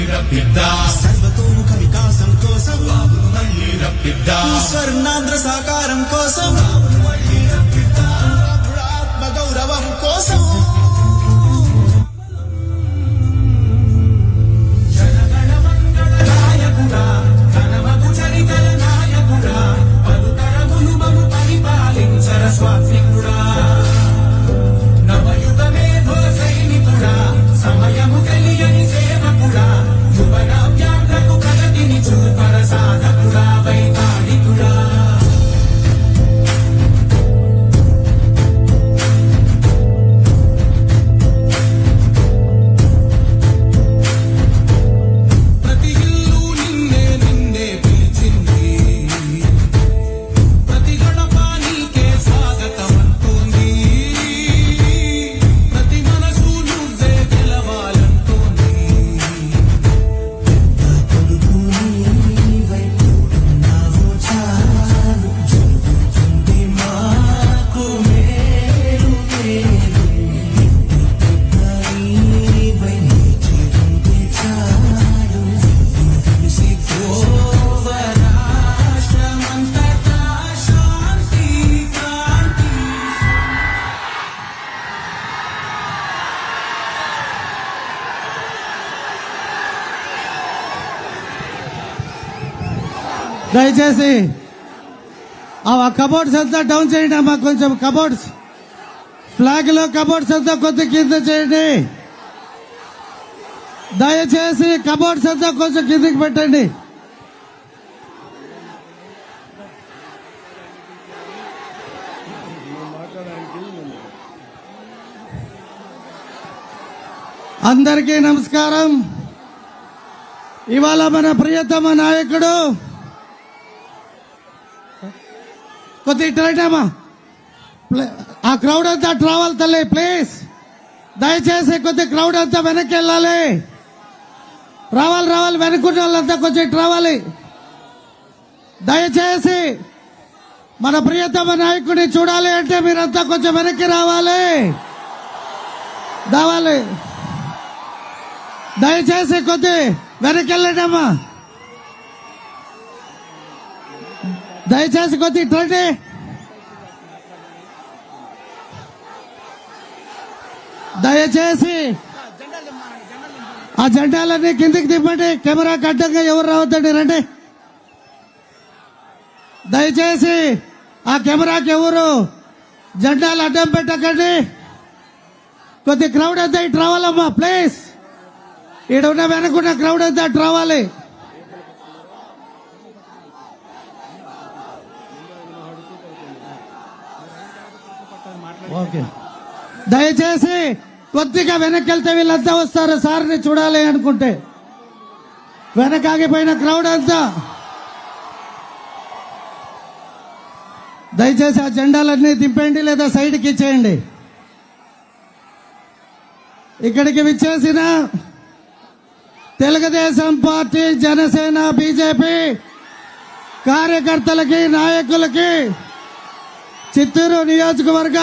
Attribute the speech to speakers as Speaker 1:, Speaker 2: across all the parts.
Speaker 1: సర్వతోముఖ వికాసం కోసం స్వర్ణాంధ్ర సాకారం కోసం ఆత్మ గౌరవం కోసం
Speaker 2: దయచేసి ఆ కబోర్డ్స్ అంతా డౌన్ చేయండి అమ్మా. కొంచెం కబోర్డ్స్ ఫ్లాగ్ లో కబోర్డ్స్ అంతా కొద్ది కింద చేయండి. దయచేసి కబోర్డ్స్ అంతా కొంచెం కిందికి పెట్టండి. అందరికీ నమస్కారం. ఇవాళ మన ప్రియతమ నాయకుడు కొద్ది ఇట్లమ్మా, ఆ క్రౌడ్ అంతా ట్రావెల్ తల్లి ప్లీజ్. దయచేసి కొద్ది క్రౌడ్ అంతా వెనక్కి వెళ్ళాలి. రావాలి వెనుకున్న వాళ్ళంతా కొంచెం రావాలి. దయచేసి మన ప్రియతమ నాయకుడిని చూడాలి అంటే మీరంతా కొంచెం వెనక్కి రావాలి. దయచేసి కొద్ది వెనక్కి వెళ్ళండి అమ్మా. దయచేసి కొద్ది ఇట్లండి. దయచేసి ఆ జెండాలన్నీ కిందికి తిప్పండి. కెమెరాకి అడ్డంగా ఎవరు రావద్దండి, రండి. దయచేసి ఆ కెమెరాకి ఎవరు జెండాలు అడ్డం పెట్టకండి. కొద్ది క్రౌడ్ అంతా ఇటు రావాలమ్మా ప్లీజ్. ఇక్కడ ఉన్న వెనకున్న క్రౌడ్ అంతా అటు రావాలి. ఓకే, దయచేసి కొద్దిగా వెనక్కి వెళ్తే వీళ్ళంతా వస్తారు సార్ని చూడాలి అనుకుంటే. వెనకాగిపోయిన క్రౌడ్ అంతా దయచేసి ఆ జెండాలన్నీ దింపండి లేదా సైడ్కి ఇచ్చేయండి. ఇక్కడికి విచ్చేసిన తెలుగుదేశం పార్టీ, జనసేన, బీజేపీ కార్యకర్తలకి, నాయకులకి, చిత్తూరు నియోజకవర్గ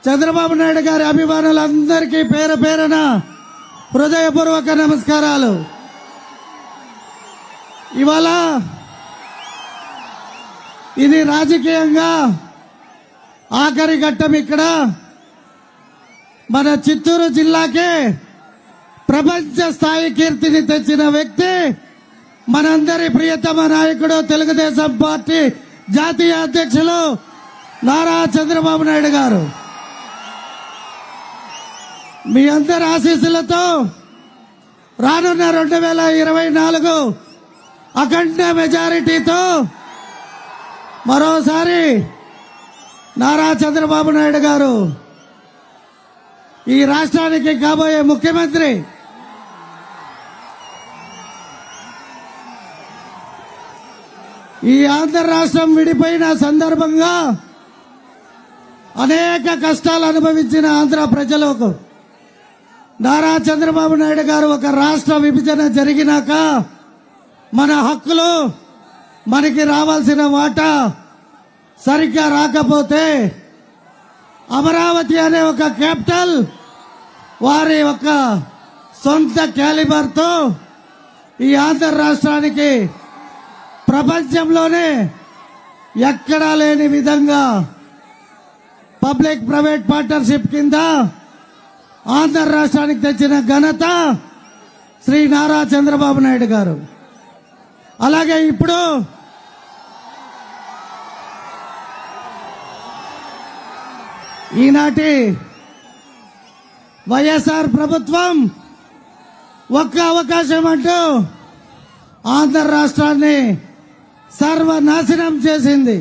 Speaker 2: చంద్రబాబు నాయుడు గారి అభిమానులందరికీ పేరు పేరున హృదయపూర్వక నమస్కారాలు. ఇవాళ ఇది రాజకీయంగా ఆఖరి ఘట్టం. ఇక్కడ మన చిత్తూరు జిల్లాకే ప్రపంచ స్థాయి కీర్తిని తెచ్చిన వ్యక్తి మనందరి ప్రియతమ నాయకుడు, తెలుగుదేశం పార్టీ జాతీయ అధ్యక్షులు నారా చంద్రబాబు నాయుడు గారు. మీ అందరి ఆశీస్సులతో రానున్న 2024 అఖండ మెజారిటీతో మరోసారి నారా చంద్రబాబు నాయుడు గారు ఈ రాష్ట్రానికి కాబోయే ముఖ్యమంత్రి. ఈ ఆంధ్ర రాష్ట్రం విడిపోయిన సందర్భంగా అనేక కష్టాలు అనుభవించిన ఆంధ్ర ప్రజలకు నారా చంద్రబాబు నాయుడు గారు ఒక రాష్ట్ర విభజన జరిగినాక మన హక్కులు, మనకి రావాల్సిన వాటా సరిగ్గా రాకపోతే అమరావతి అనే ఒక క్యాపిటల్ వారి ఒక సొంత క్యాలిబర్తో ఈ ఆంధ్ర రాష్ట్రానికి ప్రపంచంలోనే ఎక్కడా లేని విధంగా పబ్లిక్ ప్రైవేట్ పార్ట్నర్షిప్ కింద ఆంధ్ర రాష్ట్రానికి తెచ్చిన ఘనత శ్రీ నారా చంద్రబాబు నాయుడు గారు. అలాగే ఇప్పుడు ఈనాటి వైఎస్ఆర్ ప్రభుత్వం ఒక్క అవకాశం అంటూ ఆంధ్ర రాష్ట్రాన్ని సర్వనాశనం చేసింది.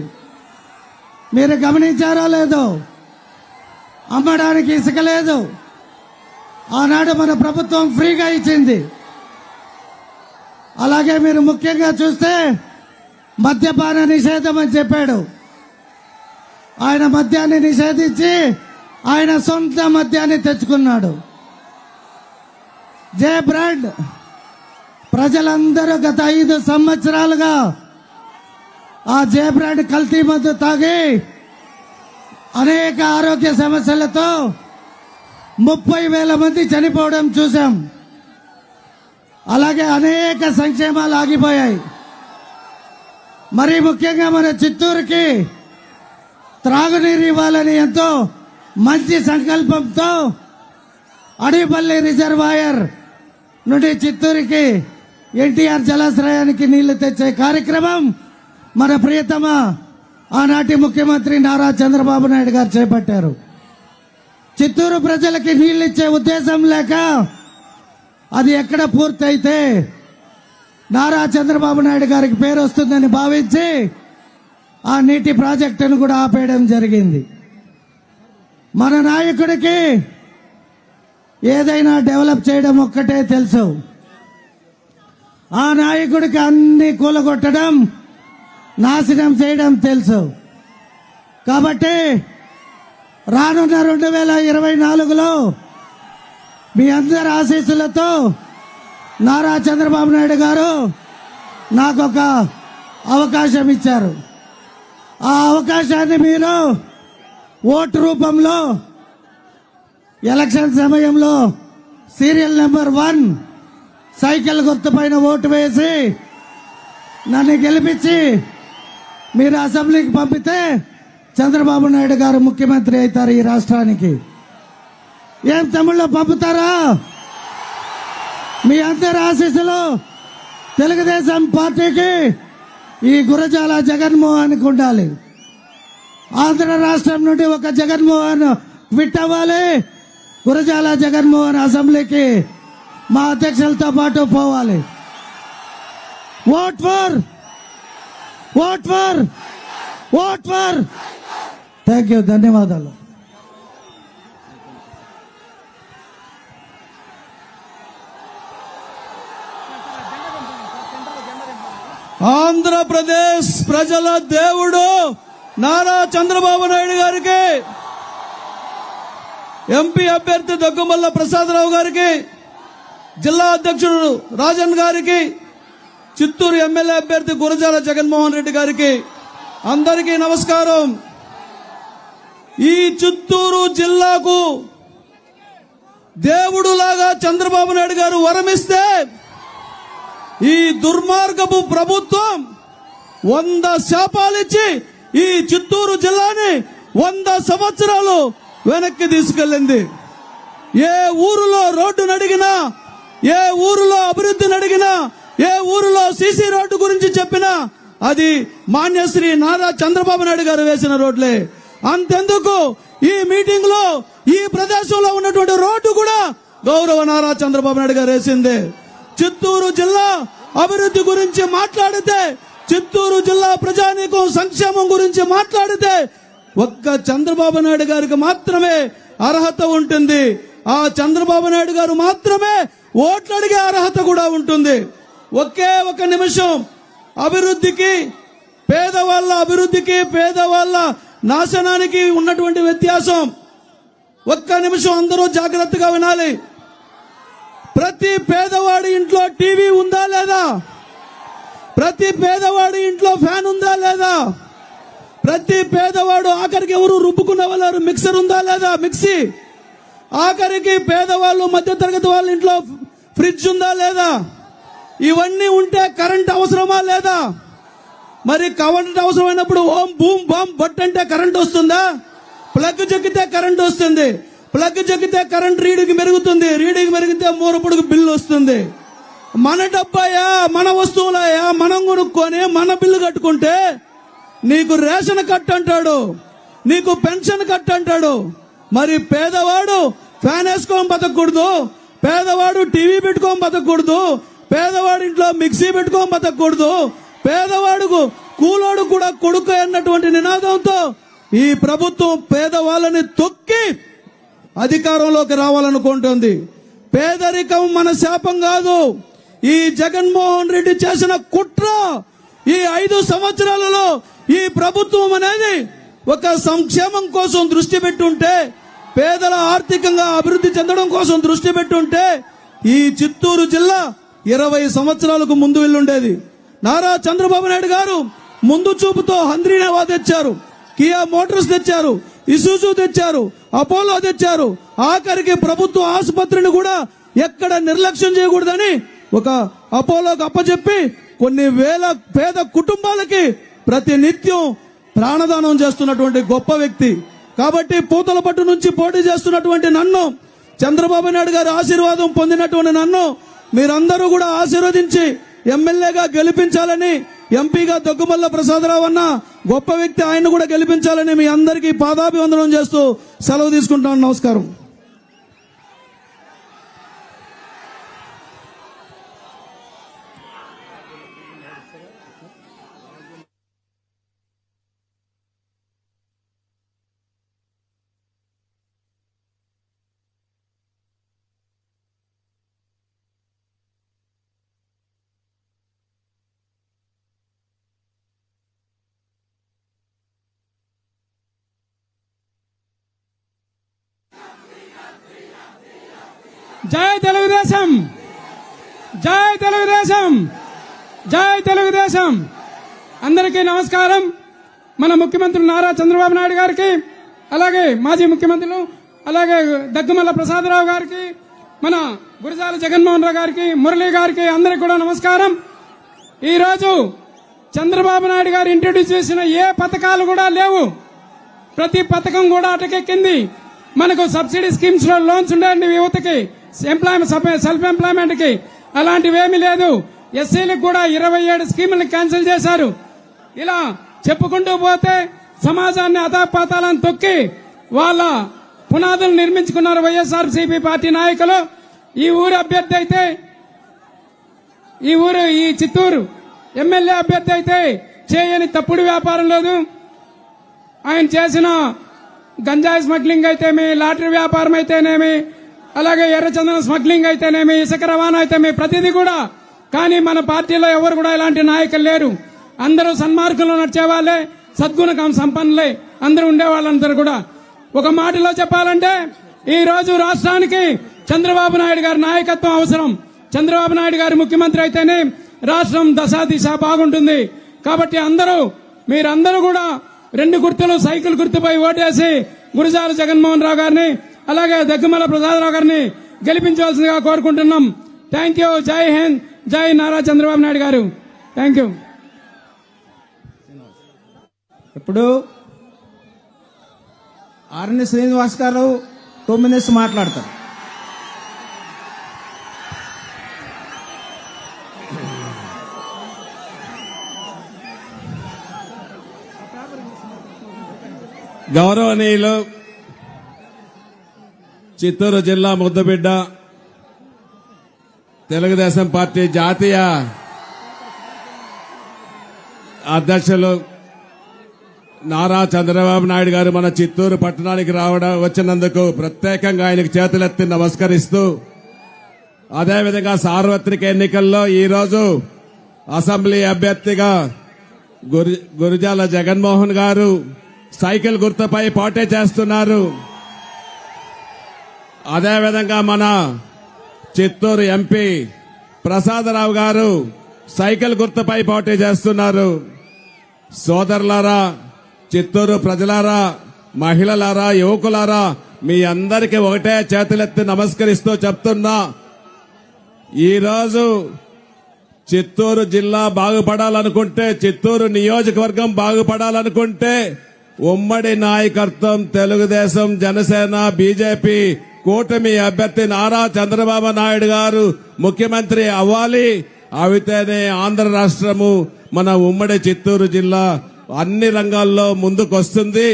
Speaker 2: మీరు గమనించారో లేదో, అమ్మడానికి ఇసుక లేదు. ఆనాడు మన ప్రభుత్వం ఫ్రీగా ఇచ్చింది. అలాగే మీరు ముఖ్యంగా చూస్తే మద్యపాన నిషేధం అని చెప్పాడు. ఆయన మద్యాన్ని నిషేధించి ఆయన సొంత మద్యాన్ని తెచ్చుకున్నాడు. జే బ్రాండ్ ప్రజలందరూ గత 5 సంవత్సరాలుగా ఆ జే బ్రాండ్ కల్తీ మందు తాగి అనేక ఆరోగ్య సమస్యలతో 30,000 మంది చనిపోవడం చూశాం. అలాగే అనేక సంక్షేమాలు ఆగిపోయాయి. మరీ ముఖ్యంగా మన చిత్తూరుకి త్రాగునీరు ఇవ్వాలని ఎంతో మంచి సంకల్పంతో అడవిపల్లి రిజర్వాయర్ నుండి చిత్తూరుకి ఎన్టీఆర్ జలాశ్రయానికి నీళ్లు తెచ్చే కార్యక్రమం మన ప్రియతమ ఆనాటి ముఖ్యమంత్రి నారా చంద్రబాబు నాయుడు గారు చేపట్టారు. చిత్తూరు ప్రజలకి నీళ్లిచ్చే ఉద్దేశం లేక అది ఎక్కడ పూర్తయితే నారా చంద్రబాబు నాయుడు గారికి పేరు వస్తుందని భావించి ఆ నీటి ప్రాజెక్టును కూడా ఆపేయడం జరిగింది. మన నాయకుడికి ఏదైనా డెవలప్ చేయడం ఒక్కటే తెలుసు. ఆ నాయకుడికి అన్ని కూలగొట్టడం, నాశనం చేయడం తెలుసు. కాబట్టి రానున్న 2024లో మీ అందరి ఆశీస్సులతో నారా చంద్రబాబు నాయుడు గారు నాకొక అవకాశం ఇచ్చారు. ఆ అవకాశాన్ని మీరు ఓటు రూపంలో ఎలక్షన్ సమయంలో సీరియల్ నెంబర్ 1 సైకిల్ గుర్తుపైన ఓటు వేసి నన్ను గెలిపించి మీరు అసెంబ్లీకి పంపితే చంద్రబాబు నాయుడు గారు ముఖ్యమంత్రి అవుతారు ఈ రాష్ట్రానికి. ఏం తమిళ్లో పంపుతారా? మీ అందరి ఆశీస్సులు తెలుగుదేశం పార్టీకి ఈ గురజాల జగన్మోహన్కి ఉండాలి. ఆంధ్ర రాష్ట్రం నుండి ఒక జగన్మోహన్ ట్విట్ అవ్వాలి. గురజాల జగన్మోహన్ అసెంబ్లీకి మా అధ్యక్షులతో పాటు పోవాలి. Vote for, vote for, vote for. Thank you, ధన్యవాదాలు.
Speaker 3: ఆంధ్రప్రదేశ్ ప్రజల దేవుడు నారా చంద్రబాబు నాయుడు గారికి, ఎంపీ అభ్యర్థి దగ్గుమల్ల ప్రసాదరావు గారికి, జిల్లా అధ్యక్షుడు రాజన్ గారికి, చిత్తూరు ఎమ్మెల్యే అభ్యర్థి గురజాల జగన్మోహన్ రెడ్డి గారికి అందరికీ నమస్కారం. ఈ చిత్తూరు జిల్లాకు దేవుడులాగా చంద్రబాబు నాయుడు గారు వరమిస్తే ఈ దుర్మార్గపు ప్రభుత్వం 100 శాపాలిచ్చి ఈ చిత్తూరు జిల్లాని 100 సంవత్సరాలు వెనక్కి తీసుకెళ్ళింది. ఏ ఊరిలో రోడ్డును అడిగినా, ఏ ఊరిలో అభివృద్ధిని అడిగినా, ఏ ఊరిలో సీసీ రోడ్డు గురించి చెప్పినా అది మాన్యశ్రీ నారా చంద్రబాబు నాయుడు గారు వేసిన రోడ్లే. అంతెందుకు ఈ మీటింగ్ లో ఈ ప్రదేశంలో ఉన్నటువంటి రోడ్డు కూడా గౌరవ నారా చంద్రబాబు నాయుడు గారు వేసిందే. చిత్తూరు జిల్లా అభివృద్ధి గురించి మాట్లాడితే, చిత్తూరు జిల్లా ప్రజానీకం సంక్షేమం గురించి మాట్లాడితే ఒక్క చంద్రబాబు నాయుడు గారికి మాత్రమే అర్హత ఉంటుంది. ఆ చంద్రబాబు నాయుడు గారు మాత్రమే ఓట్లు అడిగే అర్హత కూడా ఉంటుంది. ఒకే ఒక నిమిషం అభివృద్ధికి, పేదవాళ్ళ అభివృద్ధికి, పేదవాళ్ళ నాశనానికి ఉన్నటువంటి వ్యత్యాసం. ఒక్క నిమిషం అందరూ జాగ్రత్తగా వినాలి. ప్రతి పేదవాడి ఇంట్లో టీవీ ఉందా లేదా? ప్రతి పేదవాడి ఇంట్లో ఫ్యాన్ ఉందా లేదా? ప్రతి పేదవాడు ఆఖరికి ఎవరు రుబ్బుకున్న వాళ్ళు మిక్సర్ ఉందా లేదా? మిక్సీ. ఆఖరికి పేదవాళ్ళు, మధ్యతరగతి వాళ్ళ ఇంట్లో ఫ్రిడ్జ్ ఉందా లేదా? ఇవన్నీ ఉంటే కరెంట్ అవసరమా లేదా? మరి కరెంట్ అవసరమైనప్పుడు ఓం బూమ్ బాంబ్ బట్ అంటే కరెంట్ వస్తుందా? ప్లగ్ చెక్కితే కరెంట్ వస్తుంది. ప్లగ్ చెక్కితే కరెంట్ రీడింగ్ మెరుగుతుంది. రీడింగ్ మెరిగితే మూరపొడుగు బిల్లు వస్తుంది. మన డబ్బాయా, మన వస్తువులాయా, మనం కొనుక్కొని మన బిల్లు కట్టుకుంటే నీకు రేషన్ కట్ అంటాడు, నీకు పెన్షన్ కట్ అంటాడు. మరి పేదవాడు ఫ్యాన్ వేసుకొని బతకూడదు, పేదవాడు టీవీ పెట్టుకొని బతకూడదు, పేదవాడి ఇంట్లో మిక్సీ పెట్టుకొని బతకూడదు, పేదవాడుకు కూలోడు కూడా కొడుకు అన్నటువంటి నినాదంతో ఈ ప్రభుత్వం పేదవాళ్ళని తొక్కి అధికారంలోకి రావాలనుకుంటుంది. పేదరికం మన శాపం కాదు. ఈ జగన్మోహన్ రెడ్డి చేసిన కుట్ర. ఈ 5 సంవత్సరాలలో ఈ ప్రభుత్వం అనేది ఒక సంక్షేమం కోసం దృష్టి పెట్టుంటే, పేదల ఆర్థికంగా అభివృద్ధి చెందడం కోసం దృష్టి పెట్టుంటే ఈ చిత్తూరు జిల్లా 20 సంవత్సరాలకు ముందు వెళ్ళుండేది. నారా చంద్రబాబు నాయుడు గారు ముందు చూపుతో హంద్రీనేవా తెచ్చారు, కియా మోటార్స్ తెచ్చారు, ఇసుజు తెచ్చారు, అపోలో తెచ్చారు. ఆఖరికి ప్రభుత్వ ఆసుపత్రిని కూడా ఎక్కడ నిర్లక్ష్యం చేయకూడదని ఒక అపోలోకి అప్పచెప్పి కొన్ని వేల పేద కుటుంబాలకి ప్రతి నిత్యం ప్రాణదానం చేస్తున్నటువంటి గొప్ప వ్యక్తి. కాబట్టి పూతలపట్టు నుంచి పోటీ చేస్తున్నటువంటి నన్ను, చంద్రబాబు నాయుడు గారి ఆశీర్వాదం పొందినటువంటి నన్ను మీరందరూ కూడా ఆశీర్వదించి ఎమ్మెల్యేగా గెలిపించాలని, ఎంపీగా దగ్గుమల్ల ప్రసాదరావు అన్న గొప్ప వ్యక్తి, ఆయన కూడా గెలిపించాలని మీ అందరికీ పాదాభివందనం చేస్తూ సెలవు తీసుకుంటాను. నమస్కారం.
Speaker 4: జై తెలుగుదేశం, జై తెలుగుదేశం, జై తెలుగుదేశం. అందరికీ నమస్కారం. మన ముఖ్యమంత్రి నారా చంద్రబాబు నాయుడు గారికి, అలాగే మాజీ ముఖ్యమంత్రులు, అలాగే దగ్గుమల్ల ప్రసాదరావు గారికి, మన గురజాల జగన్మోహన్ రావు గారికి, మురళీ గారికి అందరికీ కూడా నమస్కారం. ఈరోజు చంద్రబాబు నాయుడు గారు ఇంట్రడ్యూస్ చేసిన ఏ పథకాలు కూడా లేవు. ప్రతి పథకం కూడా అటకెక్కింది. మనకు సబ్సిడీ స్కీమ్స్ లో లోన్స్ ఉండండి యువతకి, సెల్ఫ్ ఎంప్లాయ్మెంట్ కి, అలాంటివి ఏమీ లేదు. ఎస్సీలకు కూడా 27 స్కీములు క్యాన్సిల్ చేశారు. ఇలా చెప్పుకుంటూ పోతే సమాజాన్ని అధాపాతాలను తొక్కి వాళ్ళ పునాదులు నిర్మించుకున్నారు వైఎస్ఆర్సీపీ పార్టీ నాయకులు. ఈ ఊరు అభ్యర్థి అయితే, ఈ చిత్తూరు ఎమ్మెల్యే అభ్యర్థి అయితే చేయని తప్పుడు వ్యాపారం లేదు. ఆయన చేసిన గంజాయి స్మగ్లింగ్ అయితేమి, లాటరీ వ్యాపారం అయితేనేమి, అలాగే ఎర్రచందనం స్మగ్లింగ్ అయితేనేమి, ఇసుక రవాణా అయితేమి, ప్రతిదీ కూడా. కానీ మన పార్టీలో ఎవరు కూడా ఇలాంటి నాయకులు లేరు. అందరూ సన్మార్గంలో నడిచేవాళ్లే, సద్గుణ సంపన్నులే అందరూ ఉండేవాళ్ళందరూ కూడా. ఒక మాటలో చెప్పాలంటే ఈ రోజు రాష్ట్రానికి చంద్రబాబు నాయుడు గారి నాయకత్వం అవసరం. చంద్రబాబు నాయుడు గారి ముఖ్యమంత్రి అయితేనే రాష్ట్రం దశ బాగుంటుంది. కాబట్టి మీరందరూ కూడా 2 గుర్తులు సైకిల్ గుర్తుపై ఓటేసి గురజాల జగన్మోహన్ రావు గారిని, అలాగే దగ్గుమల్ల ప్రసాదరావు గారిని గెలిపించవలసిందిగా కోరుకుంటున్నాం. Thank you. జై హింద్, జై నారా చంద్రబాబు నాయుడు గారు. Thank you.
Speaker 5: ఇప్పుడు ఆర్ఎన్ శ్రీనివాస్ గారు 2 minutes మాట్లాడతారు.
Speaker 3: గౌరవనీయులు చిత్తూరు జిల్లా ముద్దుబిడ్డ, తెలుగుదేశం పార్టీ జాతీయ అధ్యక్షులు నారా చంద్రబాబు నాయుడు గారు మన చిత్తూరు పట్టణానికి వచ్చినందుకు ప్రత్యేకంగా ఆయనకు చేతులెత్తి నమస్కరిస్తూ, అదేవిధంగా సార్వత్రిక ఎన్నికల్లో ఈరోజు అసెంబ్లీ అభ్యర్థిగా గురజాల జగన్మోహన్ గారు సైకిల్ గుర్తుపై పోటీ చేస్తున్నారు. అదేవిధంగా మన చిత్తూరు ఎంపీ ప్రసాదరావు గారు సైకిల్ గుర్తుపై పోటీ చేస్తున్నారు. సోదరులారా, చిత్తూరు ప్రజలారా, మహిళలారా, యువకులారా, మీ అందరికీ ఒకటే చేతులెత్తి నమస్కరిస్తూ చెప్తున్నా,
Speaker 6: ఈరోజు చిత్తూరు జిల్లా బాగుపడాలనుకుంటే, చిత్తూరు నియోజకవర్గం బాగుపడాలనుకుంటే ఉమ్మడి నాయకత్వం తెలుగుదేశం, జనసేన, బీజేపీ కూటమి అభ్యర్థి నారా చంద్రబాబు నాయుడు గారు ముఖ్యమంత్రి అవ్వాలి. అవితేనే ఆంధ్ర రాష్ట్రము, మన ఉమ్మడి చిత్తూరు జిల్లా అన్ని రంగాల్లో ముందుకొస్తుంది.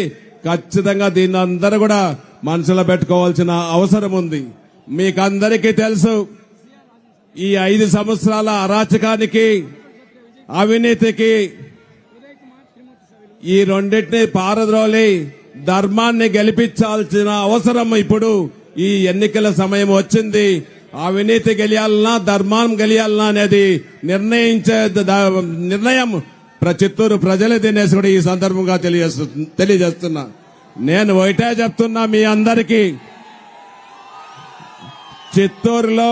Speaker 6: ఖచ్చితంగా దీన్ని అందరూ కూడా మనసులో పెట్టుకోవాల్సిన అవసరం ఉంది. మీకందరికీ తెలుసు, ఈ 5 సంవత్సరాల అరాచకానికి, అవినీతికి ఈ రెండింటిని పారద్రోలి ధర్మాన్ని గెలిపించాల్సిన అవసరం ఇప్పుడు ఈ ఎన్నికల సమయం వచ్చింది. అవినీతి గెలియాలన్నా ధర్మం గెలియాలన్నా అనేది నిర్ణయం చిత్తూరు ప్రజలే తినేసి కూడా ఈ సందర్భంగా తెలియజేస్తున్నా. నేను ఒకటే చెప్తున్నా మీ అందరికీ, చిత్తూరులో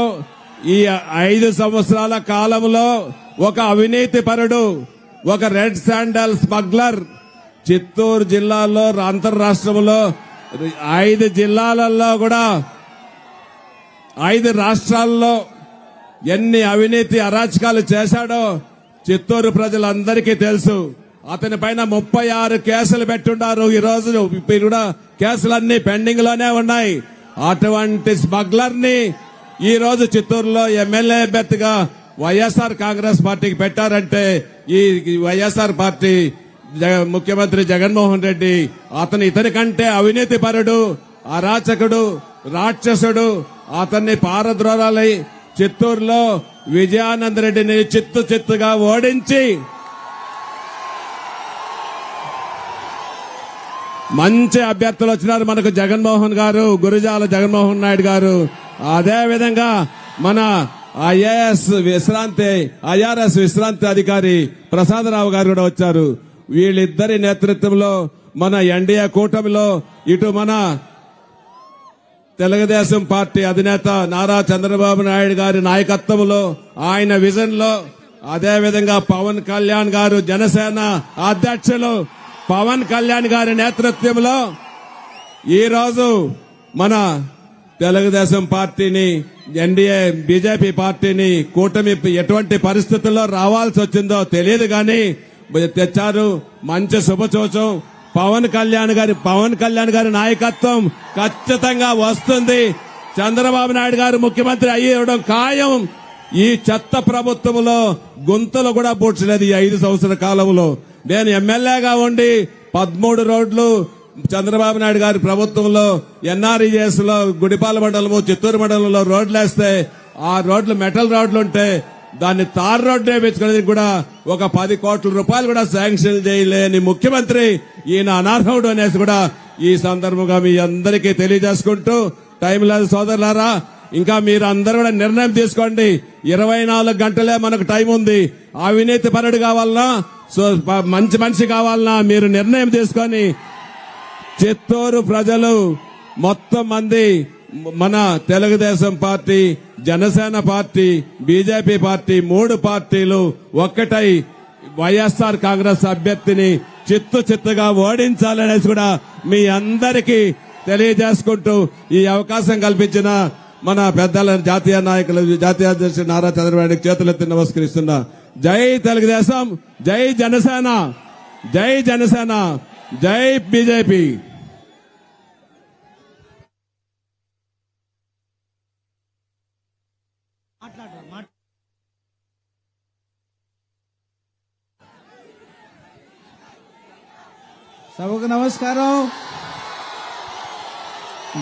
Speaker 6: ఈ 5 సంవత్సరాల కాలంలో ఒక అవినీతి పరుడు, ఒక రెడ్ శాండల్ స్మగ్లర్ చిత్తూరు జిల్లాలో, అంతర్రాష్ట్రంలో 5 జిల్లాలలో కూడా 5 రాష్ట్రాల్లో ఎన్ని అవినీతి అరాచకాలు చేశాడో చిత్తూరు ప్రజలందరికీ తెలుసు. అతని పైన 36 కేసులు పెట్టుండారు. ఈ రోజు కూడా కేసులన్నీ పెండింగ్ లోనే ఉన్నాయి. అటువంటి స్మగ్లర్ ని ఈ రోజు చిత్తూరులో ఎమ్మెల్యే అభ్యర్థిగా వైఎస్ఆర్ కాంగ్రెస్ పార్టీకి పెట్టారంటే ఈ వైఎస్ఆర్ పార్టీ ముఖ్యమంత్రి జగన్మోహన్ రెడ్డి ఇతని కంటే అవినీతి పరుడు, అరాచకుడు, రాక్షసుడు. అతన్ని పారద్రోలాలి చిత్తూరులో విజయానంద రెడ్డిని చిత్తుగా ఓడించి మంచి అభ్యర్థులు వచ్చినారు మనకు. జగన్మోహన్ గారు, గురజాల జగన్మోహన్ నాయుడు గారు, అదే విధంగా మన ఐఆర్ఎస్ విశ్రాంతి అధికారి ప్రసాదరావు గారు కూడా వచ్చారు. వీళ్ళిద్దరి నేతృత్వంలో మన ఎన్డీఏ కూటమిలో ఇటు మన తెలుగుదేశం పార్టీ అధినేత నారా చంద్రబాబు నాయుడు గారి నాయకత్వంలో, ఆయన విజన్ లో, అదే విధంగా పవన్ కళ్యాణ్ గారు జనసేన అధ్యక్షులు పవన్ కళ్యాణ్ గారి నేతృత్వంలో ఈ రోజు మన తెలుగుదేశం పార్టీని, ఎన్డీఏ బీజేపీ పార్టీని కూటమి ఎటువంటి పరిస్థితుల్లో రావాల్సి వచ్చిందో తెలియదు కానీ తెచ్చారు. మంచి శుభసూచం. పవన్ కళ్యాణ్ గారి నాయకత్వం ఖచ్చితంగా వస్తుంది. చంద్రబాబు నాయుడు గారు ముఖ్యమంత్రి అయ్యడం ఖాయం. ఈ చెత్త ప్రభుత్వంలో గుంతలు కూడా పూడ్చలేదు. ఈ 5 సంవత్సరాల కాలంలో నేను ఎమ్మెల్యేగా ఉండి 13 రోడ్లు చంద్రబాబు నాయుడు గారి ప్రభుత్వంలో ఎన్ఆర్ఈఎస్ లో గుడిపాల మండలము, చిత్తూరు మండలంలో రోడ్లు వేస్తే ఆ రోడ్లు మెటల్ రోడ్లు ఉంటే దాన్ని తార్ రోడ్డు వేయించుకునేది కూడా ఒక 10 కోట్ల రూపాయలు కూడా శాంక్షన్ చేయలేని ముఖ్యమంత్రి ఈయన అనర్హుడు అనేసి కూడా ఈ సందర్భంగా మీ అందరికీ తెలియజేసుకుంటూ, టైం లేదు సోదరులారా, ఇంకా మీరు అందరూ కూడా నిర్ణయం తీసుకోండి. 24 గంటలే మనకు టైం ఉంది. అవినీతి పరుడు కావాలన్నా, మంచి మనిషి కావాలన్నా మీరు నిర్ణయం తీసుకొని చిత్తూరు ప్రజలు మొత్తం మంది మన Telugu Desam party, Janasena party, BJP party 3 పార్టీలు ఒక్కటై వైఎస్ఆర్ కాంగ్రెస్ అభ్యర్థిని చిత్తుగా ఓడించాలనేసి కూడా మీ అందరికీ తెలియజేసుకుంటూ ఈ అవకాశం కల్పించిన మన పెద్దల జాతీయ నాయకులు, జాతీయ అధ్యక్షుడు నారా చంద్రబాబు చేతులెత్తి నమస్కరిస్తున్నా. జై తెలుగుదేశం, జై జనసేన, జై జనసేన, జై బీజేపీ.
Speaker 5: సభకు నమస్కారం.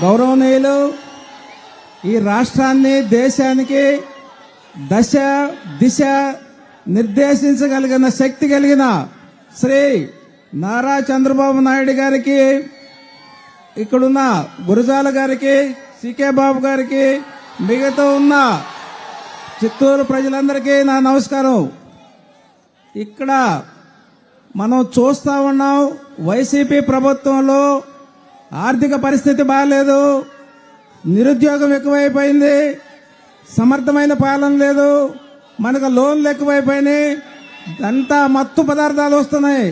Speaker 5: గౌరవనీయులు, ఈ రాష్ట్రాన్ని, దేశానికి దశ దిశ నిర్దేశించగలిగిన శక్తి కలిగిన శ్రీ నారా చంద్రబాబు నాయుడు గారికి, ఇక్కడున్న గురజాల గారికి, సికే బాబు గారికి, మిగతా ఉన్న చిత్తూరు ప్రజలందరికీ నా నమస్కారం. ఇక్కడ మనం చూస్తా ఉన్నాం, వైసీపీ ప్రభుత్వంలో ఆర్థిక పరిస్థితి బాగాలేదు, నిరుద్యోగం ఎక్కువైపోయింది, సమర్థమైన పాలన లేదు, మనకు లోన్లు ఎక్కువైపోయినాయి, అంతా మత్తు పదార్థాలు వస్తున్నాయి.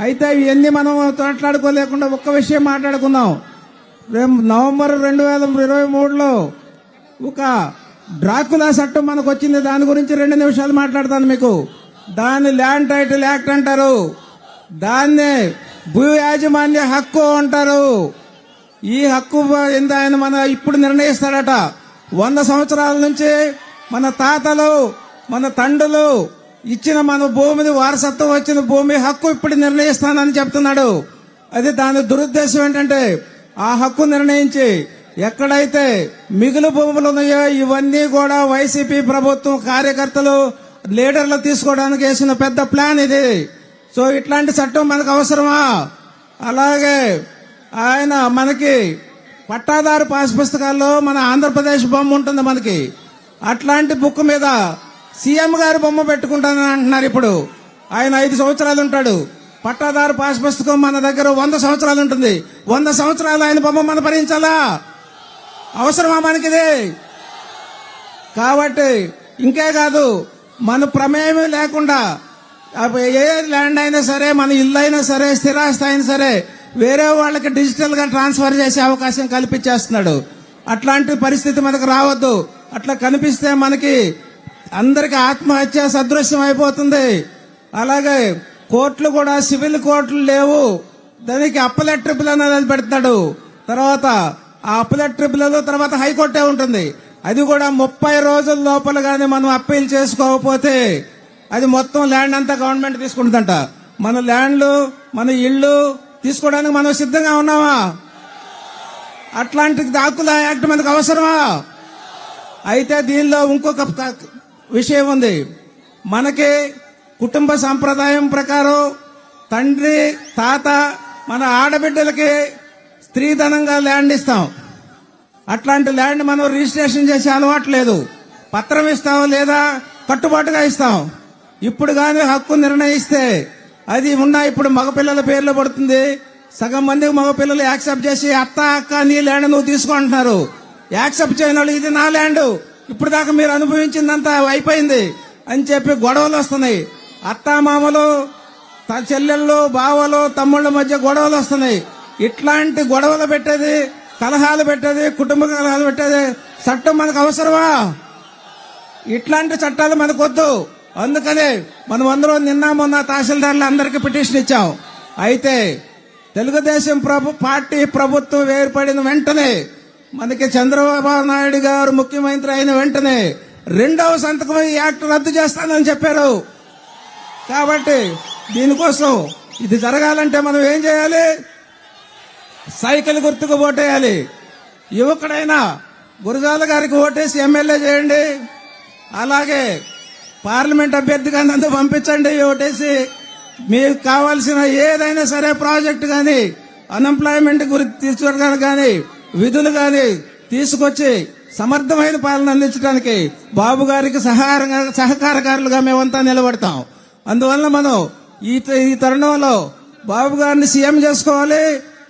Speaker 5: అయితే ఇవన్నీ మనం మాట్లాడుకోలేకుండా ఒక్క విషయం మాట్లాడుకుందాం. రేపు నవంబర్ 2023లో ఒక డ్రాకులా చట్టం మనకు వచ్చింది. దాని గురించి 2 నిమిషాలు మాట్లాడతాను మీకు. దాన్ని ల్యాండ్ టైటిల్ యాక్ట్ అంటారు, దాన్ని భూ యాజమాన్య హక్కు అంటారు. ఈ హక్కు ఎంత ఆయన మన ఇప్పుడు నిర్ణయిస్తాడట. 100 సంవత్సరాల నుంచి మన తాతలు మన తండ్రులు ఇచ్చిన మన భూమిని వారసత్వం వచ్చిన భూమి హక్కు ఇప్పుడు నిర్ణయిస్తానని చెప్తున్నాడు. అది దాని దురుద్దేశం ఏంటంటే ఆ హక్కు నిర్ణయించి ఎక్కడైతే మిగులు భూములు ఉన్నాయో ఇవన్నీ కూడా వైసీపీ ప్రభుత్వం కార్యకర్తలు లీడర్లు తీసుకోవడానికి వేసిన పెద్ద ప్లాన్ ఇది. సో ఇట్లాంటి చట్టం మనకు అవసరమా? అలాగే ఆయన మనకి పట్టాదారు పాస్ పుస్తకాల్లో మన ఆంధ్రప్రదేశ్ బొమ్మ ఉంటుంది మనకి. అట్లాంటి బుక్ మీద సీఎం గారి బొమ్మ పెట్టుకుంటానని అంటున్నారు. ఇప్పుడు ఆయన 5 సంవత్సరాలు ఉంటాడు. పట్టాదారు పాస్ పుస్తకం మన దగ్గర 100 సంవత్సరాలు ఉంటుంది. 100 సంవత్సరాలు ఆయన బొమ్మ మనం భరించాలా? అవసరమా మనకిది? కాబట్టి ఇంకే కాదు, మన ప్రమేయం లేకుండా ఏ ల్యాండ్ అయినా సరే, మన ఇల్లు అయినా సరే, స్థిరాస్తి అయినా సరే వేరే వాళ్ళకి డిజిటల్ గా ట్రాన్స్ఫర్ చేసే అవకాశం కల్పించేస్తున్నాడు. అట్లాంటి పరిస్థితి మనకు రావద్దు. అట్లా కనిపిస్తే మనకి అందరికి ఆత్మహత్య సదృశ్యం అయిపోతుంది. అలాగే కోర్టులు కూడా సివిల్ కోర్టులు లేవు. దానికి అప్పలెట్ ట్రిబ్యునల్ అనేది పెడతాడు. తర్వాత ఆ అప్పలెట్ ట్రిబ్యునల్ తర్వాత హైకోర్టే ఉంటుంది. అది కూడా 30 రోజుల లోపల గానీ మనం అప్పీల్ చేసుకోకపోతే అది మొత్తం ల్యాండ్ అంతా గవర్నమెంట్ తీసుకుంటుందంట. మన ల్యాండ్లు మన ఇళ్లు తీసుకోవడానికి మనం సిద్ధంగా ఉన్నామా? అట్లాంటి దాఖలా యాక్ట్ మనకు అవసరమా? అయితే దీనిలో ఇంకొక విషయం ఉంది. మనకి కుటుంబ సంప్రదాయం ప్రకారం తండ్రి తాత మన ఆడబిడ్డలకి స్త్రీధనంగా ల్యాండ్ ఇస్తాం. అట్లాంటి ల్యాండ్ మనం రిజిస్ట్రేషన్ చేసే అలవాటు లేదు. పత్రం ఇస్తాం లేదా కట్టుబాటుగా ఇస్తాం. ఇప్పుడు గానీ హక్కు నిర్ణయిస్తే అది ఇప్పుడు మగపిల్లల పేర్లు పడుతుంది. సగం మంది మగపిల్లలు యాక్సెప్ట్ చేసి అక్క నీ ల్యాండ్ నువ్వు తీసుకుంటున్నారు. యాక్సెప్ట్ చేయని వాళ్ళు ఇది నా ల్యాండ్, ఇప్పుడు దాకా మీరు అనుభవించిందంతా అయిపోయింది అని చెప్పి గొడవలు వస్తున్నాయి. అత్తామామలు చెల్లెళ్ళు బావలు తమ్ముళ్ళ మధ్య గొడవలు వస్తున్నాయి. ఇట్లాంటి గొడవలు పెట్టేది, కలహాలు పెట్టేది, కుటుంబ కలహాలు పెట్టేది చట్టం మనకు అవసరమా? ఇట్లాంటి చట్టాలు మనకు వద్దు. అందుకనే మనం అందరూ నిన్న మొన్న తహసీల్దార్లు అందరికీ పిటిషన్ ఇచ్చాం. అయితే తెలుగుదేశం పార్టీ ప్రభుత్వం ఏర్పడిన వెంటనే మనకి చంద్రబాబు నాయుడు గారు ముఖ్యమంత్రి అయిన వెంటనే 2వ సంతకం ఈ యాక్ట్ రద్దు చేస్తానని చెప్పారు. కాబట్టి దీనికోసం ఇది జరగాలంటే మనం ఏం చేయాలి? సైకిల్ గుర్తుకు ఓటేయాలి. యువకుడైనా గురజాల గారికి ఓటేసి ఎమ్మెల్యే చేయండి. అలాగే పార్లమెంట్ అభ్యర్థిగా నన్ను పంపించండి ఓటేసి. మీకు కావాల్సిన ఏదైనా సరే ప్రాజెక్టు గాని అన్ఎంప్లాయ్మెంట్ గురించి తీసుకోవడానికి గాని విధులు గాని తీసుకొచ్చి సమర్థమైన పాలన అందించడానికి బాబు గారికి సహకారకారులుగా మేమంతా నిలబడతాం. అందువల్ల మనం ఈ తరుణంలో బాబు గారిని సీఎం చేసుకోవాలి,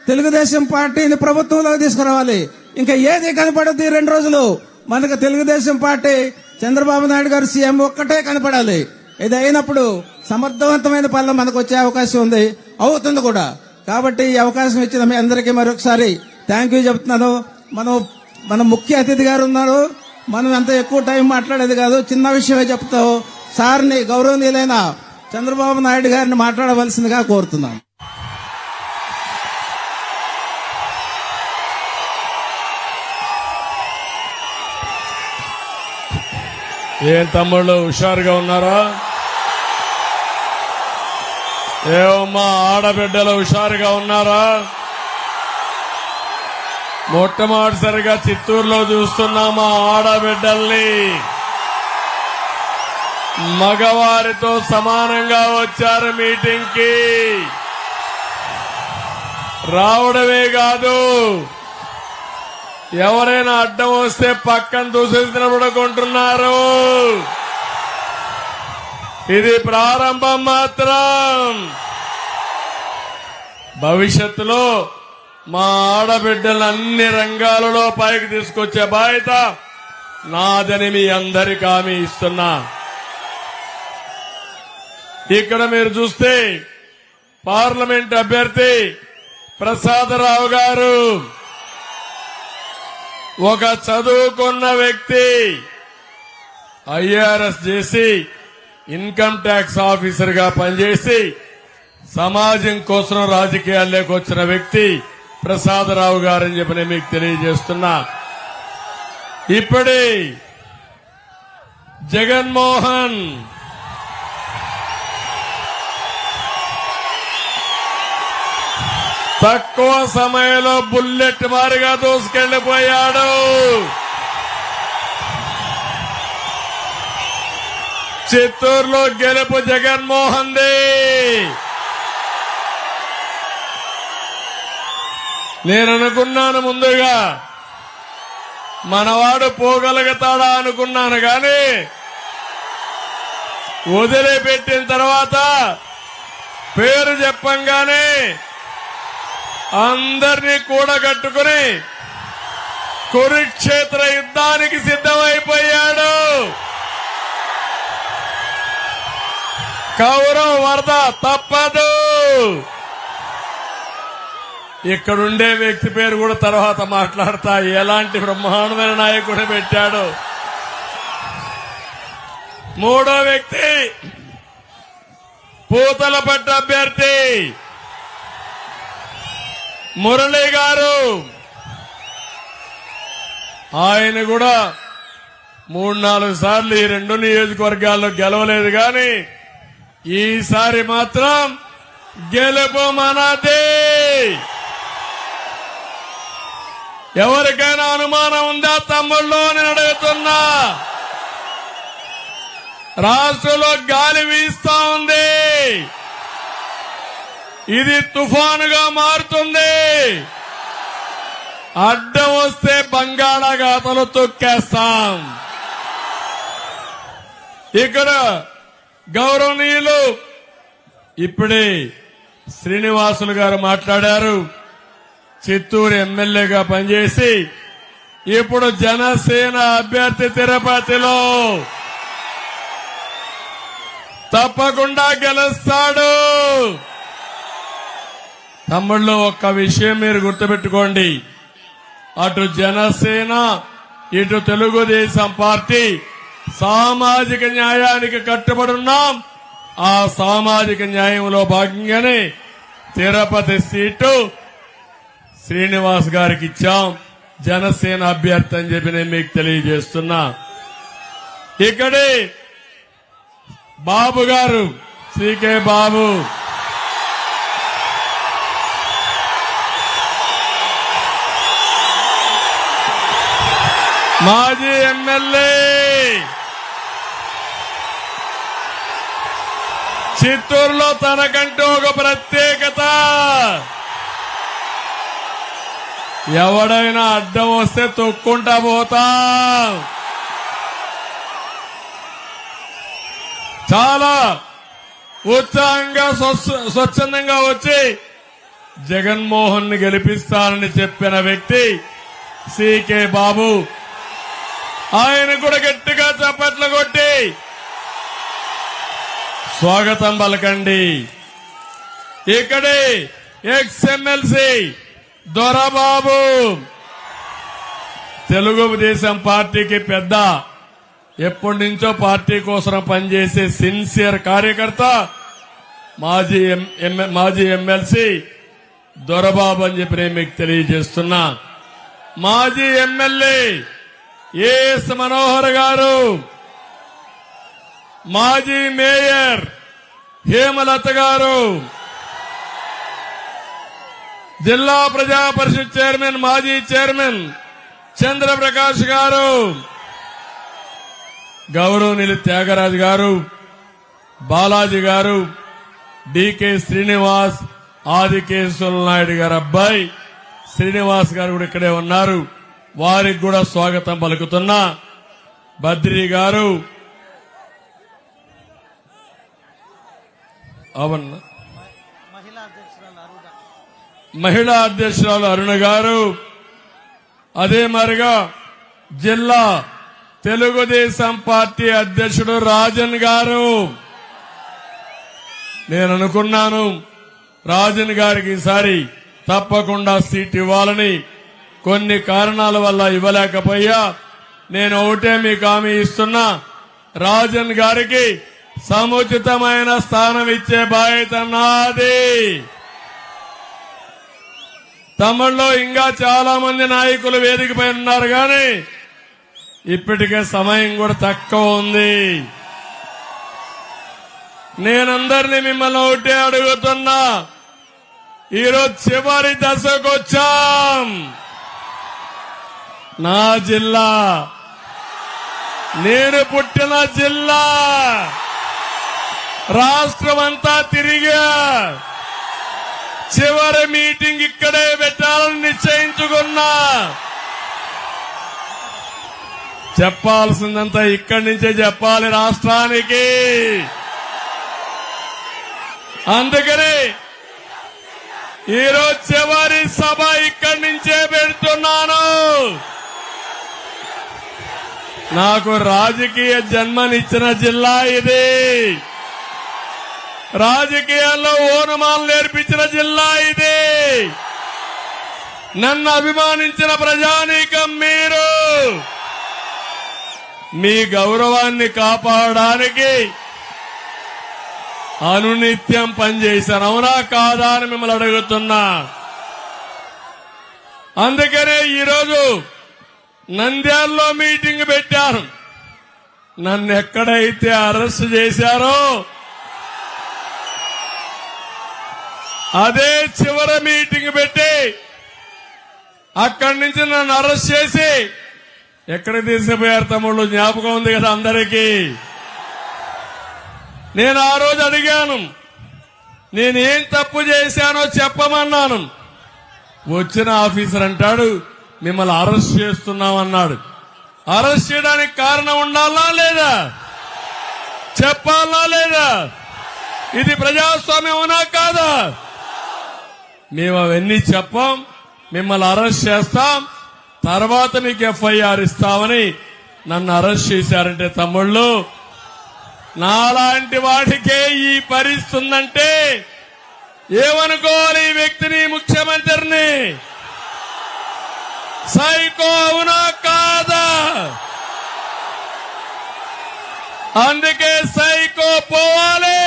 Speaker 5: తెలుగుదేశం పార్టీని ప్రభుత్వంలోకి తీసుకురావాలి. ఇంకా ఏది కనపడద్దు. ఈ 2 రోజులు మనకు తెలుగుదేశం పార్టీ చంద్రబాబు నాయుడు గారు సీఎం ఒక్కటే కనపడాలి. ఇది అయినప్పుడు సమర్థవంతమైన పాలన మనకు వచ్చే అవకాశం ఉంది, అవుతుంది కూడా. కాబట్టి ఈ అవకాశం ఇచ్చిన మీ అందరికీ మరొకసారి థ్యాంక్ యూ చెప్తున్నాను. మన ముఖ్య అతిథి గారు ఉన్నారు. మనం అంత ఎక్కువ టైం మాట్లాడేది కాదు, చిన్న విషయమే చెప్తాం. సార్ని గౌరవనీయులైన చంద్రబాబు నాయుడు గారిని మాట్లాడవలసిందిగా కోరుతున్నాం.
Speaker 7: ఏం తమ్ముళ్ళు హుషారుగా ఉన్నారా? ఏమమ్మా ఆడబిడ్డలు హుషారుగా ఉన్నారా? మొట్టమొదటిసారిగా చిత్తూరులో చూస్తున్నామా ఆడబిడ్డల్ని మగవారితో సమానంగా వచ్చారు మీటింగ్ కి. రావడమే కాదు, ఎవరైనా అడ్డం వస్తే పక్కన దూసేసి నిలబడుకుంటున్నారు. ఇది ప్రారంభం మాత్రం. భవిష్యత్తులో మా ఆడబిడ్డలను అన్ని రంగాలలో పైకి తీసుకొచ్చే బాధ్యత నాదని మీ అందరికీ హామీ ఇస్తున్నా. ఇక్కడ మీరు చూస్తే పార్లమెంట్ అభ్యర్థి ప్రసాదరావు గారు ఒక చదువుకున్న వ్యక్తి, ఐఆర్ఎస్ చేసి ఇన్కమ్ ట్యాక్స్ ఆఫీసర్ గా పనిచేసి సమాజం కోసం రాజకీయాల్లోకి వచ్చిన వ్యక్తి ప్రసాదరావు గారని చెప్పి నేను మీకు తెలియజేస్తున్నా. ఇప్పుడే జగన్మోహన్ తక్కువ సమయంలో బుల్లెట్ మారిగా దూసుకెళ్లిపోయాడు. చిత్తూరులో గెలుపు జగన్మోహన్ ది. నేను అనుకున్నాను ముందుగా మనవాడు పోగలుగుతాడా అనుకున్నాను, కానీ వదిలిపెట్టిన తర్వాత పేరు చెప్పంగానే అందరినీ కూడగట్టుకుని కురుక్షేత్ర యుద్ధానికి సిద్ధమైపోయాడు. కౌరవ వరద తప్పదు. ఇక్కడుండే వ్యక్తి పేరు కూడా తర్వాత మాట్లాడతా. ఎలాంటి బ్రహ్మాండమైన నాయకుడు పెట్టాడు. మూడో వ్యక్తి పూతలపట్టు అభ్యర్థి మురళి గారు. ఆయన కూడా 3-4 సార్లు ఈ 2 నియోజకవర్గాల్లో గెలవలేదు, కానీ ఈసారి మాత్రం గెలుపు మనదే. ఎవరికైనా అనుమానం ఉందా తమ్ముళ్ళు అని అడుగుతున్నా. రాష్ట్రంలో గాలి వీస్తా ఉంది. ఇది తుఫానుగా మారుతుంది. అడ్డం వస్తే బంగాళాఖాతంలో తొక్కేస్తాం. ఇక్కడ గౌరవనీయులు ఇప్పుడే శ్రీనివాసులు గారు మాట్లాడారు. చిత్తూరు ఎమ్మెల్యేగా పనిచేసి ఇప్పుడు జనసేన అభ్యర్థి తిరుపతిలో తప్పకుండా గెలుస్తాడు. తమ్ముళ్ళు, ఒక్క విషయం మీరు గుర్తుపెట్టుకోండి. అటు జనసేన ఇటు తెలుగుదేశం పార్టీ సామాజిక న్యాయానికి కట్టుబడి ఉన్నాం. ఆ సామాజిక న్యాయంలో భాగంగానే తిరుపతి సీటు శ్రీనివాస్ గారికి ఇచ్చాం. జనసేన అభ్యర్థి అని చెప్పి నేను మీకు తెలియజేస్తున్నా. ఇక్కడే బాబు గారు, సికే బాబు, మాజీ ఎమ్మెల్యే, చిత్తూరులో తనకంటూ ఒక ప్రత్యేకత. ఎవడైనా అడ్డం వస్తే తొక్కుంటా పోతాం. చాలా ఉత్సాహంగా స్వచ్ఛందంగా వచ్చి జగన్మోహన్ ని గెలిపిస్తానని చెప్పిన వ్యక్తి సికే బాబు. ఆయన కూడా గట్టిగా చప్పట్లు కొట్టి స్వాగతం పలకండి. ఇక్కడే ఎక్స్ ఎమ్మెల్సీ దొరబాబు, తెలుగుదేశం పార్టీకి పెద్ద, ఎప్పటి నుంచో పార్టీ కోసం పనిచేసే సిన్సియర్ కార్యకర్త, మాజీ ఎమ్మెల్సీ దొరబాబు అని చెప్పి నేను మీకు తెలియజేస్తున్నా. మాజీ ఎమ్మెల్యే ఏఎస్ మనోహర్ గారు, మాజీ మేయర్ హేమలత గారు, జిల్లా ప్రజా పరిషత్ చైర్మన్ మాజీ చైర్మన్ చంద్రప్రకాష్ గారు, గౌరవనీయులు త్యాగరాజు గారు, బాలాజీ గారు, డికే శ్రీనివాస్, ఆదికేశ్వర నాయుడు గారు అబ్బాయి శ్రీనివాస్ గారు కూడా ఇక్కడే ఉన్నారు. వారికి కూడా స్వాగతం పలుకుతున్నా. బద్రి గారు, అవును, మహిళా అధ్యక్షురాలు అరుణ గారు, అదే మరిగా జిల్లా తెలుగుదేశం పార్టీ అధ్యక్షుడు రాజన్ గారు. నేను అనుకున్నాను రాజన్ గారికి ఈసారి తప్పకుండా సీట్ ఇవ్వాలని. కొన్ని కారణాల వల్ల ఇవ్వలేకపోయా. నేను ఒకటే మీకు హామీ ఇస్తున్నా, రాజన్ గారికి సముచితమైన స్థానం ఇచ్చే బాధ్యత నాది. తమిళ్లో ఇంకా చాలా మంది నాయకులు వేదికపై ఉన్నారు కానీ ఇప్పటికే సమయం కూడా తక్కువ ఉంది. నేనందరినీ మిమ్మల్ని ఒకటే అడుగుతున్నా, ఈరోజు చివరి దశకు వచ్చాం. నా జిల్లా, నేను పుట్టిన జిల్లా, రాష్ట్రమంతా తిరిగా చివరి మీటింగ్ ఇక్కడే పెట్టాలని నిశ్చయించుకున్నా. చెప్పాల్సిందంతా ఇక్కడి నుంచే చెప్పాలి రాష్ట్రానికి. అందుకని ఈరోజు చివరి సభ ఇక్కడి నుంచే పెడుతున్నాను. నాకు రాజకీయ జన్మనిచ్చిన జిల్లా ఇది. రాజకీయాల్లో ఓనమాలు నేర్పించిన జిల్లా ఇది. నన్ను అభిమానించిన ప్రజానీకం మీరు. మీ గౌరవాన్ని కాపాడడానికి అనునిత్యం పనిచేశాను. అవునా కాదా అని మిమ్మల్ని అడుగుతున్నా. అందుకనే ఈరోజు నంద్యాలలో మీటింగ్ పెట్టాను. నన్ను ఎక్కడైతే అరెస్ట్ చేశారో అదే చివరి మీటింగ్ పెట్టి అక్కడి నుంచి నన్ను అరెస్ట్ చేసి ఎక్కడ తీసుకుపోయారు తమ్ముళ్ళు? జ్ఞాపకం ఉంది కదా అందరికీ. నేను ఆ రోజు అడిగాను, నేనేం తప్పు చేశానో చెప్పమన్నాను. వచ్చిన ఆఫీసర్ అంటాడు, మిమ్మల్ని అరెస్ట్ చేస్తున్నామన్నాడు. అరెస్ట్ చేయడానికి కారణం ఉండాలా లేదా? చెప్పాలా లేదా? ఇది ప్రజాస్వామ్యం అవునా కాదా? మేము అవన్నీ చెప్పాం. మిమ్మల్ని అరెస్ట్ చేస్తాం, తర్వాత మీకు ఎఫ్ఐఆర్ ఇస్తామని నన్ను అరెస్ట్ చేశారంటే తమ్ముళ్ళు, నాలాంటి వాడికే ఈ పరిస్థితి ఉందంటే ఏమనుకోవాలి? ఈ వ్యక్తిని, ముఖ్యమంత్రిని సైకో అవునా కాదా? అందుకే సైకో పోవాలి,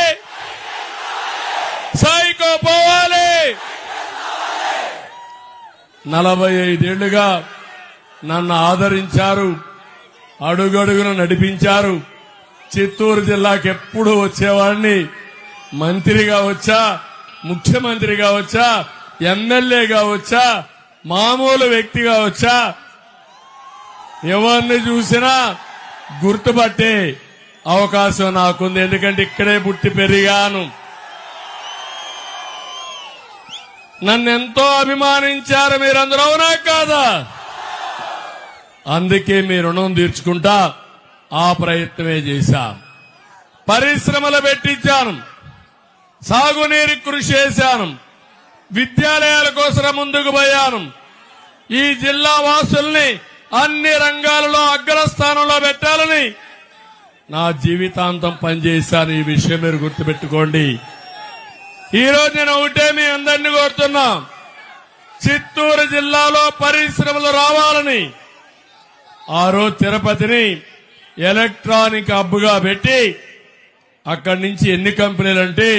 Speaker 7: సైకో పోవాలి. 45 ఏళ్లుగా నన్ను ఆదరించారు, అడుగడుగున నడిపించారు. చిత్తూరు జిల్లాకి ఎప్పుడు వచ్చేవాడిని. మంత్రిగా వచ్చా, ముఖ్యమంత్రిగా వచ్చా, ఎమ్మెల్యేగా వచ్చా, మామూలు వ్యక్తిగా వచ్చా. ఎవరిని చూసినా గుర్తుపట్టే అవకాశం నాకుంది. ఎందుకంటే ఇక్కడే పుట్టి పెరిగాను. నన్నెంతో అభిమానించారు మీరందరూ, అవునా కాదా? అందుకే మీ రుణం తీర్చుకుంటా ఆ ప్రయత్నమే చేశా. పరిశ్రమలు పెట్టించాను, సాగునీరు కృషి చేశాను, విద్యాలయాల కోసం ముందుకు పోయాను. ఈ జిల్లా వాసుల్ని అన్ని రంగాలలో అగ్రస్థానంలో పెట్టాలని నా జీవితాంతం పనిచేశాను. ఈ విషయం మీరు గుర్తుపెట్టుకోండి. ఈ రోజు నేను ఒకటే మీ అందరినీ కోరుతున్నా, చిత్తూరు జిల్లాలో పరిశ్రమలు రావాలని. ఆ రోజు తిరుపతిని ఎలక్ట్రానిక్ హబ్గా పెట్టి అక్కడి నుంచి ఎన్ని కంపెనీలు అంటే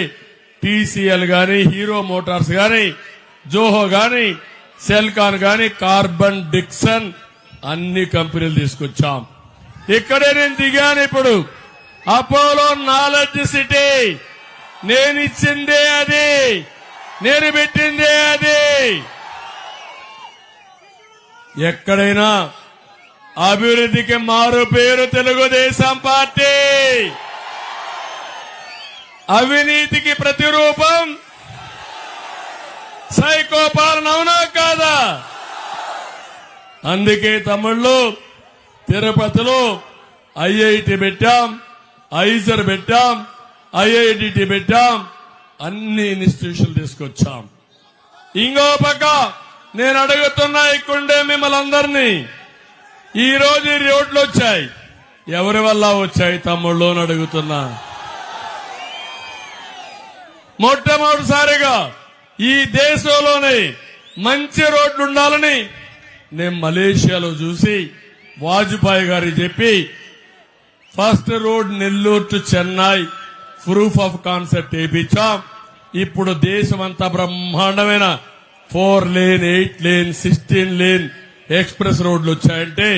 Speaker 7: టీసీఎల్ గాని, హీరో మోటార్స్ గాని, జోహో గాని, సెల్కాన్ గాని, కార్బన్ డిక్సన్ అన్ని కంపెనీలు తీసుకొచ్చాం. ఇక్కడే నేను దిగాను. ఇప్పుడు అపోలో నాలెడ్జ్ సిటీ నేనిచ్చిందే అది, నేను పెట్టిందే అది. ఎక్కడైనా అభివృద్ధికి మారు పేరు తెలుగుదేశం పార్టీ, అవినీతికి ప్రతిరూపం సైకో పాలన, అవునా కాదా? అందుకే తమ్ముళ్ళు తిరుపతిలో ఐఐటి పెట్టాం, ఐజర్ పెట్టాం, ఐఐటిటి పెట్టాం, అన్ని ఇన్స్టిట్యూషన్లు తీసుకొచ్చాం. ఇంకో పక్క నేను అడుగుతున్నా ఇక్కడే మిమ్మల్ని అందరినీ, ఈ రోజు ఈ రోడ్లు వచ్చాయి, ఎవరి వల్ల వచ్చాయి తమ్ముళ్ళు అని అడుగుతున్నా. మొట్టమొదటిసారిగా ఈ దేశంలోనే మంచి రోడ్లు ఉండాలని నేను మలేషియాలో చూసి వాజ్పేయి గారికి చెప్పి first road Nellore to Chennai proof of concept వేయించాం. ఇప్పుడు దేశమంతా బ్రహ్మాండమైన 4 లేన్ 8 లేన్ 16 లేన్ ఎక్స్ప్రెస్ రోడ్లు వచ్చాయంటే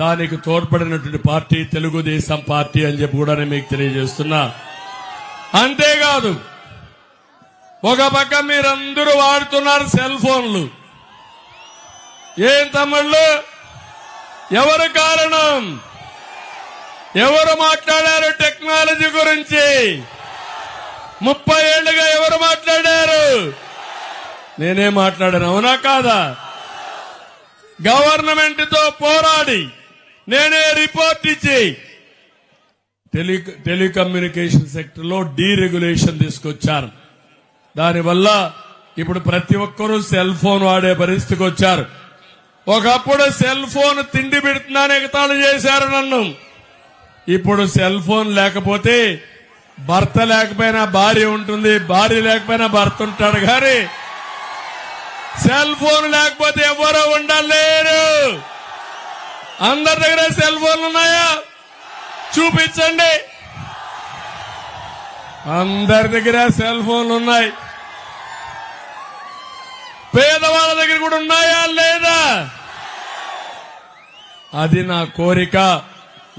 Speaker 7: దానికి తోడ్పడినటువంటి పార్టీ తెలుగుదేశం పార్టీ అని చెప్పి కూడా నేను మీకు తెలియజేస్తున్నా. అంతేకాదు, ఒక పక్క మీరందరూ వాడుతున్నారు సెల్ ఫోన్లు. ఏం తమ్ముళ్ళు, ఎవరు కారణం? ఎవరు మాట్లాడారు టెక్నాలజీ గురించి? 30 ఏళ్లుగా ఎవరు మాట్లాడారు? నేనే మాట్లాడాను, అవునా కాదా? గవర్నమెంట్ తో పోరాడి నేనే రిపోర్ట్ ఇచ్చి టెలికమ్యూనికేషన్ సెక్టర్ లో డీరెగ్యులేషన్ తీసుకొచ్చారు. దానివల్ల ఇప్పుడు ప్రతి ఒక్కరూ సెల్ ఫోన్ వాడే పరిస్థితికి వచ్చారు. ఒకప్పుడు సెల్ ఫోన్ తిండి పెడుతున్నాను ఎగతాళి చేశారు నన్ను. ఇప్పుడు సెల్ ఫోన్ లేకపోతే భర్త లేకపోయినా భార్య ఉంటుంది, భార్య లేకపోయినా భర్త ఉంటాడు, కానీ సెల్ ఫోన్ లేకపోతే ఎవరో ఉండలేరు. అందరి దగ్గర సెల్ ఫోన్లు ఉన్నాయా? చూపించండి. అందరి దగ్గర సెల్ ఫోన్లు ఉన్నాయి. పేదవాళ్ళ దగ్గర కూడా ఉన్నాయా లేదా? అది నా కోరిక,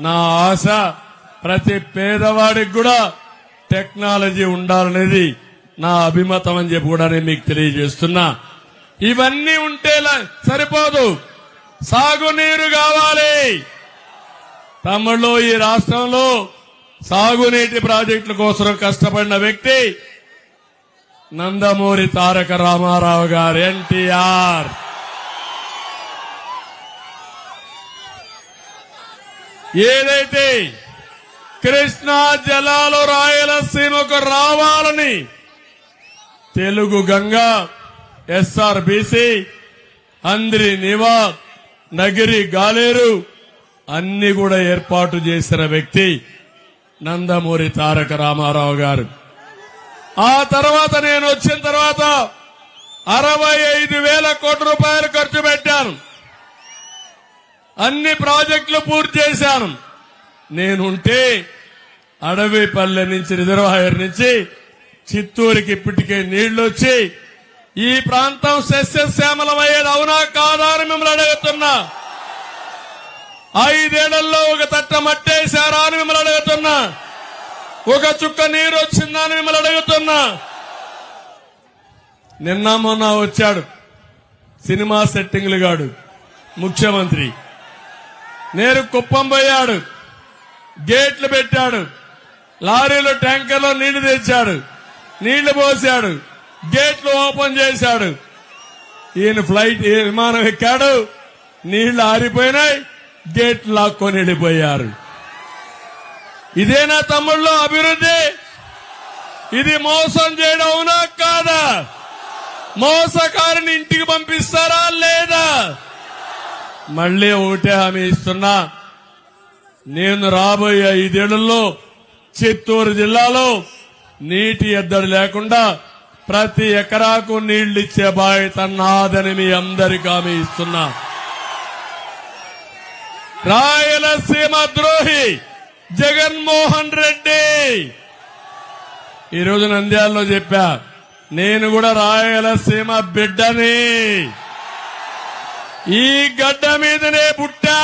Speaker 7: నా ఆశ. ప్రతి పేదవాడికి కూడా టెక్నాలజీ ఉండాలనేది నా అభిమతం అని చెప్పి కూడా నేను మీకు తెలియజేస్తున్నా. ఇవన్నీ ఉంటే సరిపోదు, సాగునీరు కావాలి. తమిళలో ఈ రాష్ట్రంలో సాగునీటి ప్రాజెక్టుల కోసం కష్టపడిన వ్యక్తి నందమూరి తారక రామారావు గారు, ఎన్టీఆర్. ఏదైతే కృష్ణా జలాలు రాయలసీమకు రావాలని తెలుగు గంగా, ఎస్ఆర్బీసీ, అంద్రి నివా, నగిరి గాలేరు అన్ని కూడా ఏర్పాటు చేసిన వ్యక్తి నందమూరి తారక రామారావు గారు. ఆ తర్వాత నేను వచ్చిన తర్వాత 65,000 కోట్ల రూపాయలు ఖర్చు పెట్టాను. అన్ని ప్రాజెక్టులు పూర్తి చేశాను. నేనుంటే అడవిపల్లె నుంచి, రిజర్వాయర్ నుంచి చిత్తూరుకి ఇప్పటికే నీళ్లు వచ్చి ఈ ప్రాంతం సస్యశ్యామలమయ్యేది, అవునా కాదా అని మిమ్మల్ని అడుగుతున్నా. 5 ఏళ్లలో ఒక తట్ట మట్టేశారా అని మిమ్మల్ని అడుగుతున్నా. ఒక చుక్క నీరు వచ్చిందా అని మిమ్మల్ని అడుగుతున్నా. నిన్న మొన్న వచ్చాడు సినిమా సెట్టింగ్లు గాడు ముఖ్యమంత్రి. నేరు కుప్పం పోయాడు, గేట్లు పెట్టాడు, లారీలో ట్యాంకర్లో నీళ్లు తెచ్చాడు, నీళ్లు పోసాడు, గేట్లు ఓపెన్ చేశాడు. ఈయన ఫ్లైట్ విమానం ఎక్కాడు, నీళ్లు ఆరిపోయినాయి, గేట్లు లాక్కొని వెళ్ళిపోయారు. ఇదేనా తమ్ముళ్ళు అభివృద్ధి? ఇది మోసం చేయడం, అవునా కాదా? మోసకారిని ఇంటికి పంపిస్తారా లేదా? మళ్లీ ఒకటే హామీ ఇస్తున్నా, నేను రాబోయే 5 ఏళ్లలో చిత్తూరు జిల్లాలో నీటి ఎద్దడి లేకుండా ప్రతి ఎకరాకు నీళ్లిచ్చే బాధ్యత నాదని మీ అందరికీ హామీ ఇస్తున్నా. రాయలసీమ ద్రోహి జగన్మోహన్ రెడ్డి ఈరోజు నంద్యాలలో చెప్పా, నేను కూడా రాయలసీమ బిడ్డని, ఈ గడ్డ మీదనే పుట్టా.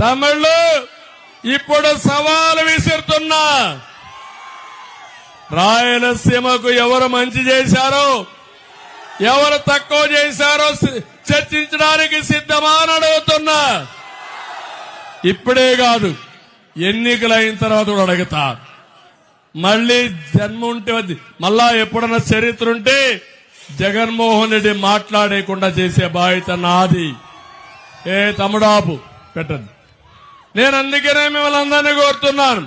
Speaker 7: తమిళు ఇప్పుడు సవాలు విసురుతున్నా. రాయలసీమకు ఎవరు మంచి చేశారో, ఎవరు తక్కువ చేశారో చర్చించడానికి సిద్ధమా అని అడుగుతున్నా. ఇప్పుడే కాదు, ఎన్నికలైన తర్వాత కూడా అడుగుతా. మళ్లీ జన్మ ఉంటే, మళ్ళా ఎప్పుడన్నా చరిత్ర ఉంటే జగన్మోహన్ రెడ్డి మాట్లాడేకుండా చేసే బాధ్యత నాది. ఏ తమ్ముడాపు పెట్టద్దు. నేను అందుకనే మిమ్మల్ని అందరినీ కోరుతున్నాను,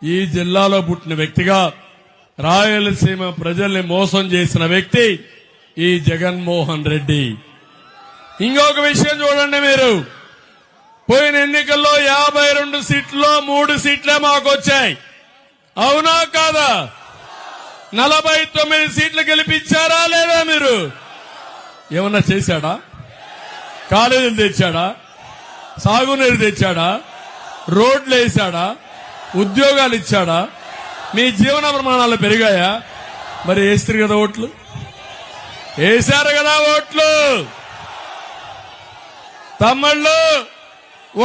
Speaker 7: ఈ జిల్లాలో పుట్టిన వ్యక్తిగా రాయలసీమ ప్రజల్ని మోసం చేసిన వ్యక్తి ఈ జగన్మోహన్ రెడ్డి. ఇంకొక విషయం చూడండి, మీరు పోయిన ఎన్నికల్లో 52 సీట్లలో 3 సీట్లే మాకు వచ్చాయి, అవునా కాదా? 49 సీట్లు గెలిపించారా లేదా? మీరు ఏమన్నా చేశాడా? కాలేజీలు తెచ్చాడా? సాగునీరు తెచ్చాడా? రోడ్లు వేశాడా? ఉద్యోగాలు ఇచ్చాడా? మీ జీవన ప్రమాణాలు పెరిగాయా? మరి వేస్తారు కదా ఓట్లు, వేశారు కదా ఓట్లు. తమ్ముళ్ళు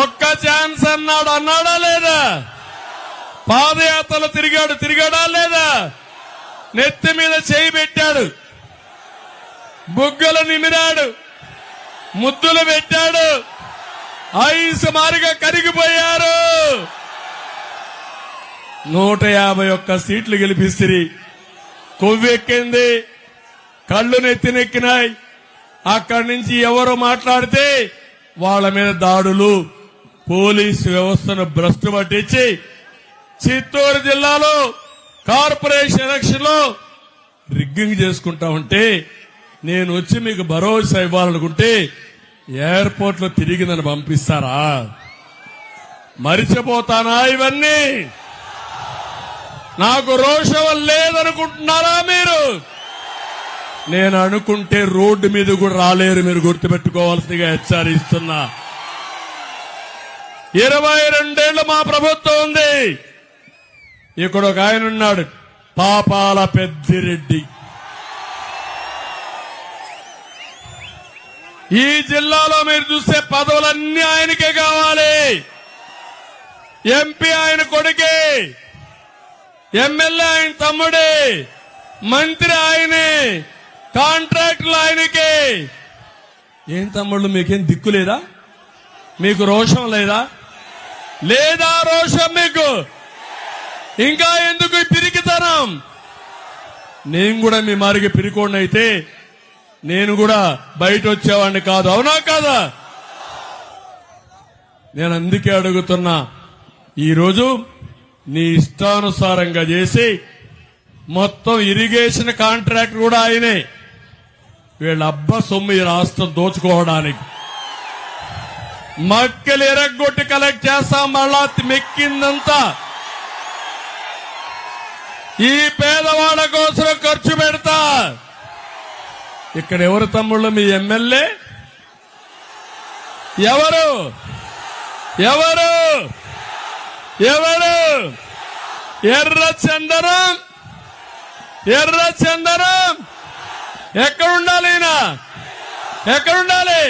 Speaker 7: ఒక్క ఛాన్స్ అన్నాడా లేదా? పాదయాత్రలు తిరిగాడా లేదా? నెత్తి మీద చేయి పెట్టాడు, బుగ్గలు నిమిరాడు, ముద్దులు పెట్టాడు, ఐసు మారిగా కరిగిపోయారు. 151 సీట్లు గెలిపిస్తుంది. కొవ్వెక్కింది, కళ్ళు నెత్తినెక్కినాయి. అక్కడి నుంచి ఎవరు మాట్లాడితే వాళ్ళ మీద దాడులు, పోలీసు వ్యవస్థను భ్రష్టు పట్టించి చిత్తూరు జిల్లాలో కార్పొరేషన్ ఎలక్షన్ లో రిగ్గింగ్ చేసుకుంటా ఉంటే నేను వచ్చి మీకు భరోసా ఇవ్వాలనుకుంటే ఎయిర్పోర్ట్ లో తిరిగి నన్ను పంపిస్తారా? మరిచిపోతానా ఇవన్నీ? నాకు రోషం లేదనుకుంటున్నారా మీరు? నేను అనుకుంటే రోడ్డు మీద కూడా రాలేరు, మీరు గుర్తుపెట్టుకోవాల్సిందిగా హెచ్చరిస్తున్నా. 22 ఏళ్లు మా ప్రభుత్వం ఉంది. ఇక్కడ ఒక ఆయన ఉన్నాడు, పాపాల పెద్దిరెడ్డి. ఈ జిల్లాలో మీరు చూస్తే పదవులన్నీ ఆయనకే కావాలి. ఎంపీ ఆయన కొడుకే, ఎమ్మెల్యే ఆయన తమ్ముడే, మంత్రి ఆయనే, కాంట్రాక్టులు ఆయనకే. ఏం తమ్ముళ్ళు మీకేం దిక్కు లేదా? మీకు రోషం లేదా? లేదా రోషం మీకు? ఇంకా ఎందుకు ఈ పిరికితనం? నేను కూడా మీ మారికి పిరికోండి అయితే నేను కూడా బయట వచ్చేవాడిని కాదు, అవునా కాదా? నేను అందుకే అడుగుతున్నా, ఈరోజు నీ ఇష్టానుసారంగా చేసి మొత్తం ఇరిగేషన్ కాంట్రాక్ట్ కూడా ఆయనే. వీళ్ళ అబ్బ సొమ్ము ఈ రాష్ట్రం దోచుకోవడానికి మక్కలు ఎరగొట్టి కలెక్ట్ చేస్తాం. మళ్ళా మెక్కిందంతా ఈ పేదవాళ్ళ కోసం ఖర్చు పెడతా. ఇక్కడ ఎవరు తమ్ముళ్ళు? మీ ఎమ్మెల్యే ఎవరు? ఎవరు? ఎవరు? ఎర్రచందనం. ఎర్రచందనం ఎక్కడుండాలి? ఈయన ఎక్కడుండాలి?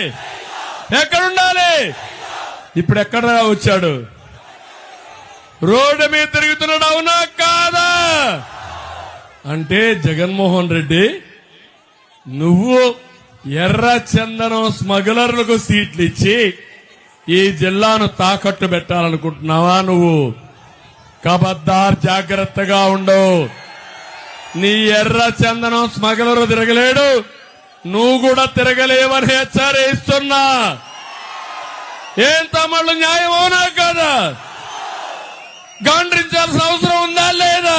Speaker 7: ఎక్కడుండాలి? ఇప్పుడు ఎక్కడ వచ్చాడు? రోడ్డు మీద తిరుగుతున్నాడు, అవునా కాదా? అంటే జగన్మోహన్ రెడ్డి, నువ్వు ఎర్ర చందనం స్మగ్లర్లకు సీట్లు ఇచ్చి ఈ జిల్లాను తాకట్టు పెట్టాలనుకుంటున్నావా? నువ్వు కబద్దార్, జాగ్రత్తగా ఉండు. నీ ఎర్ర చందనం స్మగ్లరు తిరగలేడు, నువ్వు కూడా తిరగలేవని హెచ్చరిస్తున్నా. ఏం తమ్ముళ్ళు, న్యాయం అవునా కదా? గాండ్రించాల్సిన అవసరం ఉందా లేదా?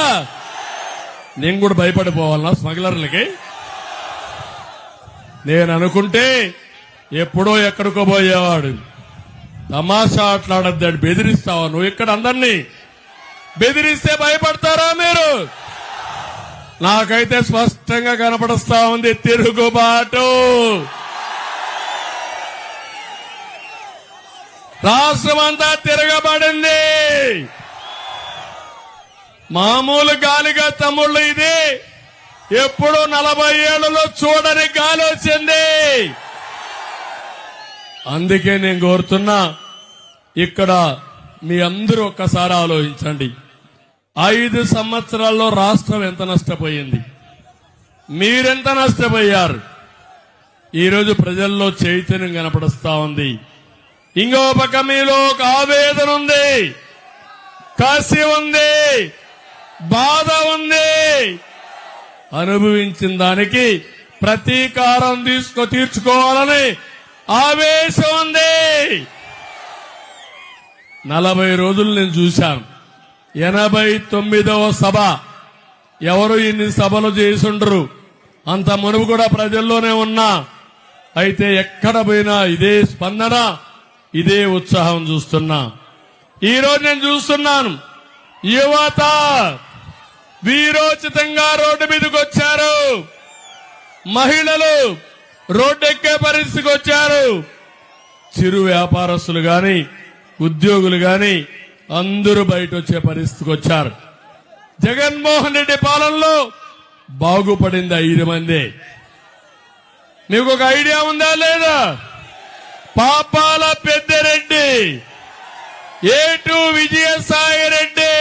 Speaker 7: నేను కూడా భయపడిపోవాలన్నా స్మగ్లర్లకి? నేను అనుకుంటే ఎప్పుడో ఎక్కడికో పోయేవాడు. తమాషా ఆటలాడద్దాడు. బెదిరిస్తావా నువ్వు? ఇక్కడ అందరినీ బెదిరిస్తే భయపడతారా మీరు? నాకైతే స్పష్టంగా కనపడుస్తా ఉంది తిరుగుబాటు. రాష్ట్రమంతా తిరగబడింది. మామూలు గాలిగా తమ్ముళ్ళు ఇది ఎప్పుడూ 40 ఏళ్లలో చూడని గాలి వచ్చింది. అందుకే నేను కోరుతున్నా, ఇక్కడ మీ అందరూ ఒక్కసారి ఆలోచించండి. 5 సంవత్సరాల్లో రాష్ట్రం ఎంత నష్టపోయింది, మీరెంత నష్టపోయారు? ఈరోజు ప్రజల్లో చైతన్యం కనపడుస్తా ఉంది. ఇంకో పక్క మీలో ఒక ఆవేదన ఉంది, కసి ఉంది, బాధ ఉంది. అనుభవించిన దానికి ప్రతీకారం తీర్చుకోవాలని ఆవేశం ఉంది. 40 రోజులు నేను చూశాను. 89వ సభ. ఎవరు ఇన్ని సభలు చేసుండరు. అంత మునుపు కూడా ప్రజల్లోనే ఉన్నా. అయితే ఎక్కడ పోయినా ఇదే స్పందన, ఇదే ఉత్సాహం చూస్తున్నా. ఈరోజు నేను చూస్తున్నాను, యువత వీరోచితంగా రోడ్డు మీదకి వచ్చారు. మహిళలు రోడ్డెక్కే పరిస్థితికి వచ్చారు. చిరు వ్యాపారస్తులు గాని ఉద్యోగులు గాని అందరూ బయట వచ్చే పరిస్థితికి వచ్చారు. జగన్మోహన్ రెడ్డి పాలనలో బాగుపడింది 5 మంది. మీకు ఒక ఐడియా ఉందా లేదా? పాపాల పెద్దిరెడ్డి, ఏటు విజయసాయి రెడ్డి,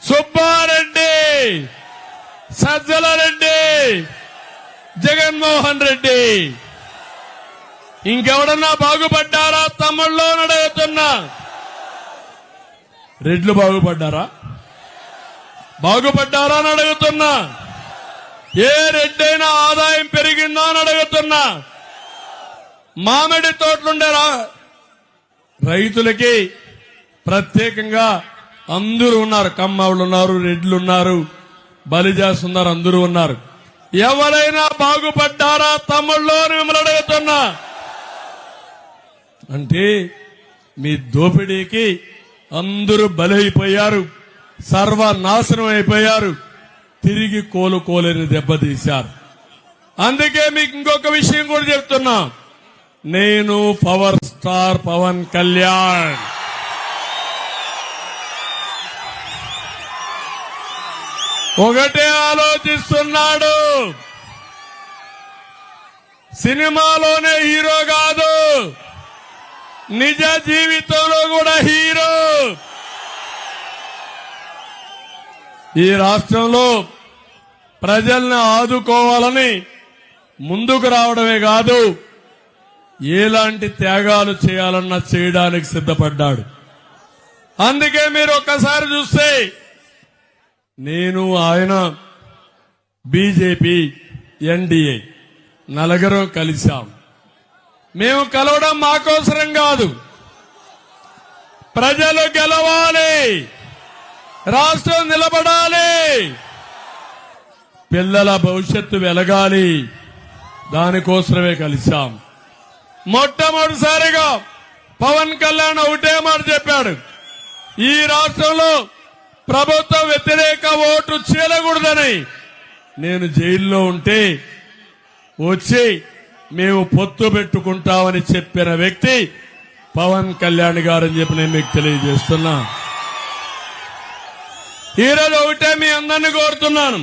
Speaker 7: సుబ్బారెడ్డి, సజ్జల రెడ్డి, జగన్మోహన్ రెడ్డి. ఇంకెవడన్నా బాగుపడ్డారా తమ్ముళ్ళు అని అడుగుతున్నా. రెడ్లు బాగుపడ్డారా అని అడుగుతున్నా. ఏ రెడ్డైనా ఆదాయం పెరిగిందా అని అడుగుతున్నా. మామిడి తోటలుండే రైతులకి ప్రత్యేకంగా అందరూ ఉన్నారు. కమ్మవాళ్ళు ఉన్నారు, రెడ్లు ఉన్నారు, బలిజాస్ ఉన్నారు, అందరూ ఉన్నారు. ఎవరైనా బాగుపడ్డారా తమ్ముళ్ళు అని మిమ్మల్ని అడుగుతున్నా. అంటే మీ దోపిడీకి అందరూ బలైపోయారు, సర్వనాశనం అయిపోయారు, తిరిగి కోలుకోలేని దెబ్బతీశారు. అందుకే మీకు ఇంకొక విషయం కూడా చెప్తున్నా. నేను పవర్ స్టార్ పవన్ కళ్యాణ్. ఒకటే ఆలోచిస్తున్నాడు, సినిమాలోనే హీరో కాదు, నిజ జీవితంలో కూడా హీరో. ఈ రాష్ట్రంలో ప్రజల్ని ఆదుకోవాలని ముందుకు రావడమే కాదు, ఎలాంటి త్యాగాలు చేయాలన్నా చేయడానికి సిద్ధపడ్డాడు. అందుకే మీరు ఒక్కసారి చూస్తే నేను, ఆయన, బీజేపీ, ఎన్డీఏ నలుగురు కలిశాం. మేము కలవడం మాకోసరం కాదు, ప్రజలు గెలవాలి, రాష్ట్రం నిలబడాలి, పిల్లల భవిష్యత్తు వెలగాలి, దానికోసమే కలిశాం. మొట్టమొదటిసారిగా పవన్ కళ్యాణ్ ఒకటే మాట చెప్పాడు, ఈ రాష్ట్రంలో ప్రభుత్వ వ్యతిరేక ఓటు చీలకూడదని. నేను జైల్లో ఉంటే వచ్చి మేము పొత్తు పెట్టుకుంటామని చెప్పిన వ్యక్తి పవన్ కళ్యాణ్ గారని చెప్పి నేను మీకు తెలియజేస్తున్నా. ఈరోజు ఒకటే మీ అందరినీ కోరుతున్నాను,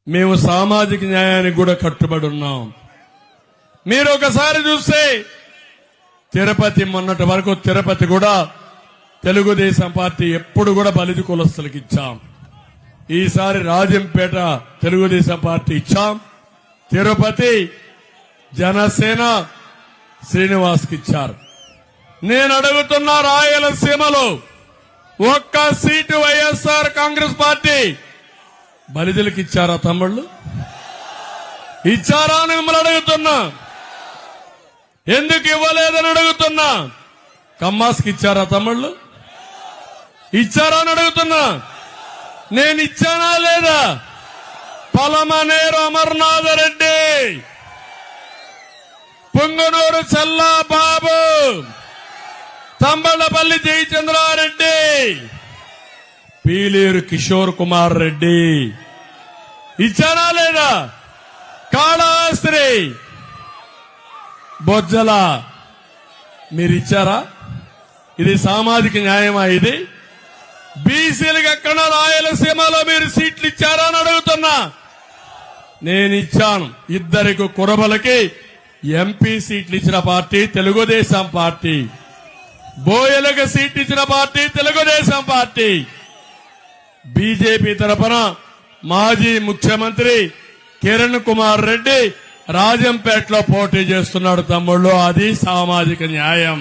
Speaker 7: మేము సామాజిక న్యాయానికి కూడా కట్టుబడి ఉన్నాం. మీరు ఒకసారి చూస్తే తిరుపతి, మొన్నటి వరకు తిరుపతి కూడా తెలుగుదేశం పార్టీ ఎప్పుడు కూడా బలిజ కులస్తులకు ఇచ్చాం. ఈసారి రాజంపేట తెలుగుదేశం పార్టీ ఇచ్చాం. తిరుపతి జనసేన శ్రీనివాస్కి ఇచ్చారు. నేను అడుగుతున్న రాయలసీమలో ఒక్క సీటు వైఎస్ఆర్ కాంగ్రెస్ పార్టీ బలిజలకు ఇచ్చారా తమ్ముళ్ళు? ఇచ్చారా అని మిమ్మల్ని అడుగుతున్నా. ఎందుకు ఇవ్వలేదని అడుగుతున్నా. కమ్మాస్కి ఇచ్చారా తమ్ముళ్ళు? ఇచ్చారా అని అడుగుతున్నా. నేను ఇచ్చానా లేదా? పలమనేరు అమర్నాథ రెడ్డి, పుంగనూరు చల్లా బాబు, తంబళ్లపల్లి జయచంద్రారెడ్డి, పీలేరు కిషోర్ కుమార్ రెడ్డి ఇచ్చారా లేదా? కాళహస్త్రి, బొజ్జల మీరిచ్చారా? ఇది సామాజిక న్యాయమా? ఇది బీసీలకు ఎక్కడ రాయలసీమలో మీరు సీట్లు ఇచ్చారా అని అడుగుతున్నా. నేను ఇచ్చాను. ఇద్దరికి కురబలకి ఎంపీ సీట్లు ఇచ్చిన పార్టీ తెలుగుదేశం పార్టీ, బోయలకు సీట్లు ఇచ్చిన పార్టీ తెలుగుదేశం పార్టీ. బీజేపీ తరఫున మాజీ ముఖ్యమంత్రి కిరణ్ కుమార్ రెడ్డి రాజంపేటలో పోటీ చేస్తున్నాడు తమ్ముళ్ళు. అది సామాజిక న్యాయం.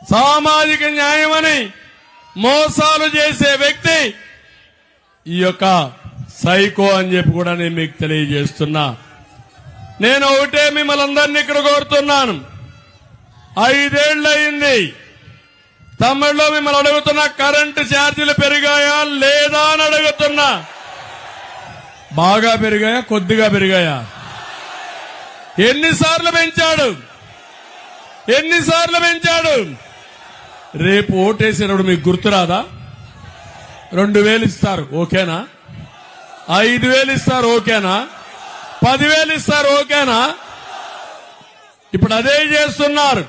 Speaker 7: సామాజిక న్యాయమని మోసాలు చేసే వ్యక్తి ఈ యొక్క సైకో అని చెప్పి కూడా నేను మీకు తెలియజేస్తున్నా. నేను ఒకటే మిమ్మల్ని అందరినీ ఇక్కడ కోరుతున్నాను. 5 ఏళ్ళు అయింది తమిళలో మిమ్మల్ని అడుగుతున్నా, కరెంటు ఛార్జీలు పెరిగాయా లేదా అని అడుగుతున్నా. బాగా పెరిగాయా, కొద్దిగా పెరిగాయా? ఎన్నిసార్లు పెంచాడు? రేపు ఓటేసినప్పుడు మీకు గుర్తురాదా? 2000 ఇస్తారు, ఓకేనా? 5000 ఇస్తారు, ఓకేనా? 10,000 ఇస్తారు, ఓకేనా? ఇప్పుడు అదే చేస్తున్నారు.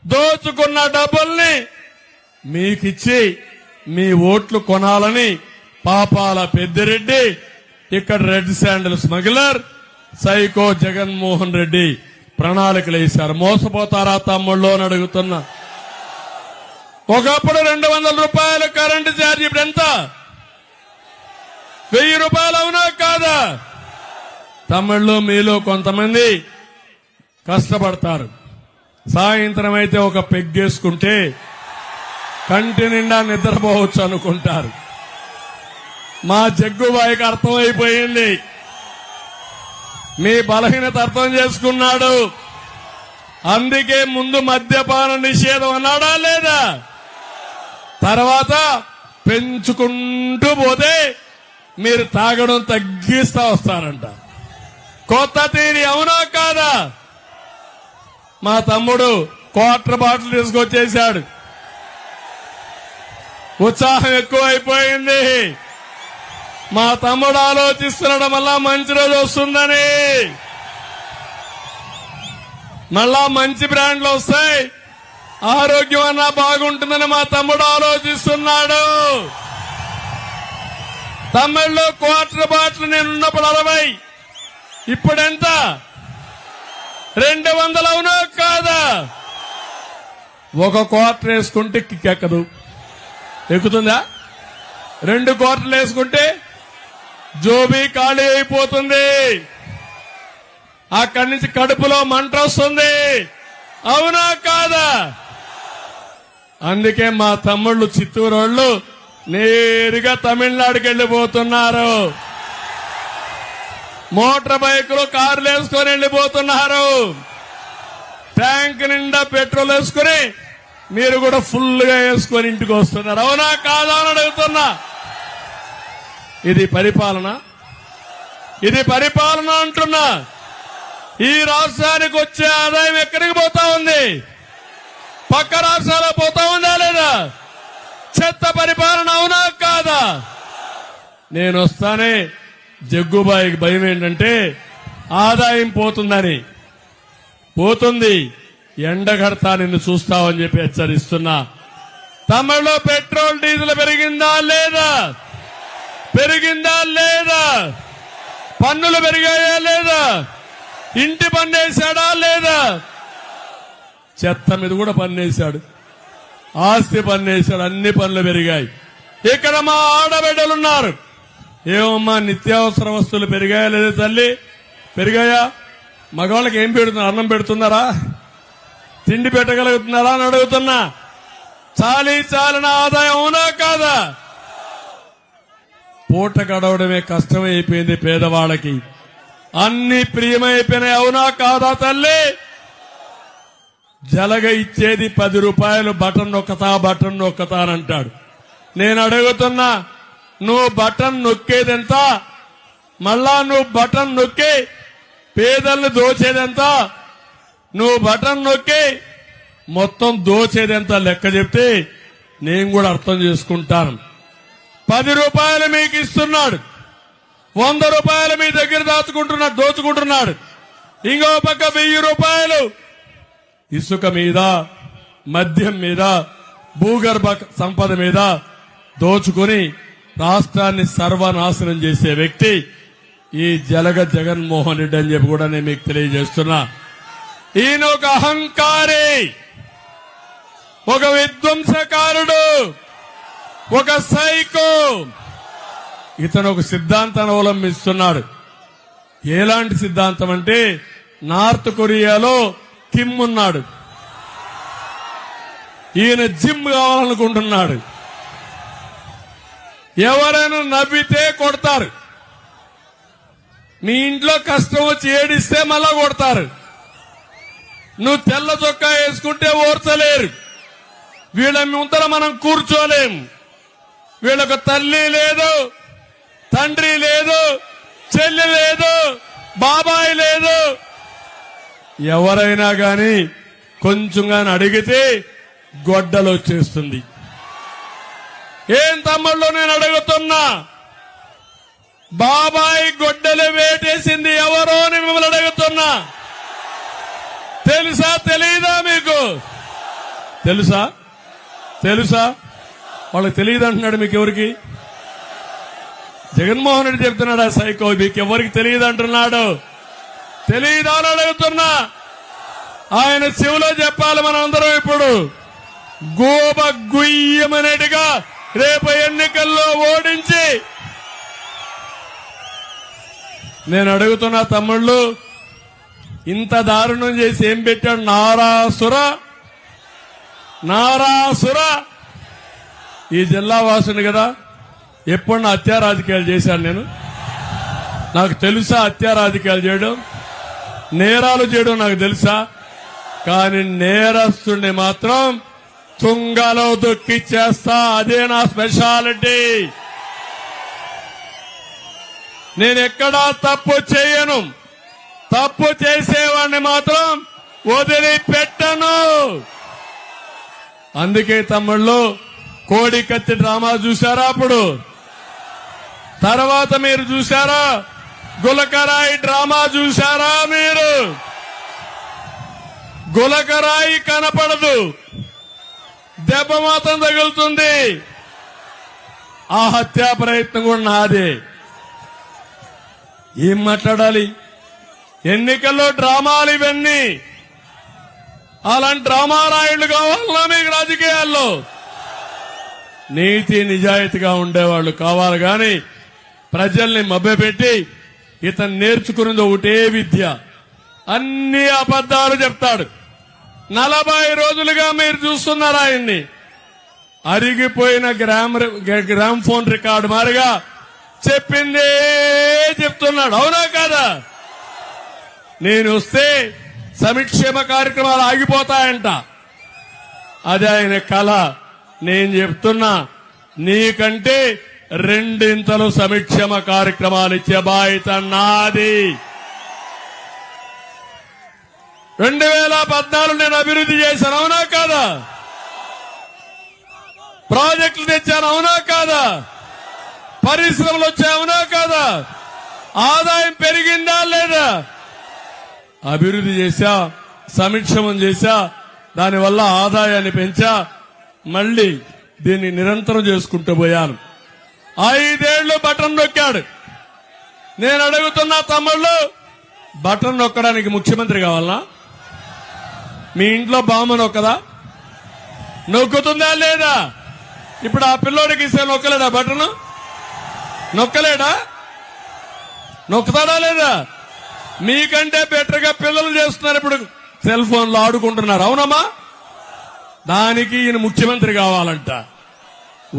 Speaker 7: దోచుకున్న డబ్బుల్ని మీకిచ్చి మీ ఓట్లు కొనాలని పాపాల పెద్దిరెడ్డి, ఇక్కడ red sandal smuggler, psycho Jaganmohan Reddy ప్రణాళికలు వేశారు. మోసపోతారా తమ్ముళ్ళు అని అడుగుతున్నా. ఒకప్పుడు 200 రూపాయలు కరెంటు ఛార్జ్, ఇప్పుడు ఎంత? 1000 రూపాయలు. అవునా కాదా? తమిళ్లో మీలో కొంతమంది కష్టపడతారు. సాయంత్రం అయితే ఒక పెగ్గేసుకుంటే కంటి నిండా నిద్రపోవచ్చు అనుకుంటారు. మా జగ్గుబాయికి అర్థమైపోయింది. మీ బలహీనత అర్థం చేసుకున్నాడు. అందుకే ముందు మద్యపాన నిషేధం అన్నాడా లేదా? తర్వాత పెంచుకుంటూ పోతే మీరు తాగడం తగ్గిస్తా వస్తారంట. కొత్త తీరి. అవునా కాదా? మా తమ్ముడు క్వార్టర్ బాటిల్ తీసుకొచ్చేశాడు. ఉత్సాహం ఎక్కువైపోయింది. మా తమ్ముడు ఆలోచిస్తున్నాడు మళ్ళా మంచి రోజు వస్తుందని. మళ్ళా మంచి బ్రాండ్లు వస్తాయి, ఆరోగ్యం అన్నా బాగుంటుందని మా తమ్ముడు ఆలోచిస్తున్నాడు. తమిళ్లో క్వార్టర్ బాటిల్ నేనున్నప్పుడు 40, ఇప్పుడెంత? 200. అవునా కాదా? ఒక క్వార్టర్ వేసుకుంటే కిక్ ఎక్కదు. ఎక్కుతుందా? 2 క్వార్టర్లు వేసుకుంటే జోబీ ఖాళీ అయిపోతుంది. అక్కడి నుంచి కడుపులో మంట వస్తుంది. అవునా కాదా? అందుకే మా తమ్ముళ్ళు చిత్తూరు వాళ్ళు నేరుగా తమిళనాడుకి వెళ్లిపోతున్నారు. మోటార్ బైకులు, కార్లు వేసుకొని వెళ్లిపోతున్నారు. ట్యాంక్ నిండా పెట్రోల్ వేసుకుని మీరు కూడా ఫుల్ గా వేసుకొని ఇంటికి వస్తున్నారు. అవునా కాదా అని అడుగుతున్నా. ఇది పరిపాలన, ఇది పరిపాలన అంటున్నా. ఈ రాష్ట్రానికి వచ్చే ఆదాయం ఎక్కడికి పోతా ఉంది? పక్క రాష్ట్రాలకు పోతా ఉందా లేదా? చెత్త పరిపాలన. అవునా కాదా? నేను వస్తానే జగ్గుబాయికి భయం ఏంటంటే ఆదాయం పోతుందని. పోతుంది, ఎండగడతా నిన్ను చూస్తావని చెప్పి హెచ్చరిస్తున్నా. తమిళలో పెట్రోల్ డీజిల్ పెరిగిందా లేదా? పెరిగిందా లేదా? పన్నులు పెరిగాయా లేదా? ఇంటి పన్నేశాడా లేదా? చెత్త మీద కూడా పన్నేశాడు, ఆస్తి పన్నేశాడు, అన్ని పనులు పెరిగాయి. ఇక్కడ మా ఆడబిడ్డలున్నారు. ఏమమ్మా నిత్యావసర వస్తువులు పెరిగాయా లేదా తల్లి? పెరిగాయా? మగవాళ్ళకి ఏం పెడుతున్నారు? అన్నం పెడుతున్నారా? తిండి పెట్టగలుగుతున్నారా అని అడుగుతున్నా. చాలిన ఆదాయం. అవునా కాదా? పూట గడవడమే కష్టమైపోయింది పేదవాళ్ళకి. అన్ని ప్రియమైపోయినాయి. అవునా కాదా తల్లి? జలగ ఇచ్చేది 10 రూపాయలు. బటన్ నొక్కతా అని అంటాడు. నేను అడుగుతున్నా, నువ్వు బటన్ నొక్కేదెంత? మళ్ళా నువ్వు బటన్ నొక్కి పేదల్ని దోచేదెంత? నువ్వు బటన్ నొక్కి మొత్తం దోచేదెంత లెక్క చెప్తే నేను కూడా అర్థం చేసుకుంటాను. 10 రూపాయలు మీకు ఇస్తున్నాడు, 100 రూపాయలు మీ దగ్గర దోచుకుంటున్నాడు. ఇంకో పక్క 1000 రూపాయలు ఇసుక మీద, మద్యం మీద, భూగర్భ సంపద మీద దోచుకుని రాష్ట్రాన్ని సర్వనాశనం చేసే వ్యక్తి ఈ జగన్మోహన్ రెడ్డి అని చెప్పి కూడా నేను మీకు తెలియజేస్తున్నా. ఈయన ఒక అహంకారి, ఒక విధ్వంసకారుడు, ఒక సైకో. ఇతను ఒక సిద్ధాంతాన్ని అవలంబిస్తున్నాడు. ఎలాంటి సిద్ధాంతం అంటే, నార్త్ కొరియాలో కిమ్ ఉన్నాడు, ఈయన జిమ్ కావాలనుకుంటున్నాడు. ఎవరైనా నవ్వితే కొడతారు, మీ ఇంట్లో కష్టం వచ్చి ఏడిస్తే మళ్ళా కొడతారు. నువ్వు తెల్ల చొక్కా వేసుకుంటే ఓర్చలేరు. వీళ్ళ ముందర మనం కూర్చోలేం. వీళ్ళకు తల్లి లేదు, తండ్రి లేదు, చెల్లి లేదు, బాబాయ్ లేదు. ఎవరైనా గాని కొంచెం గాని అడిగితే గొడ్డలు వచ్చేస్తుంది. ఏం తమ్ముళ్ళు నేను అడుగుతున్నా, బాబాయ్ గొడ్డలు వేటేసింది ఎవరో అని మిమ్మల్ని అడుగుతున్నా. తెలుసా తెలీదా మీకు? తెలుసా తెలుసా వాళ్ళకి తెలియదు అంటున్నాడు. మీకు ఎవరికి? జగన్మోహన్ రెడ్డి చెప్తున్నాడు ఆ సైకో, మీకు ఎవరికి తెలియదు అంటున్నాడు. తెలియదా అని అడుగుతున్నా. ఆయన చెవిలో చెప్పాలి మనందరం. ఇప్పుడు గోబ గుయ్యమనేట్టుగా రేపు ఎన్నికల్లో ఓడించి నేను అడుగుతున్నా తమ్ముళ్ళు, ఇంత దారుణం చేసి ఏం పెట్టాడు? నారాసుర ఈ జిల్లా వాసుని కదా. ఎప్పుడు నా హత్యా రాజకీయాలు చేశాను నేను? నాకు తెలుసా హత్యా రాజకీయాలు చేయడం, నేరాలు చేయడం నాకు తెలుసా? కానీ నేరస్తుడిని మాత్రం తుంగలో దొక్కిచ్చేస్తా. అదే నా స్పెషాలిటీ. నేనెక్కడా తప్పు చేయను. తప్పు చేసేవాడిని మాత్రం వదిలిపెట్టను. అందుకే తమ్ముళ్ళు కోడి కత్తి డ్రామా చూశారా? అప్పుడు తర్వాత మీరు చూశారా? గులకరాయి డ్రామా చూశారా? మీరు గులకరాయి కనపడదు, దెబ్బ మాత్రం తగులుతుంది. ఆ హత్యా ప్రయత్నం కూడా నాదే. ఏం మాట్లాడాలి? ఎన్నికల్లో డ్రామాలు ఇవన్నీ. అలాంటి డ్రామా రాయుళ్లు కావాలన్నా మీకు రాజకీయాల్లో? నీతి నిజాయితీగా ఉండేవాళ్లు కావాలి గాని ప్రజల్ని మభ్యపెట్టి ఇతను నేర్చుకున్నది ఒకటే విద్య, అన్ని అబద్దాలు చెప్తాడు. 40 రోజులుగా మీరు చూస్తున్నారు ఆయన్ని. అరిగిపోయిన గ్రామ్ ఫోన్ రికార్డు మారిగా చెప్పిందే చెప్తున్నాడు. అవునా కాదా? నేను వస్తే సంక్షేమ కార్యక్రమాలు ఆగిపోతాయంట. అది ఆయన కళ. నేను చెప్తున్నా, నీకంటే 2 సంక్షేమ కార్యక్రమాలు ఇచ్చే బాధ్యత నాది. 2014 నేను అభివృద్ధి చేశాను. అవునా కాదా? ప్రాజెక్టులు తెచ్చాను. అవునా కాదా? పరిశ్రమలు వచ్చాయి. అవునా కాదా? ఆదాయం పెరిగిందా లేదా? అభివృద్ధి చేశా, సంక్షేమం చేశా, దానివల్ల ఆదాయాన్ని పెంచా. మళ్లీ దీన్ని నిరంతరం చేసుకుంటూ పోయాను. 5 ఏళ్లు బటన్ నొక్కాడు. నేను అడుగుతున్నా తమ్ముళ్ళు, బటన్ నొక్కడానికి ముఖ్యమంత్రి కావాలనా? మీ ఇంట్లో బామ్మ నొక్కదా? నొక్కుతుందా లేదా? ఇప్పుడు ఆ పిల్లోడికి ఇస్తే నొక్కలేడా బటన్? నొక్కలేడా? నొక్కుతాడా లేదా? మీకంటే బెటర్ గా పిల్లలు చేస్తున్నారు. ఇప్పుడు సెల్ ఫోన్లో ఆడుకుంటున్నారు. అవునమ్మా? దానికి ఈయన ముఖ్యమంత్రి కావాలంట.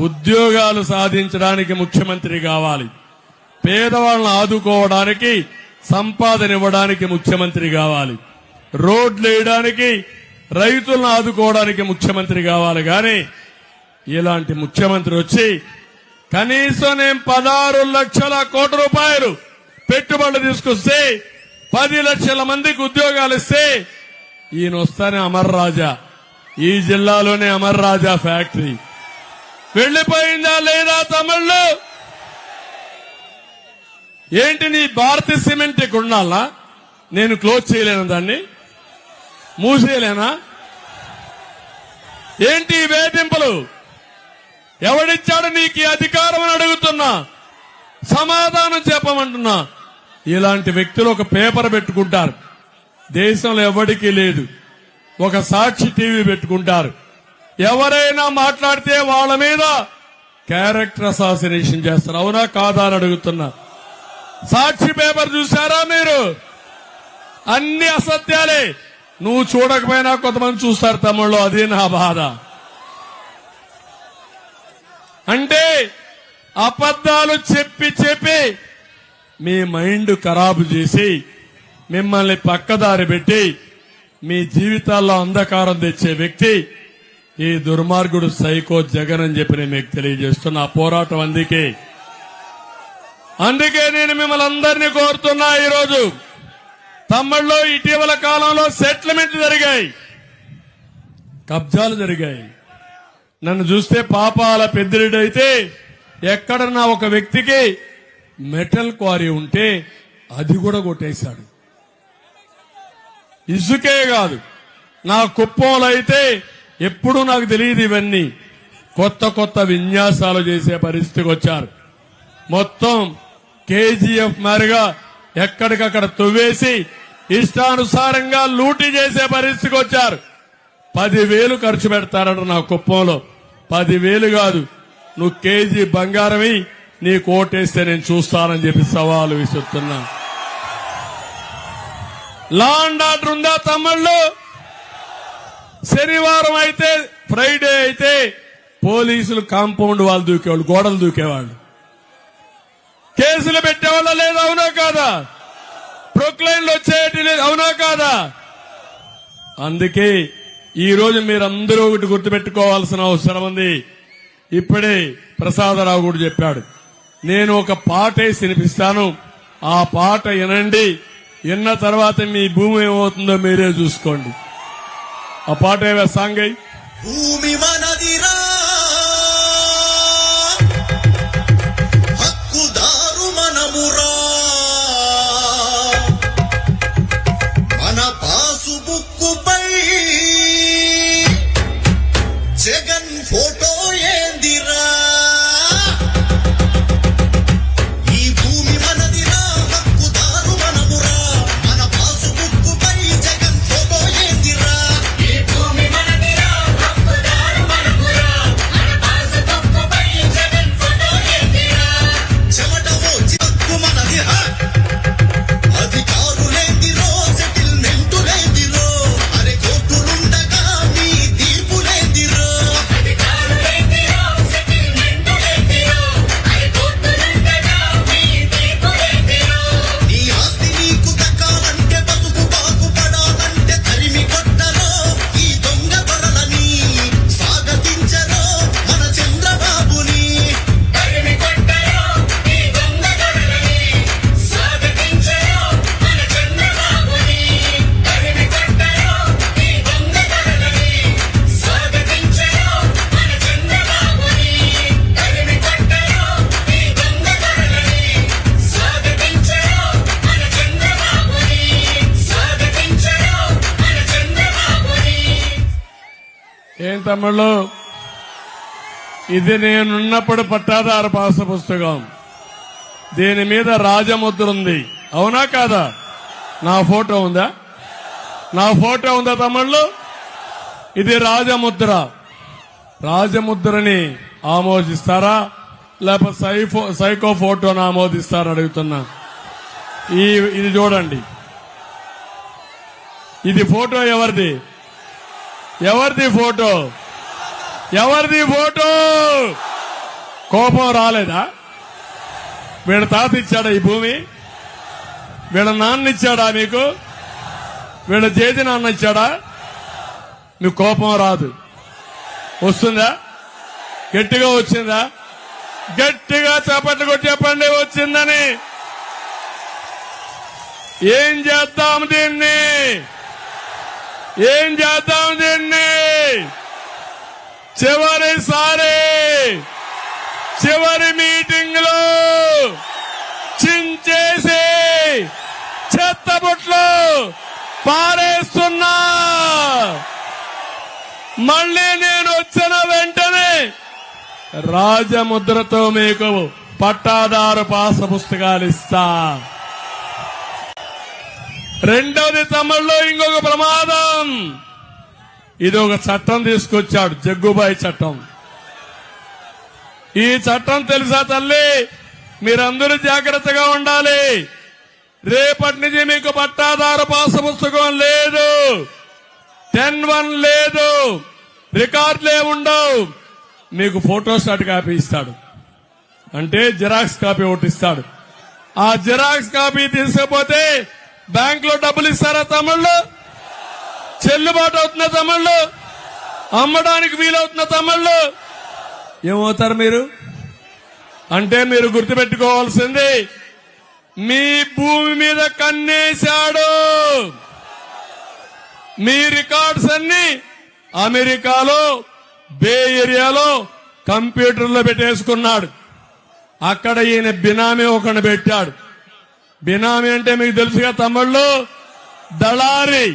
Speaker 7: ఉద్యోగాలు సాధించడానికి ముఖ్యమంత్రి కావాలి. పేదవాళ్ళను ఆదుకోవడానికి, సంపాదన ఇవ్వడానికి ముఖ్యమంత్రి కావాలి. రోడ్లు వేయడానికి, రైతులను ఆదుకోవడానికి ముఖ్యమంత్రి కావాలి. కానీ ఇలాంటి ముఖ్యమంత్రి వచ్చి కనీసం నేను 16 లక్షల కోట్ల రూపాయలు పెట్టుబడులు తీసుకొస్తే 10 లక్షల మందికి ఉద్యోగాలు ఇస్తే ఈయన వస్తానే అమర్ రాజా, ఈ జిల్లాలోనే అమర్ రాజా ఫ్యాక్టరీ వెళ్లిపోయిందా లేదా తమిళ్లు? ఏంటి నీ భారతీయ సిమెంట్ ఇక్కడ ఉండాలా? నేను క్లోజ్ చేయలేను, దాన్ని మూసేయలేనా? ఏంటి ఈ వేధింపులు? ఎవడిచ్చాడు నీకు ఈ అధికారం అని అడుగుతున్నా. సమాధానం చెప్పమంటున్నా. ఇలాంటి వ్యక్తులు ఒక పేపర్ పెట్టుకుంటారు, దేశంలో ఎవరికీ లేదు. ఒక సాక్షి టీవీ పెట్టుకుంటారు. ఎవరైనా మాట్లాడితే వాళ్ళ మీద క్యారెక్టర్ అసాసినేషన్ చేస్తారు. అవునా కాదా అని అడుగుతున్నా. సాక్షి పేపర్ చూసారా మీరు? అన్ని అసత్యాలే. నువ్వు చూడకపోయినా కొంతమంది చూస్తారు తమ్ముళ్ళు. అదే నా బాధ. అంటే అబద్దాలు చెప్పి చెప్పి మీ మైండ్ ఖరాబు చేసి మిమ్మల్ని పక్కదారి పెట్టి మీ జీవితాల్లో అంధకారం తెచ్చే వ్యక్తి ఈ దుర్మార్గుడు సైకో జగన్ అని చెప్పి నేను మీకు తెలియజేస్తున్నా. పోరాటం అందుకే నేను మిమ్మల్ని అందరినీ కోరుతున్నా. ఈరోజు తమ్ముళ్ళు ఇటీవల కాలంలో సెటిల్మెంట్ జరిగాయి, కబ్జాలు జరిగాయి. నన్ను చూస్తే పాపాల పెద్దిరెడ్డి ఎక్కడన్నా ఒక వ్యక్తికి మెటల్ క్వారీ ఉంటే అది కూడా కొట్టేశాడు. ఇసుకే కాదు, నా కుప్పంలో అయితే ఎప్పుడూ నాకు తెలియదు ఇవన్నీ. కొత్త కొత్త విన్యాసాలు చేసే పరిస్థితికి వచ్చారు. మొత్తం కేజీఎఫ్ మారిగా ఎక్కడికక్కడ తవ్వేసి ఇష్టానుసారంగా లూటీ చేసే పరిస్థితికి వచ్చారు. 10,000 ఖర్చు పెడతారట నా కుప్పంలో. 10,000 కాదు, నువ్వు కేజీ బంగారమి నీ కోటేస్తే నేను చూస్తానని చెప్పి సవాలు విసురుతున్నా. లా అండ్ ఆర్డర్ ఉందా తమ్ముళ్ళు? శనివారం అయితే ఫ్రైడే అయితే పోలీసులు కాంపౌండ్ వాళ్ళు దూకేవాళ్ళు, గోడలు దూకేవాళ్ళు, కేసులు పెట్టేవాళ్ళ లేదు, అవునా కాదా? ప్రొక్లైన్లు వచ్చేటి లేదు, అవునా కాదా? అందుకే ఈ రోజు మీరందరూ ఒకటి గుర్తుపెట్టుకోవాల్సిన అవసరం ఉంది. ఇప్పుడే ప్రసాదరావు కూడా చెప్పాడు, నేను ఒక పాట వేసి వినిపిస్తాను, ఆ పాట వినండి. విన్న తర్వాత మీ భూమి ఏమవుతుందో మీరే చూసుకోండి. ఆ పాట ఏవే సాంగ్ అయ్యి.
Speaker 1: భూమి మనదిరా, హక్కుదారు మనమురా, మన పాసు బుక్కుపై జగన్ ఫోటో ఏందిరా, ఈ భూమి మనదిరా, హక్కుదారు మనమురా, మన పాసు బుక్కుపై జగన్ ఫోటో ఏందిరా, ఈ భూమి మనదిరా, హక్కుదారు మనమురా, మన పాసు బుక్కుపై జగన్ ఫోటో ఏందిరా, చెమట ఓచి హక్కు మనదిరా, అధికారులేందిరో, సెటిల్మెంటులేందిరో, అరే కోర్టులుండగా మీ తీర్పులేందిరో, అధికారులేందిరో, సెటిల్మెంటులేందిరో, అరే కోర్టులుండగా మీ తీర్పులేందిరో, నీ ఆస్తి నీకు దక్కాలంటే, బతుకు బాగుపడాలంటే తరిమి కొట్టరో ఈ దొంగ దొరలని, స్వాగతించరో మన చంద్రబాబుని, తరిమి కొట్టరో ఈ దొంగ దొరలని, స్వాగతించరో మన చంద్రబాబుని, తరిమి కొట్టరో ఈ దొంగ దొరలని, స్వాగతించరో మన చంద్రబాబుని, తరిమి కొట్టరో ఈ దొంగ దొరలని, స్వాగతించరో మన చంద్రబాబుని, స్వాగతించరో మన చంద్రబాబుని.
Speaker 7: ఏం తమ్ముళ్ళు, ఇది నేనున్నప్పుడు పట్టాదారు పాస పుస్తకం, దీని మీద రాజముద్ర ఉంది, అవునా కాదా? నా ఫోటో ఉందా? నా ఫోటో ఉందా తమ్ముళ్ళు? ఇది రాజముద్ర. రాజముద్రని ఆమోదిస్తారా లేకపోతే సైకో ఫోటోను ఆమోదిస్తారా అడుగుతున్నా. ఇది చూడండి, ఇది ఫోటో ఎవరిది? ఎవరిది ఫోటో? ఎవరిది ఫోటో? కోపం రాలేదా? వీళ్ళ తాత ఇచ్చాడా ఈ భూమి? వీళ్ళ నాన్న ఇచ్చాడా మీకు? వీళ్ళ జేజి నాన్న ఇచ్చాడా? మీకు కోపం రాదు, వస్తుందా? గట్టిగా వచ్చిందా? గట్టిగా చప్పట్లు కొట్టి చెప్పండి వచ్చిందని. ఏం చేద్దాం దీన్ని? ఏం చేద్దాం దీన్ని? చివరిసారి చివరి మీటింగ్ లో చించేసి చెత్తబుట్లు పారేస్తున్నా. మళ్ళీ నేను వచ్చిన వెంటనే రాజముద్రతో మీకు పట్టాదారు పాస పుస్తకాలు ఇస్తా. రెండవది తమ్ముళ్ళు, ఇంకొక ప్రమాదం. ఇది ఒక చట్టం తీసుకొచ్చాడు, జగ్గుబాయి చట్టం. ఈ చట్టం తెలుసా తల్లి? మీరందరూ జాగ్రత్తగా ఉండాలి. రేపటి నుంచి మీకు పట్టాదారు పాస పుస్తకం లేదు, 10-1 లేదు, రికార్డులే ఉండవు. మీకు ఫోటోస్టాట్ కాపీ ఇస్తాడు, అంటే జిరాక్స్ కాపీ ఒకటి ఇస్తాడు. ఆ జిరాక్స్ కాపీ తీసుకపోతే బ్యాంక్ లో డబ్బులు ఇస్తారా తమ్ముళ్ళు? చెల్లుబాటు అవుతున్న తమ్ముళ్ళు? అమ్మడానికి వీలవుతున్న తమ్ముళ్ళు? ఏమవుతారు మీరు? అంటే మీరు గుర్తుపెట్టుకోవాల్సింది, మీ భూమి మీద కన్నేశాడు. మీ రికార్డ్స్ అన్ని అమెరికాలో బే ఏరియాలో కంప్యూటర్లో పెట్టేసుకున్నాడు. అక్కడ ఈయన బినామీ ఒకని పెట్టాడు. బినామీ అంటే మీకు తెలుసుగా తమ్ముళ్ళు, దళారి.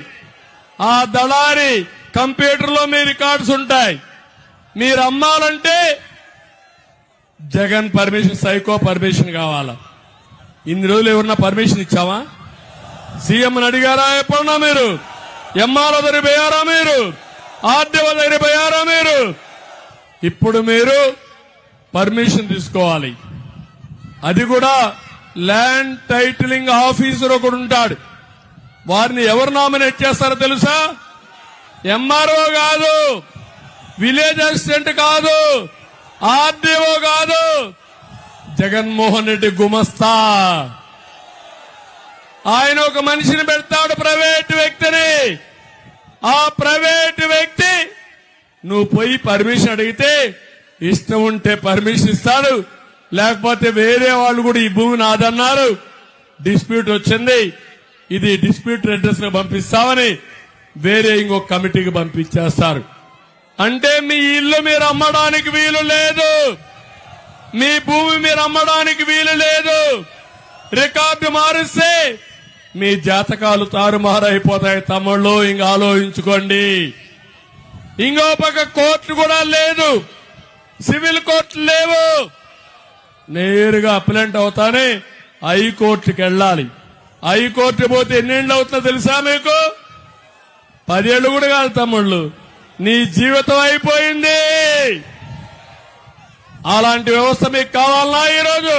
Speaker 7: ఆ దళారి కంప్యూటర్లో మీ రికార్డ్స్ ఉంటాయి. మీరు అమ్మాలంటే జగన్ పర్మిషన్, సైకో పర్మిషన్ కావాలా? ఇన్ని రోజులు ఎవరన్నా పర్మిషన్ ఇచ్చావా? సీఎంని అడిగారా ఎప్పుడన్నా మీరు? ఎంఆర్ఓ దగ్గర పోయారా మీరు? ఆర్డీఓ దగ్గర పోయారా మీరు? ఇప్పుడు మీరు పర్మిషన్ తీసుకోవాలి. అది కూడా ల్యాండ్ టైటిలింగ్ ఆఫీసర్ ఒకడు ఉంటాడు. వారిని ఎవరు నామినేట్ చేస్తారో తెలుసా? ఎంఆర్ఓ కాదు, విలేజ్ అసిస్టెంట్ కాదు, ఆర్డీఓ కాదు, జగన్మోహన్ రెడ్డి గుమస్తా. ఆయన ఒక మనిషిని పెడతాడు, ప్రైవేట్ వ్యక్తిని. ఆ ప్రైవేట్ వ్యక్తి నువ్వు పోయి పర్మిషన్ అడిగితే ఇష్టం ఉంటే పర్మిషన్ ఇస్తాడు, లేకపోతే వేరే వాళ్ళు కూడా ఈ భూమి నాదన్నారు, డిస్ప్యూట్ వచ్చింది, ఇది డిస్ప్యూట్ అడ్రస్ గా పంపిస్తామని వేరే ఇంకొక కమిటీకి పంపించేస్తారు. అంటే మీ ఇల్లు మీరు అమ్మడానికి వీలు లేదు, మీ భూమి మీరు అమ్మడానికి వీలు లేదు. రికార్డు మారిస్తే మీ జాతకాలు తారుమారైపోతాయి తమ్ముళ్ళు, ఇంక ఆలోచించుకోండి. ఇంకో పక్క కోర్టు కూడా లేదు, సివిల్ కోర్టు లేవు. నేరుగా అప్లెంట్ అవుతానే హైకోర్టుకి వెళ్ళాలి. హైకోర్టు పోతే ఎన్నేళ్ళు అవుతుందో తెలుసా మీకు? 10 ఏళ్ళు కూడా కాదు తమ్ముళ్ళు, నీ జీవితం అయిపోయింది. అలాంటి వ్యవస్థ మీకు కావాలన్నా ఈరోజు?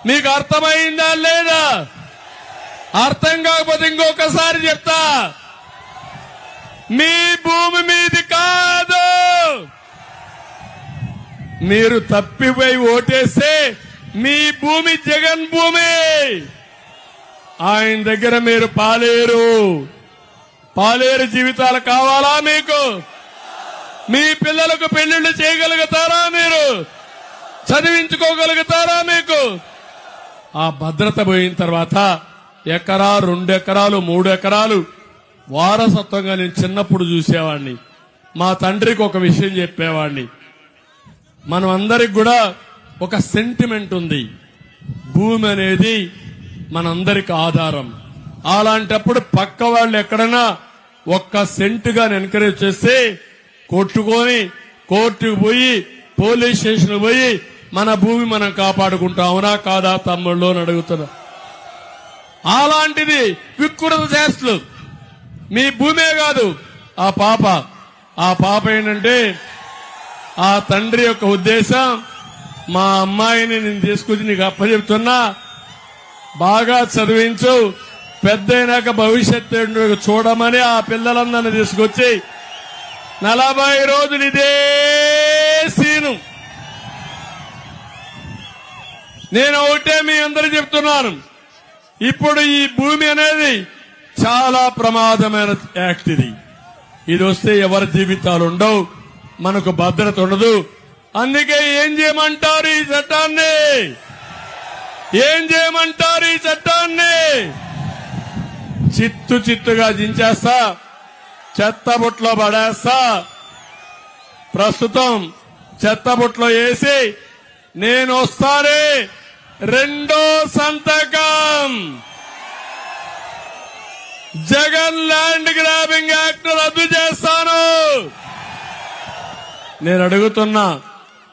Speaker 7: మీకు అర్థమైందా లేదా? అర్థం కాకపోతే ఇంకొకసారి చెప్తా, మీ భూమి మీది కాదు. మీరు తప్పిపోయి ఓటేస్తే మీ భూమి జగన్ భూమి. ఆయన దగ్గర మీరు పాలేరు జీవితాలు కావాలా మీకు? మీ పిల్లలకు పెళ్లిళ్లు చేయగలుగుతారా మీరు? చదివించుకోగలుగుతారా మీకు? ఆ భద్రత పోయిన తర్వాత ఎకరా, 2 ఎకరాలు, 3 ఎకరాలు వారసత్వంగా నేను చిన్నప్పుడు చూసేవాడిని. మా తండ్రికి ఒక విషయం చెప్పేవాడిని, మనం అందరికి కూడా ఒక సెంటిమెంట్ ఉంది. భూమి అనేది మనందరికి ఆధారం. అలాంటప్పుడు పక్క వాళ్ళు ఎక్కడైనా ఒక్క సెంటుగా ఎంకరేజ్ చేస్తే కొట్టుకొని కోర్టుకు పోయి పోలీస్ స్టేషన్ పోయి మన భూమి మనం కాపాడుకుంటాం. అవునా కాదా తమ్ముళ్ళు అని అడుగుతున్నా. అలాంటిది వికృత చేస్తలు. మీ భూమే కాదు ఆ పాప ఏంటంటే ఆ తండ్రి యొక్క ఉద్దేశం, మా అమ్మాయిని నేను తీసుకొచ్చి నీకు అప్పచెప్తున్నా, బాగా చదివించు, పెద్దయినాక భవిష్యత్తు చూడమని ఆ పిల్లలందరినీ తీసుకొచ్చి 40 రోజులు ఇదే సీను. నేను ఒకటే మీ అందరూ చెప్తున్నాను, ఇప్పుడు ఈ భూమి అనేది చాలా ప్రమాదమైన యాక్ట్. ఇది వస్తే ఎవరి జీవితాలు ఉండవు, మనకు భద్రత ఉండదు. అందుకే ఏం చేయమంటారు ఈ చట్టాన్ని? చిత్తుగా దించేస్తా, చెత్తబుట్లో పడేస్తా. ప్రస్తుతం చెత్తబుట్లో వేసి నేను వస్తానే 2వ సంతకం జగన్ ల్యాండ్ గ్రాబింగ్ యాక్ట్ రద్దు చేస్తాను. నేను అడుగుతున్నా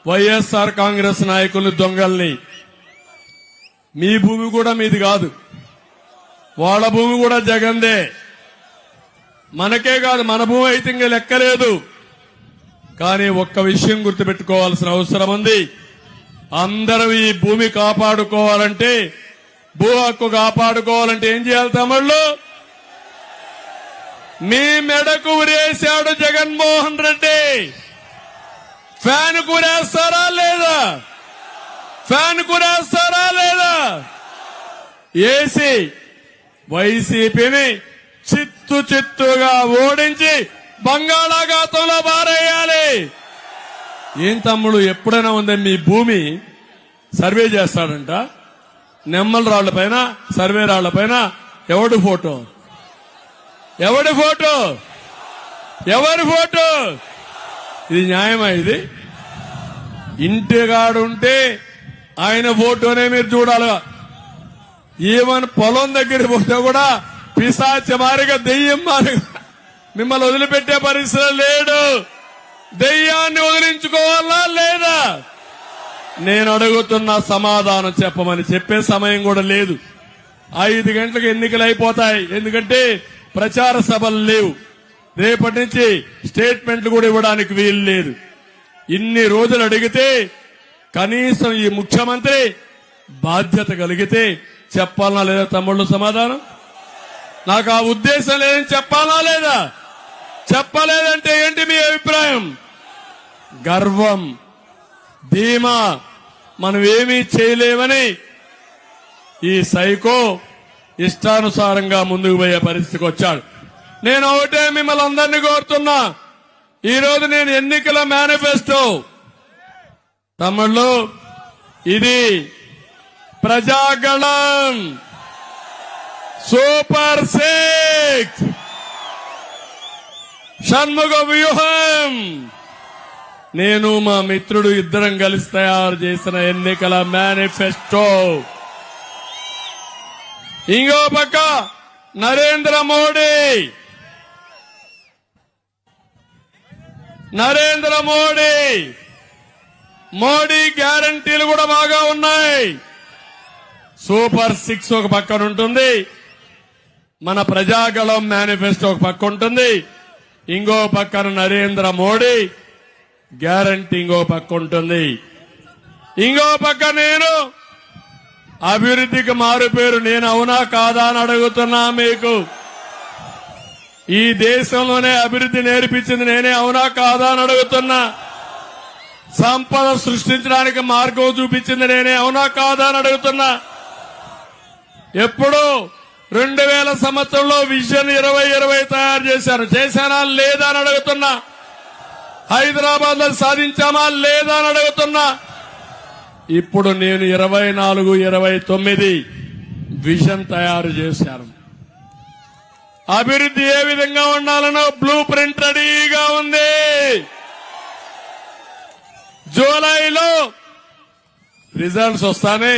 Speaker 7: వైఎస్ఆర్ కాంగ్రెస్ నాయకులు, దొంగల్ని, మీ భూమి కూడా మీది కాదు, వాళ్ళ భూమి కూడా జగన్దే. మనకే కాదు, మన భూమి అయితే ఇంకా లెక్కలేదు. కానీ ఒక్క విషయం గుర్తుపెట్టుకోవాల్సిన అవసరం ఉంది. అందరూ ఈ భూమి కాపాడుకోవాలంటే, భూ హక్కు కాపాడుకోవాలంటే ఏం చేయాలి తమ్ముళ్ళు? మీ మెడకు ఉరేశాడు జగన్మోహన్ రెడ్డి. ఫ్యాన్ కురేస్తారా లేదా? ఏసీ వైసీపీని చిత్తుగా ఓడించి బంగాళాఖాతంలో బారేయాలి. ఏం తమ్ముడు, ఎప్పుడైనా ఉందని మీ భూమి సర్వే చేస్తాడంట, నెమ్మల రాళ్ల పైన, సర్వే రాళ్ల పైన ఎవరి ఫోటో? ఇది న్యాయమా? ఇది ఇంటిగాడుంటే ఆయన ఫోటోనే మీరు చూడాలి. ఈవెన్ పొలం దగ్గర పోతే కూడా పిశాచ మారిగా, దెయ్యం మారిగా మిమ్మల్ని వదిలిపెట్టే పరిస్థితి లేడు. దెయ్యాన్ని వదిలించుకోవాలా లేదా? నేను అడుగుతున్న సమాధానం చెప్పమని చెప్పే సమయం కూడా లేదు. 5 గంటలకు ఎన్నికలు అయిపోతాయి. ఎందుకంటే ప్రచార సభలు లేవు. రేపటి నుంచి స్టేట్మెంట్లు కూడా ఇవ్వడానికి వీలు లేదు. ఇన్ని రోజులు అడిగితే కనీసం ఈ ముఖ్యమంత్రి బాధ్యత కలిగితే చెప్పాలనా లేదా తమ్ముళ్ళు సమాధానం? నాకు ఆ ఉద్దేశం లేదని చెప్పాలా లేదా? చెప్పలేదంటే ఏంటి మీ అభిప్రాయం? గర్వం, ధీమా, మనం ఏమీ చేయలేమని ఈ సైకో ఇష్టానుసారంగా ముందుకు పోయే పరిస్థితికి వచ్చాడు. నేను ఒకటే మిమ్మల్ని అందరినీ కోరుతున్నా, ఈరోజు నేను ఎన్నికల మేనిఫెస్టో తమ్ముళ్ళు, ఇది ప్రజాగళం సూపర్ 6 షణ్ముఖ వ్యూహం నేను మా మిత్రుడు ఇద్దరం కలిసి తయారు చేసిన ఎన్నికల మేనిఫెస్టో. ఇంకో పక్క నరేంద్ర మోడీ గ్యారంటీలు కూడా బాగా ఉన్నాయి. సూపర్ 6 ఒక పక్కన ఉంటుంది, మన ప్రజాగళం మేనిఫెస్టో ఒక పక్క ఉంటుంది, ఇంకో పక్కన నరేంద్ర మోడీ గ్యారంటీ ఇంకో పక్క ఉంటుంది. ఇంకో పక్క నేను అభివృద్ధికి మారు పేరు. నేను అవునా కాదా అని అడుగుతున్నా మీకు. ఈ దేశంలోనే అభివృద్ధి నేర్పించింది నేనే, అవునా కాదా అని అడుగుతున్నా. సంపద సృష్టించడానికి మార్గం చూపించింది నేనే, అవునా కాదా అని అడుగుతున్నా. ఎప్పుడు 2000 సంవత్సరంలో విజన్ 2020 తయారు చేశానా లేదా అని అడుగుతున్నా. హైదరాబాద్ లో సాధించామా లేదా అని అడుగుతున్నా. ఇప్పుడు నేను 24-29 విజన్ తయారు చేశాను. అభివృద్ధి ఏ విధంగా ఉండాలనో బ్లూ ప్రింట్ రెడీగా ఉంది. జూలైలో రిజల్ట్స్ వస్తానే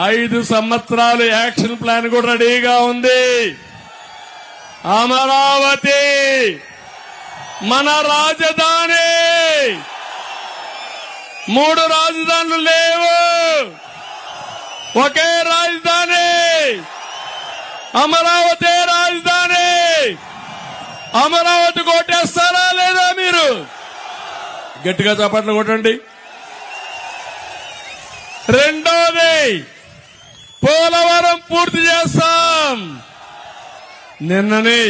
Speaker 7: 5 సంవత్సరాలు యాక్షన్ ప్లాన్ కూడా రెడీగా ఉంది. అమరావతి మన రాజధాని. 3 రాజధానులు లేవు, ఒకే రాజధాని, అమరావతి రాజధాని. అమరావతి కొట్టేస్తారా లేదా? మీరు గట్టిగా చప్పట్లు కొట్టండి. రెండోది, పోలవరం పూర్తి చేస్తాం. నిన్ననే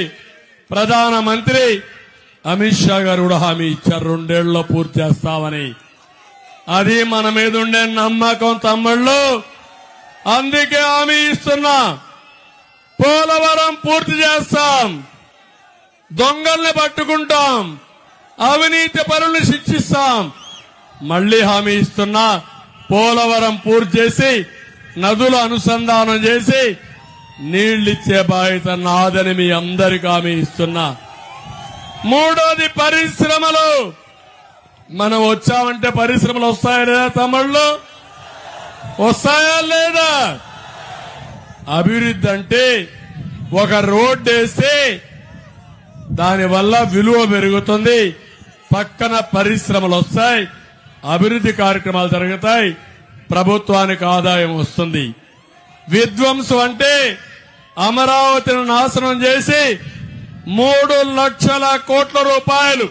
Speaker 7: ప్రధానమంత్రి అమిత్ షా గారు కూడా హామీ ఇచ్చారు, 2 ఏళ్లలో పూర్తి చేస్తామని. అది మన మీద ఉండే నమ్మకం తమ్ముళ్ళు. అందుకే హామీ ఇస్తున్నా, పోలవరం పూర్తి చేస్తాం, దొంగల్ని పట్టుకుంటాం, అవినీతి పరుల్ని శిక్షిస్తాం. మళ్లీ హామీ ఇస్తున్నా, పోలవరం పూర్తి చేసి నదులు అనుసంధానం చేసి నీళ్లిచ్చే బాధ్యత నాదని మీ అందరికీ హామీ ఇస్తున్నా. మూడోది, పరిశ్రమలు. మనం వచ్చామంటే పరిశ్రమలు వస్తాయా లేదా తమ్ముళ్ళు? వస్తాయా లేదా? అభివృద్ధి అంటే ఒక రోడ్డు వేస్తే దానివల్ల విలువ పెరుగుతుంది, పక్కన పరిశ్రమలు వస్తాయి, అభివృద్ధి కార్యక్రమాలు జరుగుతాయి, ప్రభుత్వానికి ఆదాయం వస్తుంది. విధ్వంసం అంటే అమరావతిని నాశనం చేసి 3 లక్షల కోట్ల రూపాయలు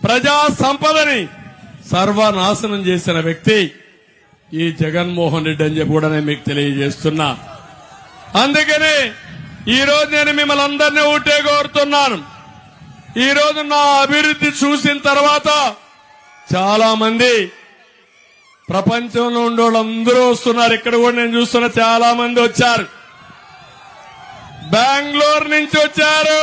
Speaker 7: ప్రజా సంపదని సర్వనాశనం చేసిన వ్యక్తి ఈ జగన్మోహన్ రెడ్డి అని చెప్పి కూడా నేను మీకు తెలియజేస్తున్నా. అందుకని ఈరోజు నేను మిమ్మల్ని అందరినీ ఊటే కోరుతున్నాను. ఈరోజు నా అభివృద్ధి చూసిన తర్వాత చాలా మంది ప్రపంచంలో ఉండే వాళ్ళందరూ వస్తున్నారు. ఇక్కడ కూడా నేను చూస్తున్నా, చాలా మంది వచ్చారు. బెంగళూరు నుంచి వచ్చారు,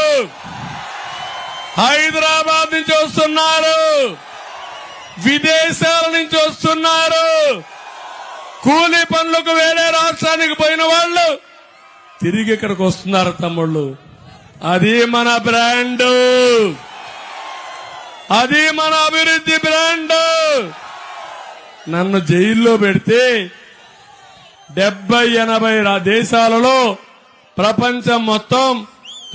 Speaker 7: హైదరాబాద్ నుంచి వస్తున్నారు, విదేశాల నుంచి వస్తున్నారు. కూలీ పనులకు వేరే రాష్ట్రానికి పోయిన వాళ్ళు తిరిగి ఇక్కడికి వస్తున్నారు తమ్ముళ్ళు. అది మన బ్రాండ్, అది మన అభివృద్ధి బ్రాండ్. నన్ను జైల్లో పెడితే 70-80 దేశాలలో ప్రపంచం మొత్తం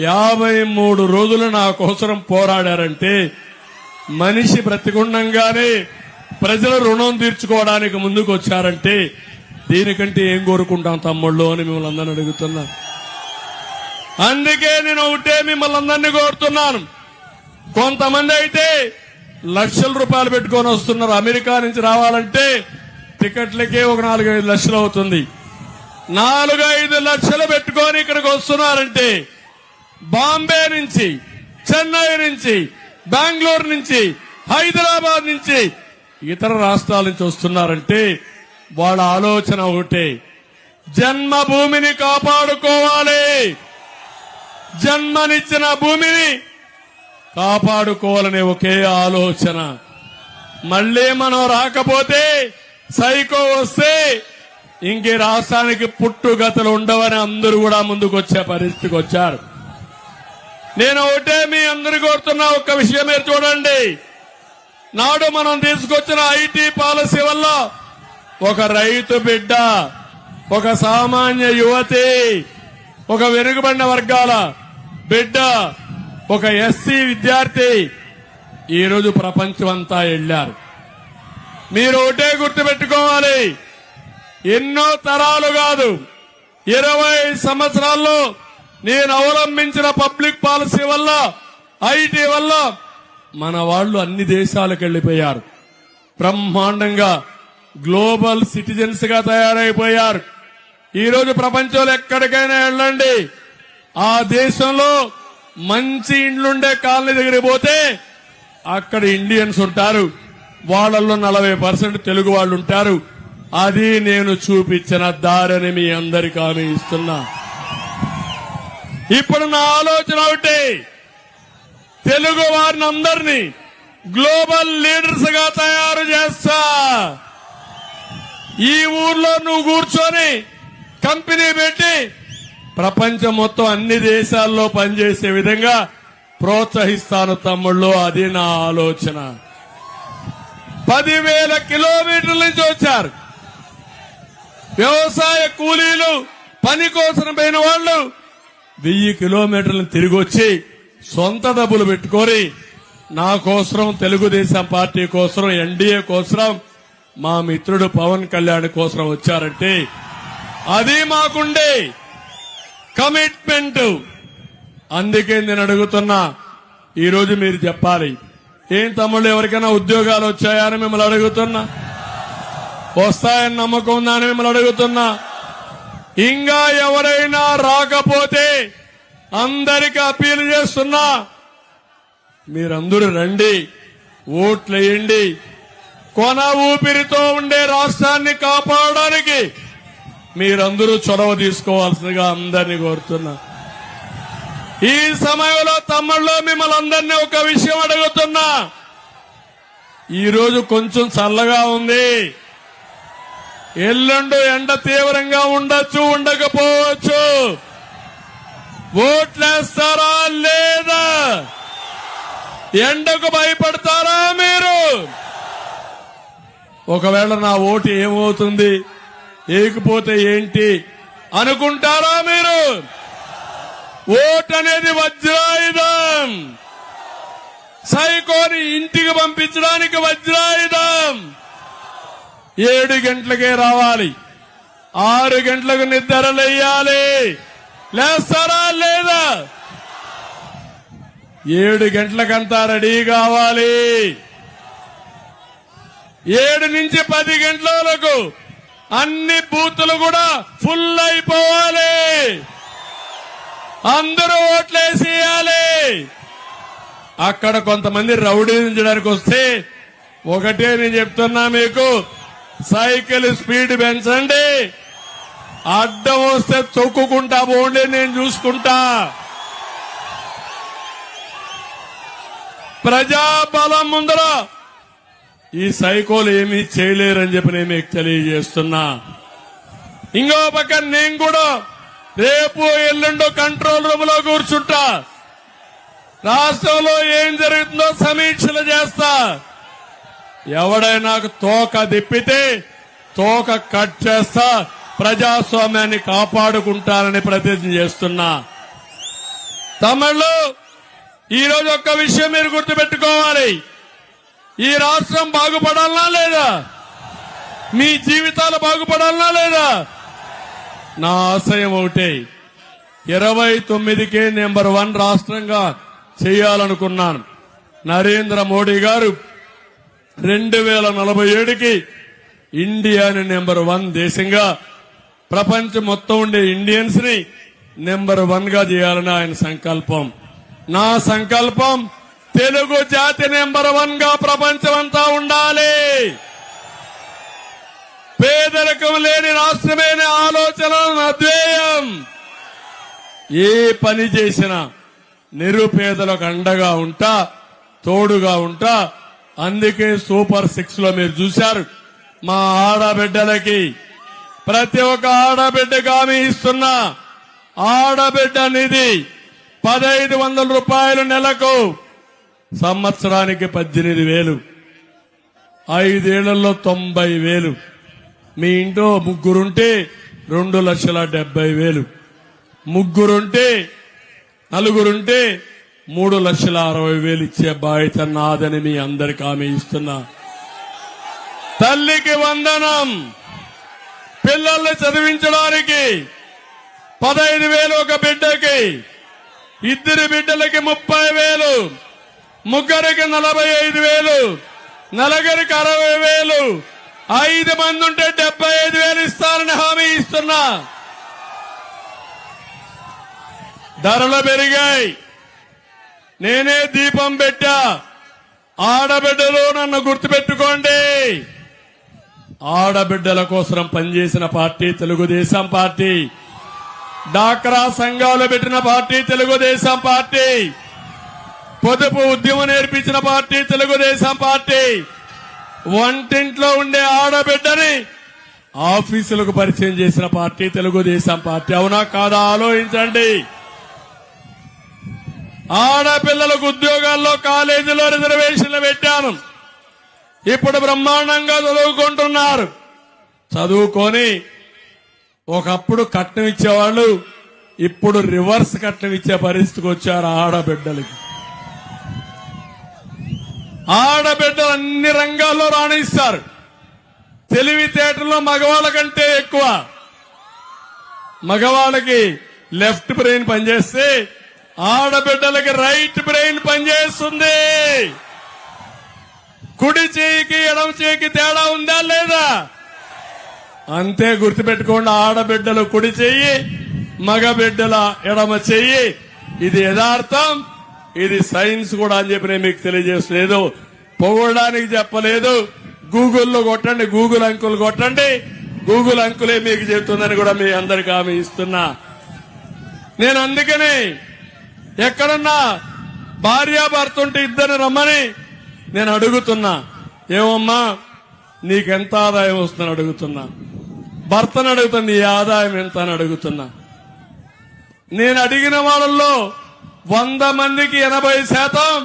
Speaker 7: 53 రోజులు నా కోసం పోరాడారంటే మనిషి బ్రతికుండంగానే ప్రజల రుణం తీర్చుకోవడానికి ముందుకు వచ్చారంటే దీనికంటే ఏం కోరుకుంటాం తమ్ముళ్ళు అని మిమ్మల్ని అందరిని అడుగుతున్నా. అందుకే నేను ఒకటే మిమ్మల్ని అందరినీ కోరుతున్నాను. కొంతమంది అయితే లక్షల రూపాయలు పెట్టుకొని వస్తున్నారు. అమెరికా నుంచి రావాలంటే టికెట్లకే ఒక 4-5 లక్షలు అవుతుంది. 4-5 లక్షలు పెట్టుకొని ఇక్కడికి వస్తున్నారంటే బాంబే నుంచి, చెన్నై నుంచి, బెంగళూరు నుంచి, హైదరాబాద్ నుంచి, ఇతర రాష్ట్రాల నుంచి వస్తున్నారంటే వాళ్ళ ఆలోచన ఒకటే, జన్మభూమిని కాపాడుకోవాలి, జన్మనిచ్చిన భూమిని కాపాడుకోవాలనే ఒకే ఆలోచన. మళ్లీ మనం రాకపోతే సైకో వస్తే ఇంకే రాష్ట్రానికి పుట్టుగతులు ఉండవని అందరూ కూడా ముందుకు వచ్చే పరిస్థితికి వచ్చారు. నేను ఒకటే మీ అందరు కోరుతున్నా, ఒక్క విషయం మీరు చూడండి. నాడు మనం తీసుకొచ్చిన ఐటీ పాలసీ వల్ల ఒక రైతు బిడ్డ, ఒక సామాన్య యువతి, ఒక వెనుకబడిన వర్గాల బిడ్డ, ఒక ఎస్సీ విద్యార్థి ఈరోజు ప్రపంచమంతా వెళ్లారు. మీరు ఒకటే గుర్తుపెట్టుకోవాలి, ఎన్నో తరాలు కాదు 20 సంవత్సరాల్లో నేను అవలంబించిన పబ్లిక్ పాలసీ వల్ల, ఐటీ వల్ల మన వాళ్ళు అన్ని దేశాలకు వెళ్లిపోయారు. బ్రహ్మాండంగా గ్లోబల్ సిటిజన్స్ గా తయారైపోయారు. ఈరోజు ప్రపంచంలో ఎక్కడికైనా వెళ్ళండి, ఆ దేశంలో మంచి ఇండ్లుండే కాలనీ దగ్గరికి పోతే అక్కడ ఇండియన్స్ ఉంటారు, వాళ్ళల్లో 40% తెలుగు వాళ్ళు ఉంటారు. అది నేను చూపించిన దారిని మీ అందరికీ హామీ ఇస్తున్నా. ఇప్పుడు నా ఆలోచన ఒకటి, తెలుగు వారిని అందరినీ గ్లోబల్ లీడర్స్ గా తయారు చేస్తా. ఈ ఊర్లో నువ్వు కూర్చొని కంపెనీ పెట్టి ప్రపంచం మొత్తం అన్ని దేశాల్లో పనిచేసే విధంగా ప్రోత్సహిస్తాను తమ్ముళ్ళు. అది నా ఆలోచన. 10,000 కిలోమీటర్ల నుంచి వచ్చారు వ్యవసాయ కూలీలు, పని కోసం పోయిన వాళ్ళు 1000 కిలోమీటర్లను తిరిగి వచ్చి సొంత డబ్బులు పెట్టుకొని నా కోసం, తెలుగుదేశం పార్టీ కోసం, ఎన్డీఏ కోసం, మా మిత్రుడు పవన్ కళ్యాణ్ కోసం వచ్చారంటే అది మాకుండే కమిట్మెంట్. అందుకే నేను అడుగుతున్నా, ఈరోజు మీరు చెప్పాలి, ఏం తమ్ముళ్ళు ఎవరికైనా ఉద్యోగాలు వచ్చాయా అని మిమ్మల్ని అడుగుతున్నా, వస్తాయని నమ్మకం ఉందా అని మిమ్మల్ని అడుగుతున్నా. ఇంకా ఎవరైనా రాకపోతే అందరికీ అప్పీల్ చేస్తున్నా, మీరందరూ రండి, ఓట్లేయండి. కొన ఊపిరితో ఉండే రాష్ట్రాన్ని కాపాడడానికి మీరందరూ చొరవ తీసుకోవాల్సిందిగా అందరినీ కోరుతున్నా. ఈ సమయంలో తమ్ముళ్ళు మిమ్మల్ని అందరినీ ఒక విషయం అడుగుతున్నా. ఈరోజు కొంచెం చల్లగా ఉంది, ఎల్లుండి ఎండ తీవ్రంగా ఉండొచ్చు, ఉండకపోవచ్చు. ఓట్లేస్తారా లేదా? ఎండకు భయపడతారా మీరు? ఒకవేళ నా ఓటు ఏమవుతుంది, ఏకపోతే ఏంటి అనుకుంటారా మీరు? ఓటు అనేది వజ్రాయుధం, సైకోని ఇంటికి పంపించడానికి వజ్రాయుధం. 7 గంటలకే రావాలి, 6 గంటలకు నిద్ర లేయాలి. లేస్తారా లేదా? 7 గంటలకంతా రెడీ కావాలి. 7 నుంచి 10 గంటల వరకు అన్ని బూతులు కూడా ఫుల్ అయిపోవాలి. అందరూ ఓట్లేసేయాలి. అక్కడ కొంతమంది రౌడీయించడానికి వస్తే ఒకటే నేను చెప్తున్నా మీకు, సైకిల్ స్పీడ్ పెంచండి, అడ్డం వస్తే తొక్కుకుంటా పోండి, నేను చూసుకుంటా. ప్రజాబలం ముందర ఈ సైకోలు ఏమీ చేయలేరని చెప్పి నేను మీకు తెలియజేస్తున్నా. ఇంకో పక్క నేను కూడా రేపు ఎల్లుండో కంట్రోల్ రూమ్ లో కూర్చుంటా, రాష్ట్రంలో ఏం జరుగుతుందో సమీక్షలు చేస్తా. ఎవడైనా తోక దిప్పితే తోక కట్ చేస్తా, ప్రజాస్వామ్యాన్ని కాపాడుకుంటానని ప్రతిజ్ఞ చేస్తున్నా. తమిళు ఈరోజు ఒక్క విషయం మీరు గుర్తుపెట్టుకోవాలి. ఈ రాష్ట్రం బాగుపడాలనా లేదా? మీ జీవితాలు బాగుపడాలనా లేదా? నా ఆశయం ఒకటే, 29కే నెంబర్ 1 రాష్ట్రంగా చేయాలనుకున్నాను. నరేంద్ర మోడీ గారు 2047కి ఇండియాని నెంబర్ 1 దేశంగా, ప్రపంచం మొత్తం ఉండే ఇండియన్స్ ని నెంబర్ 1 గా చేయాలని ఆయన సంకల్పం. నా సంకల్పం తెలుగు జాతి నెంబర్ 1 గా ప్రపంచమంతా ఉండాలి. పేదరికం లేని రాష్ట్రమైన ఆలోచన అధ్యేయం. ఏ పని చేసినా నిరుపేదలకు అండగా ఉంటా, తోడుగా ఉంటా. అందుకే సూపర్ 6 లో మీరు చూశారు, మా ఆడబిడ్డలకి ప్రతి ఒక్క ఆడబిడ్డకి హామీ ఇస్తున్నా. ఆడబిడ్డ నిధి 1500 రూపాయలు నెలకు, సంవత్సరానికి 18,000, 5 ఏళ్లలో 90,000. మీ ఇంట్లో ముగ్గురుంటే 2,70,000, ముగ్గురుంటే నలుగురుంటే 3,60,000 ఇచ్చే బాధ్యత నాదని మీ అందరికి హామీ ఇస్తున్నా. తల్లికి వందనం, పిల్లల్ని చదివించడానికి 15,000 ఒక బిడ్డకి, 2 బిడ్డలకి 30,000, ముగ్గురికి 45,000, నలుగురికి 60,000, 5 మంది ఉంటే 75,000 ఇస్తారని హామీ ఇస్తున్నా. ధరలు పెరిగాయి, నేనే దీపం పెట్టా. ఆడబిడ్డలు నన్ను గుర్తుపెట్టుకోండి. ఆడబిడ్డల కోసం పనిచేసిన పార్టీ తెలుగుదేశం పార్టీ. డాక్రా సంఘాలు పెట్టిన పార్టీ తెలుగుదేశం పార్టీ. పొదుపు ఉద్యమం నేర్పించిన పార్టీ తెలుగుదేశం పార్టీ. వంటింట్లో ఉండే ఆడబిడ్డని ఆఫీసులకు పరిచయం చేసిన పార్టీ తెలుగుదేశం పార్టీ. అవునా కాదా ఆలోచించండి. ఆడపిల్లలకు ఉద్యోగాల్లో కాలేజీలో రిజర్వేషన్లు పెట్టాను. ఇప్పుడు బ్రహ్మాండంగా చదువుకుంటున్నారు. చదువుకొని ఒకప్పుడు కట్నం ఇచ్చేవాళ్ళు ఇప్పుడు రివర్స్ కట్నం ఇచ్చే పరిస్థితికి వచ్చారు ఆడబిడ్డలకి. ఆడబిడ్డలు అన్ని రంగాల్లో రాణిస్తారు. తెలివితేటల్లో మగవాళ్ళ కంటే ఎక్కువ. మగవాళ్ళకి లెఫ్ట్ బ్రెయిన్ పనిచేస్తే ఆడబిడ్డలకి రైట్ బ్రెయిన్ పనిచేస్తుంది. కుడి చేయికి ఎడమ చేయికి తేడా ఉందా లేదా? అంతే గుర్తుపెట్టుకోండి. ఆడబిడ్డలు కుడి చెయ్యి, మగబిడ్డల ఎడమ చెయ్యి. ఇది యథార్థం, ఇది సైన్స్ కూడా అని చెప్పి నేను మీకు తెలియజేస్తలేదు. పొగడానికి చెప్పలేదు. గూగుల్లో కొట్టండి, గూగుల్ అంకుల్ కొట్టండి, గూగుల్ అంకులే మీకు చెప్తుందని కూడా మీ అందరికి హామీ ఇస్తున్నా. నేను అందుకని ఎక్కడన్నా భార్యాభర్త ఉంటే ఇద్దరిని రమ్మని నేను అడుగుతున్నా. ఏమమ్మా నీకెంత ఆదాయం వస్తుందని అడుగుతున్నా. భర్తను అడుగుతున్నా, నీ ఆదాయం ఎంత అని అడుగుతున్నా. నేను అడిగిన వాళ్ళల్లో 100 మందికి 80%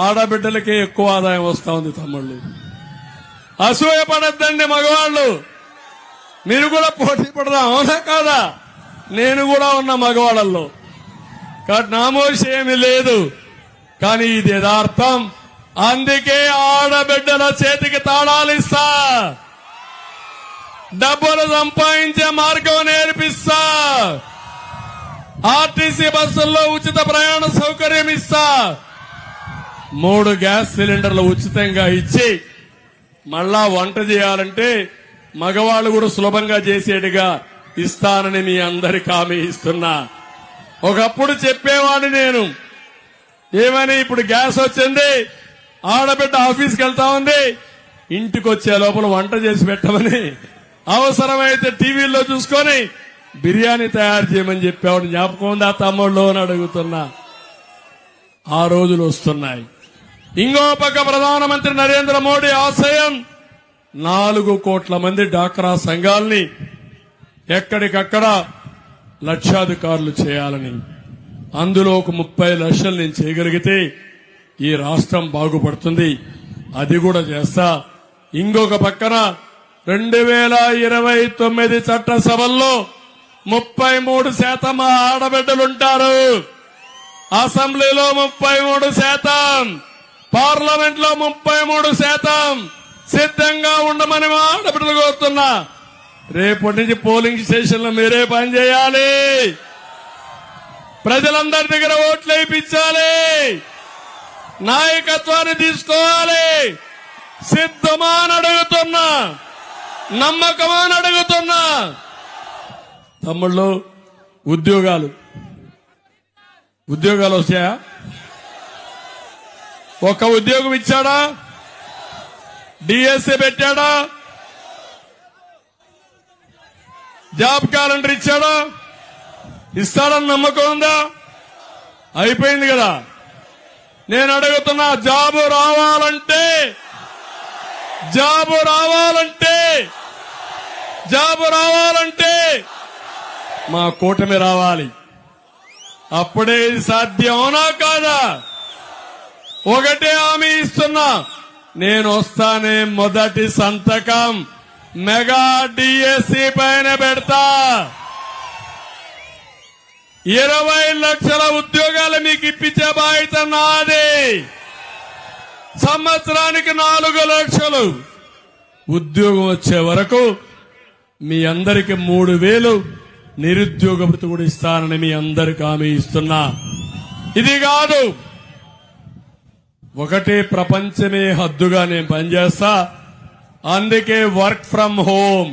Speaker 7: ఆడబిడ్డలకే ఎక్కువ ఆదాయం వస్తా ఉంది. తమ్ముళ్ళు అసూయపడద్దండి మగవాళ్ళు. మీరు కూడా పోటీ పడదా? అవునా కాదా? నేను కూడా ఉన్న మగవాళ్ళల్లో. కాబట్టి నామోషి ఏమీ లేదు. కానీ ఇది యథార్థం. అందుకే ఆడబిడ్డల చేతికి తాళాలు ఇస్తా, డబ్బులు సంపాదించే మార్గం నేర్పిస్తా, ఆర్టీసీ బస్సుల్లో ఉచిత ప్రయాణ సౌకర్యం ఇస్తా, 3 గ్యాస్ సిలిండర్లు ఉచితంగా ఇచ్చి మళ్ళా వంట చేయాలంటే మగవాళ్ళు కూడా సులభంగా చేసేట్టుగా ఇస్తానని మీ అందరికి హామీ ఇస్తున్నా. ఒకప్పుడు చెప్పేవాడిని నేను, ఏమని, ఇప్పుడు గ్యాస్ వచ్చింది, ఆడబిడ్డ ఆఫీస్కి వెళ్తా ఉంది, ఇంటికి వచ్చే లోపల వంట చేసి పెట్టమని, అవసరమైతే టీవీల్లో చూసుకొని బిర్యానీ తయారు చేయమని చెప్పేవాడు. జ్ఞాపకం ఉందా తమ్ముళ్ళు అని అడుగుతున్నా. ఆ రోజులు వస్తున్నాయి. ఇంకో పక్క ప్రధానమంత్రి నరేంద్ర మోడీ ఆశయం 4 కోట్ల మంది డాక్రా సంఘాల్ని ఎక్కడికక్కడ లక్షాధికారులు చేయాలని. అందులో ఒక 30 లక్షలు నేను చేయగలిగితే ఈ రాష్ట్రం బాగుపడుతుంది. అది కూడా చేస్తా. ఇంకొక పక్కన 2029 చట్టసభల్లో 33% ఆడబిడ్డలుంటారు. అసెంబ్లీలో 33%, పార్లమెంట్ లో 33% సిద్ధంగా ఉండమని ఆడబిడ్డలు కోరుతున్నా. రేపటి నుంచి పోలింగ్ స్టేషన్ లో మీరే పనిచేయాలి. ప్రజలందరి దగ్గర ఓట్లు వేయించాలి. నాయకత్వాన్ని తీసుకోవాలి. సిద్ధమా అని అడుగుతున్నా, నమ్మకమా అని అడుగుతున్నా. తమ్ముళ్ళు, ఉద్యోగాలు వచ్చాయా? ఒక ఉద్యోగం ఇచ్చాడా? డిఎస్సీ పెట్టాడా? జాబ్ క్యాలెండర్ ఇచ్చాడా? ఇస్తాడని నమ్మకం ఉందా? అయిపోయింది కదా. నేను అడుగుతున్నా, జాబు రావాలంటే మా కూటమి రావాలి. అప్పుడే ఇది సాధ్యం. అవునా కాదా? ఒకటే హామీ ఇస్తున్నా, నేను వస్తానే మొదటి సంతకం మెగా డిఎస్సీ పైన పెడతా. 20 లక్షల ఉద్యోగాలు మీకు ఇప్పించే బాధ్యత నాది. సంవత్సరానికి 4 లక్షలు ఉద్యోగం వచ్చే వరకు మీ అందరికి 3,000 నిరుద్యోగ భృతి కూడా ఇస్తానని మీ అందరికి హామీ ఇస్తున్నా. ఇది కాదు, ఒకటే ప్రపంచమే హద్దుగా నేను పనిచేస్తా. అందుకే వర్క్ ఫ్రం హోమ్.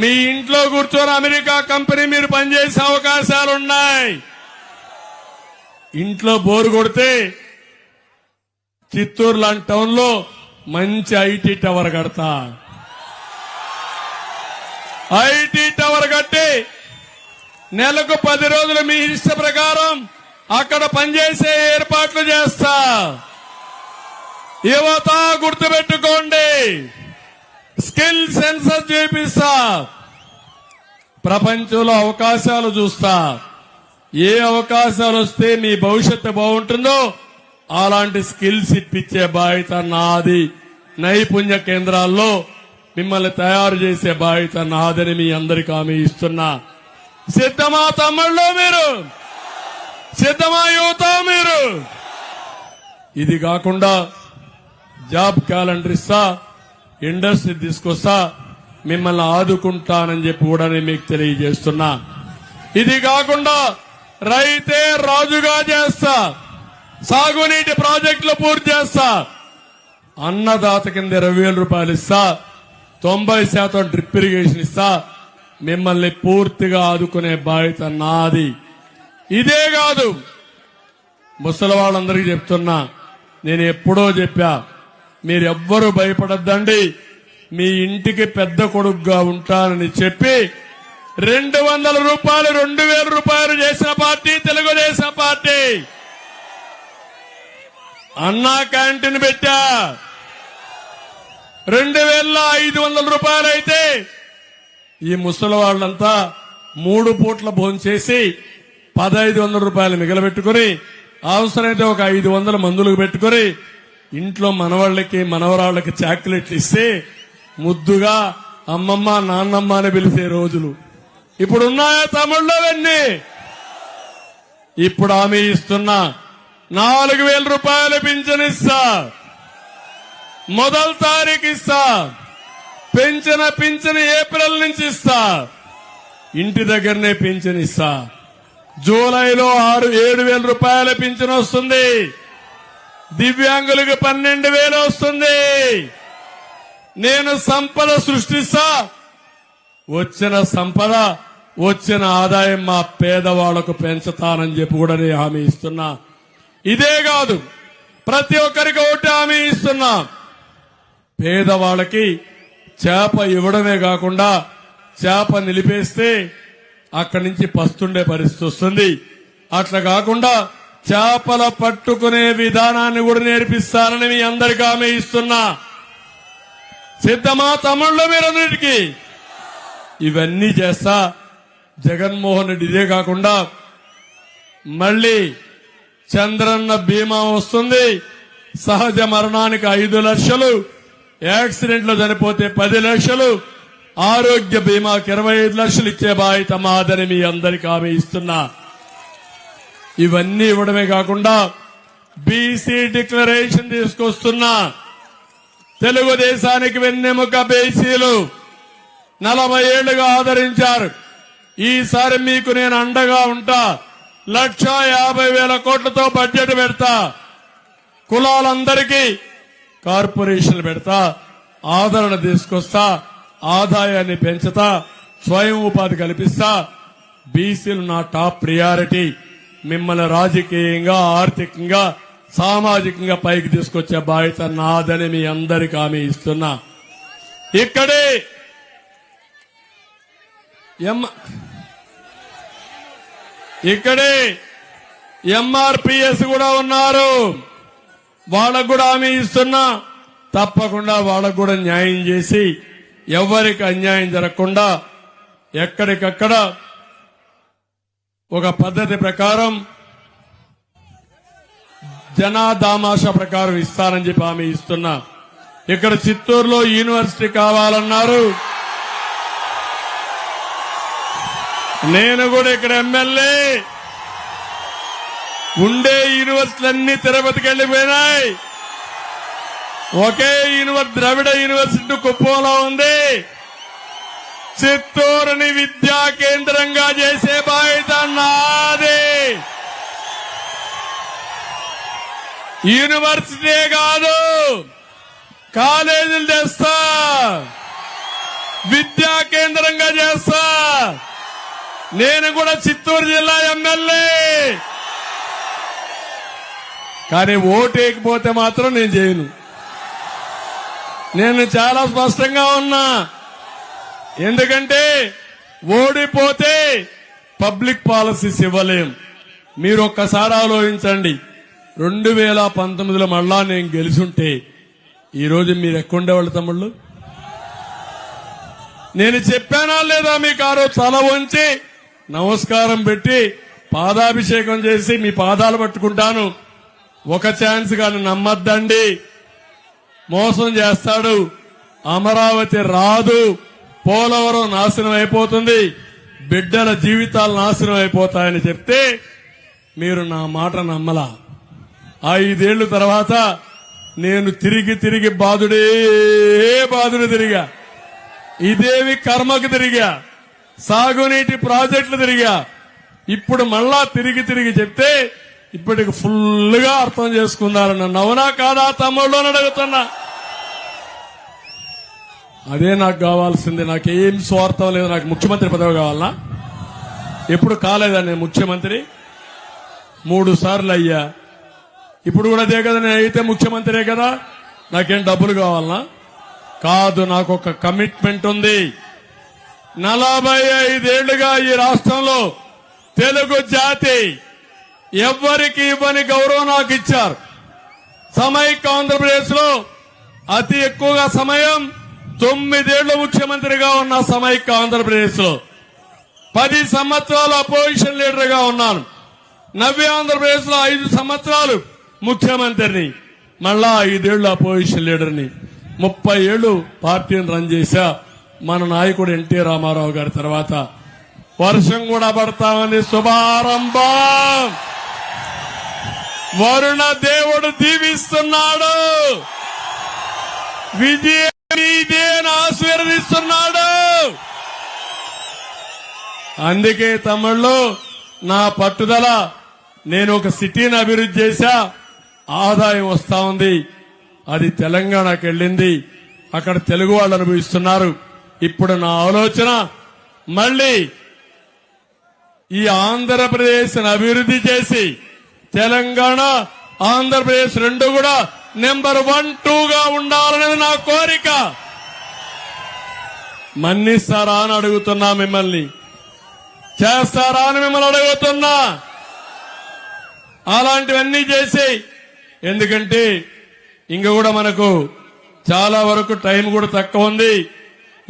Speaker 7: మీ ఇంట్లో కూర్చొని అమెరికా కంపెనీ మీరు పనిచేసే అవకాశాలున్నాయి. ఇంట్లో బోరు కొడితే చిత్తూరు లాంటి టౌన్ లో మంచి ఐటీ టవర్ కడతా. ఐటీ టవర్ కట్టి నెలకు 10 రోజులు మీ ఇష్ట ప్రకారం అక్కడ పనిచేసే ఏర్పాట్లు చేస్తా. యువత గుర్తుపెట్టుకోండి, స్కిల్ సెన్సస్ చేపిస్తా. ప్రపంచంలో అవకాశాలు చూస్తా. ఏ అవకాశాలు వస్తే మీ భవిష్యత్తు బాగుంటుందో అలాంటి స్కిల్స్ ఇప్పించే బాధ్యత నాది. నైపుణ్య కేంద్రాల్లో మిమ్మల్ని తయారు చేసే బాధ్యత నాదని మీ అందరికీ హామీ ఇస్తున్నా. సిద్ధమా తమ్ముళ్ళు మీరు? సిద్ధమా యువత మీరు? ఇది కాకుండా జాబ్ క్యాలెండర్ ఇస్తా, ఇండస్ట్రీ తీసుకొస్తా, మిమ్మల్ని ఆదుకుంటానని చెప్పి కూడా నేను మీకు తెలియజేస్తున్నా. ఇది కాకుండా రైతే రాజుగా చేస్తా, సాగునీటి ప్రాజెక్టులు పూర్తి చేస్తా, అన్నదాత కింద 20,000 రూపాయలు ఇస్తా, 90% డ్రిప్ ఇరిగేషన్ ఇస్తా. మిమ్మల్ని పూర్తిగా ఆదుకునే బాధ్యత నాది. ఇదే కాదు, ముసలి వాళ్ళందరికీ చెప్తున్నా, నేను ఎప్పుడో చెప్పా, మీరెవ్వరూ భయపడద్దండి, మీ ఇంటికి పెద్ద కొడుకుగా ఉంటానని చెప్పి 200 రూపాయలు 2,000 రూపాయలు చేసిన పార్టీ తెలుగుదేశం పార్టీ. అన్నా క్యాంటీన్ పెట్టా. 2,500 రూపాయలు అయితే ఈ ముసలి వాళ్ళంతా 3 పూట్ల భోంచేసి 1,500 రూపాయలు మిగలబెట్టుకుని అవసరమైతే ఒక 500 మందులకు పెట్టుకుని ఇంట్లో మనవాళ్ళకి మనవరాళ్ళకి చాక్లెట్లు ఇస్తే ముద్దుగా అమ్మమ్మ నాన్నమ్మ అని పిలిచే రోజులు ఇప్పుడున్నాయా తమ్ముళ్ళు? అవన్నీ ఇప్పుడు హామీ ఇస్తున్నా. 4,000 రూపాయలు పింఛన్ ఇస్తా, మొదటి తారీఖు ఇస్తా. పింఛన్ ఏప్రిల్ నుంచి ఇస్తా. ఇంటి దగ్గరనే పింఛన్ ఇస్తా. జూలైలో 7,000 రూపాయల పింఛన్ వస్తుంది. దివ్యాంగులకు 12,000 వస్తుంది. నేను సంపద సృష్టిస్తా. వచ్చిన ఆదాయం మా పేదవాళ్లకు పెంచుతానని చెప్పి కూడా నేను హామీ ఇస్తున్నా. ఇదే కాదు, ప్రతి ఒక్కరికి ఒకటి హామీ ఇస్తున్నా. పేదవాళ్ళకి చేప ఇవ్వడమే కాకుండా చేప నిలిపేస్తే అక్కడి నుంచి పస్తుండే పరిస్థితి వస్తుంది. అట్లా కాకుండా చేపల పట్టుకునే విధానాన్ని కూడా నేర్పిస్తానని మీ అందరికీ హామీ ఇస్తున్నా. సిద్ధమా తమ్ముళ్ళు మీరందరికీ? ఇవన్నీ చేస్తా. జగన్మోహన్ రెడ్డి ఇదే కాకుండా మళ్లీ చంద్రన్న బీమా వస్తుంది. సహజ మరణానికి 5 లక్షలు, యాక్సిడెంట్ లో చనిపోతే 10 లక్షలు, ఆరోగ్య బీమాకి 25 లక్షలు ఇచ్చే బాధ్యత మాదని మీ అందరికీ హామీ ఇస్తున్నా. ఇవన్నీ ఇవ్వడమే కాకుండా బీసీ డిక్లరేషన్ తీసుకొస్తున్నా. తెలుగుదేశానికి వెన్నెముక బీసీలు 40 ఏళ్లుగా ఆదరించారు. ఈసారి మీకు నేను అండగా ఉంటా. 1,50,000 కోట్లతో బడ్జెట్ పెడతా. కులాలందరికీ కార్పొరేషన్లు పెడతా. ఆదరణ తీసుకొస్తా. ఆదాయాన్ని పెంచుతా. స్వయం ఉపాధి కల్పిస్తా. బీసీలు నా టాప్ ప్రియారిటీ. మిమ్మల్ని రాజకీయంగా, ఆర్థికంగా, సామాజికంగా పైకి తీసుకొచ్చే బాధ్యత నాదని మీ అందరికీ హామీ ఇస్తున్నా. ఇక్కడే ఎంఆర్పిఎస్ కూడా ఉన్నారు. వాళ్ళకు కూడా హామీ ఇస్తున్నా. తప్పకుండా వాళ్ళకు కూడా న్యాయం చేసి ఎవరికి అన్యాయం జరగకుండా ఎక్కడికక్కడ ఒక పద్ధతి ప్రకారం జనాదామాష ప్రకారం ఇస్తానని చెప్పి హామీ ఇస్తున్నా. ఇక్కడ చిత్తూరులో యూనివర్సిటీ కావాలన్నారు. నేను కూడా ఇక్కడ ఎమ్మెల్యే. ఉండే యూనివర్సిటీలన్నీ తిరుపతికి వెళ్లిపోయినాయి. ఒకే ద్రవిడ యూనివర్సిటీ కుప్పంలో ఉంది. చిత్తూరుని విద్యా కేంద్రంగా చేసే బాధ్యత నాదే. యూనివర్సిటీ కాదు, కాలేజీలు చేస్తా, విద్యా కేంద్రంగా చేస్తా. నేను కూడా చిత్తూరు జిల్లా ఎమ్మెల్యే. కానీ ఓటేయకపోతే మాత్రం నేను చేయను. నేను చాలా స్పష్టంగా ఉన్నా. ఎందుకంటే ఓడిపోతే పబ్లిక్ పాలసీస్ ఇవ్వలేం. మీరు ఒక్కసారి ఆలోచించండి. 2019లో మళ్ళా నేను గెలిచుంటే ఈరోజు మీరు ఎక్కడుండేవాళ్ళు తమ్ముళ్ళు? నేను చెప్పానా లేదా మీకు? ఆ రోజు తల వంచి నమస్కారం పెట్టి పాదాభిషేకం చేసి మీ పాదాలు పట్టుకుంటాను. ఒక ఛాన్స్ కానీ నమ్మద్దండి. మోసం చేస్తాడు. అమరావతి రాదు. పోలవరం నాశనం అయిపోతుంది. బిడ్డల జీవితాలు నాశనం అయిపోతాయని చెప్తే మీరు నా మాట నమ్మలా. 5 ఏళ్ల తర్వాత నేను తిరిగి బాధుడే బాధుడు తిరిగా. ఇదేవి కర్మకు తిరిగా. సాగునీటి ప్రాజెక్టులు తిరిగా. ఇప్పుడు మళ్ళా తిరిగి చెప్తే ఇప్పటికి ఫుల్ గా అర్థం చేసుకున్నారు. నన్ను అవునా కాదా తమ్ముళ్ళు అని అడుగుతున్నా. అదే నాకు కావాల్సింది. నాకేం స్వార్థం లేదు. నాకు ముఖ్యమంత్రి పదవి కావాలనా? ఎప్పుడు కాలేదా నేను ముఖ్యమంత్రి? 3 సార్లు అయ్యా. ఇప్పుడు కూడా అదే కదా. నేను అయితే ముఖ్యమంత్రే కదా. నాకేం డబ్బులు కావాలనా? కాదు. నాకు ఒక కమిట్మెంట్ ఉంది. 45 ఏళ్లుగా ఈ రాష్ట్రంలో తెలుగు జాతి ఎవ్వరికి ఇవ్వని గౌరవం నాకు ఇచ్చారు. సమైక్య ఆంధ్రప్రదేశ్ లో అతి ఎక్కువగా సమయం 9 ఏళ్లు ముఖ్యమంత్రిగా ఉన్న సమైక్య ఆంధ్రప్రదేశ్ లో 10 సంవత్సరాలు అపోజిషన్ లీడర్ గా ఉన్నాను. నవ్య ఆంధ్రప్రదేశ్ లో 5 సంవత్సరాలు ముఖ్యమంత్రిని, మళ్ళా 5 ఏళ్లు అపోజిషన్ లీడర్ని, 30 ఏళ్లు పార్టీని రన్ చేశా. మన నాయకుడు ఎన్టీ రామారావు గారి తర్వాత వర్షం కూడా పడతామని శుభారంభం. వరుణ దేవుడు దీవిస్తున్నాడు. విజయం మీదేని ఆశీర్వదిస్తున్నాడు. అందుకే తమ్ముళ్ళు నా పట్టుదల. నేను ఒక సిటీని అభివృద్ధి చేశా. ఆదాయం వస్తా ఉంది. అది తెలంగాణకి వెళ్ళింది. అక్కడ తెలుగు వాళ్ళు అనుభవిస్తున్నారు. ఇప్పుడు నా ఆలోచన మళ్ళీ ఈ ఆంధ్రప్రదేశ్ అభివృద్ధి చేసి తెలంగాణ, ఆంధ్రప్రదేశ్ 2 కూడా నెంబర్ 1, 2 గా ఉండాలనేది నా కోరిక. మన్నిస్తారా అని అడుగుతున్నా మిమ్మల్ని. చేస్తారా అని మిమ్మల్ని అడుగుతున్నా. అలాంటివన్నీ చేసి, ఎందుకంటే ఇంక కూడా మనకు చాలా వరకు టైం కూడా తక్కువ ఉంది.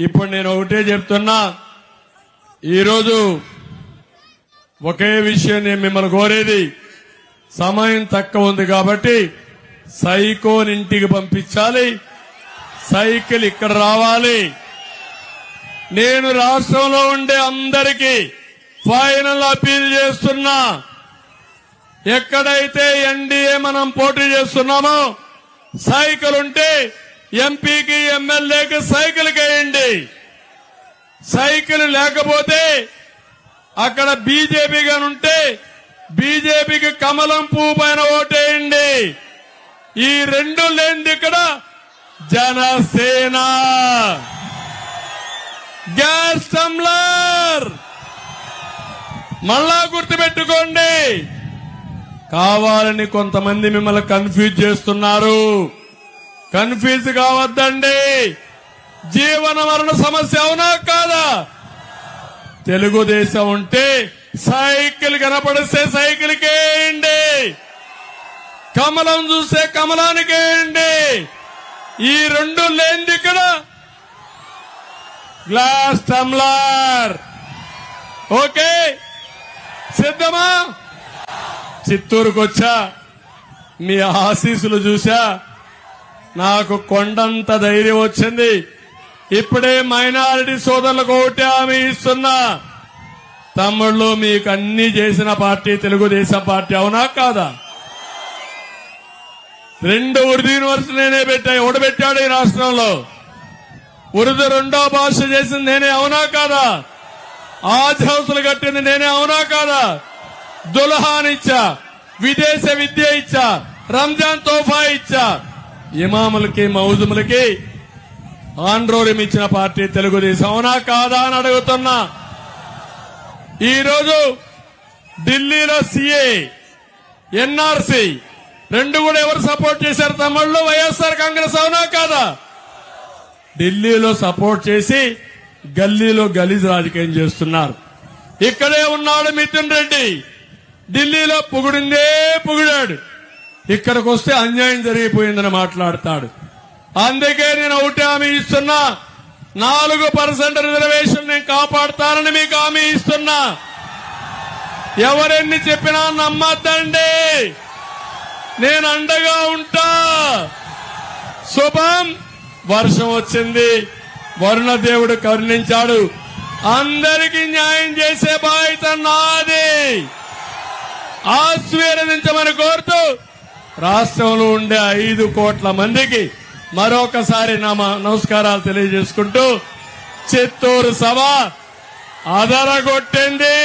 Speaker 7: ఇప్పుడు నేను ఒకటే చెప్తున్నా. ఈరోజు ఒకే విషయం నేను మిమ్మల్ని కోరేది, సమయం తక్కువ ఉంది కాబట్టి సైకోని ఇంటికి పంపించాలి. సైకిల్ ఇక్కడ రావాలి. నేను రాష్ట్రంలో ఉండే అందరికీ ఫైనల్ అపీల్ చేస్తున్నా. ఎక్కడైతే ఎన్డీఏ మనం పోటీ చేస్తున్నామో సైకిల్ ఉంటే ఎంపీకి ఎమ్మెల్యేకి సైకిల్ వేయండి. సైకిల్ లేకపోతే అక్కడ బీజేపీ గానుంటే బీజేపీకి కమలం పువ్వు పైన ఓటేయండి. ఈ రెండు లేనిది ఇక్కడ జనసేన. గ్యాస్ టంబ్లర్ మళ్ళా గుర్తుపెట్టుకోండి. కావాలని కొంతమంది మిమ్మల్ని కన్ఫ్యూజ్ చేస్తున్నారు. కన్ఫ్యూజ్ కావద్దండి. జీవన మరణ సమస్య అవునా కాదా? తెలుగుదేశం ఉంటే సైకిల్ కనపడిస్తే సైకిల్ కేయండి, కమలం చూస్తే కమలానికి వేయండి. ఈ రెండు లేనిది ఇక్కడ గ్లాస్ టంబ్లర్. ఓకే, సిద్ధమా? చిత్తూరుకు వచ్చా, మీ ఆశీస్సులు చూసా, నాకు కొండంత ధైర్యం వచ్చింది. ఇప్పుడే మైనారిటీ సోదరులకు ఒకటే హామీ ఇస్తున్నా, తమ్ముళ్ళు మీకు అన్ని చేసిన పార్టీ తెలుగుదేశం పార్టీ, అవునా కాదా? 2 ఉర్దూ యూనివర్సిటీ నేనే పెట్టా. ఎవడు పెట్టాడు ఈ రాష్ట్రంలో? ఉర్దూ 2వ భాష చేసింది నేనే, అవునా కాదా? ఆజ్ హౌస్లు కట్టింది నేనే, అవునా కాదా? దుల్హానిచ్చా, విదేశ విద్య ఇచ్చా, రంజాన్ తోఫా ఇచ్చా, ఇమాములకి మౌజుములకి ఆండ్రోరం ఇచ్చిన పార్టీ తెలుగుదేశం, అవునా కాదా అని అడుగుతున్నా. ఈరోజు ఢిల్లీలో సిఏ, ఎన్ఆర్సీ రెండు కూడా ఎవరు సపోర్ట్ చేశారు తమ్ముళ్ళు? వైఎస్ఆర్ కాంగ్రెస్, అవునా కాదా? ఢిల్లీలో సపోర్ట్ చేసి గల్లీలో గలీజ్ రాజకీయం చేస్తున్నారు. ఇక్కడే ఉన్నాడు మిథున్ రెడ్డి, ఢిల్లీలో పొగిడిందే పొగిడాడు, ఇక్కడికి వస్తే అన్యాయం జరిగిపోయిందని మాట్లాడతాడు. అందుకే నేను ఒకటి హామీ ఇస్తున్నా, 4% రిజర్వేషన్ నేను కాపాడుతానని మీకు హామీ ఇస్తున్నా. ఎవరెన్ని చెప్పినా నమ్మద్దండి, నేను అండగా ఉంటా. శుభం. వర్షం వచ్చింది, వరుణ దేవుడు కరుణించాడు. అందరికీ న్యాయం చేసే బాధ్యత నాది. ఆశీర్వదించమని కోరుతూ రాష్ట్రంలో ఉండే 5 కోట్ల మందికి మరొకసారి నా నమస్కారాలు తెలియజేసుకుంటూ, చిత్తూరు సభ అదరగొట్టింది,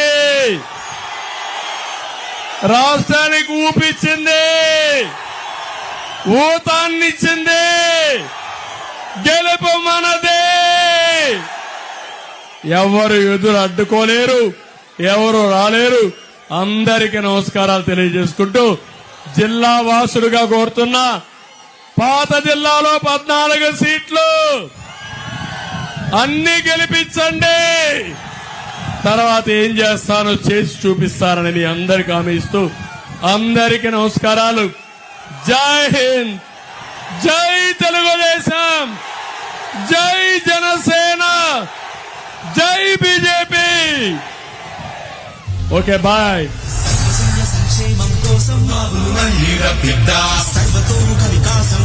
Speaker 7: రాష్ట్రానికి ఊపిచ్చింది, ఊతాన్నిచ్చింది. గెలుపు మనదే. ఎవరు ఎదురు అడ్డుకోలేరు, ఎవరు రాలేరు. అందరికీ నమస్కారాలు తెలియజేసుకుంటూ జిల్లా వాసుడుగా కోరుతున్నా, పాత జిల్లాలో 14 సీట్లు అన్ని గెలిపించండి. తర్వాత ఏం చేస్తానో చేసి చూపిస్తారని మీ అందరికీ హామీ ఇస్తూ అందరికీ నమస్కారాలు. జై హింద్, జై తెలుగుదేశం, జై జనసేన, జై బీజేపీ. Okay, bye.
Speaker 1: సంక్షేమం కోసం బాబు బిడ్డ, సర్వతోముఖ వికాసం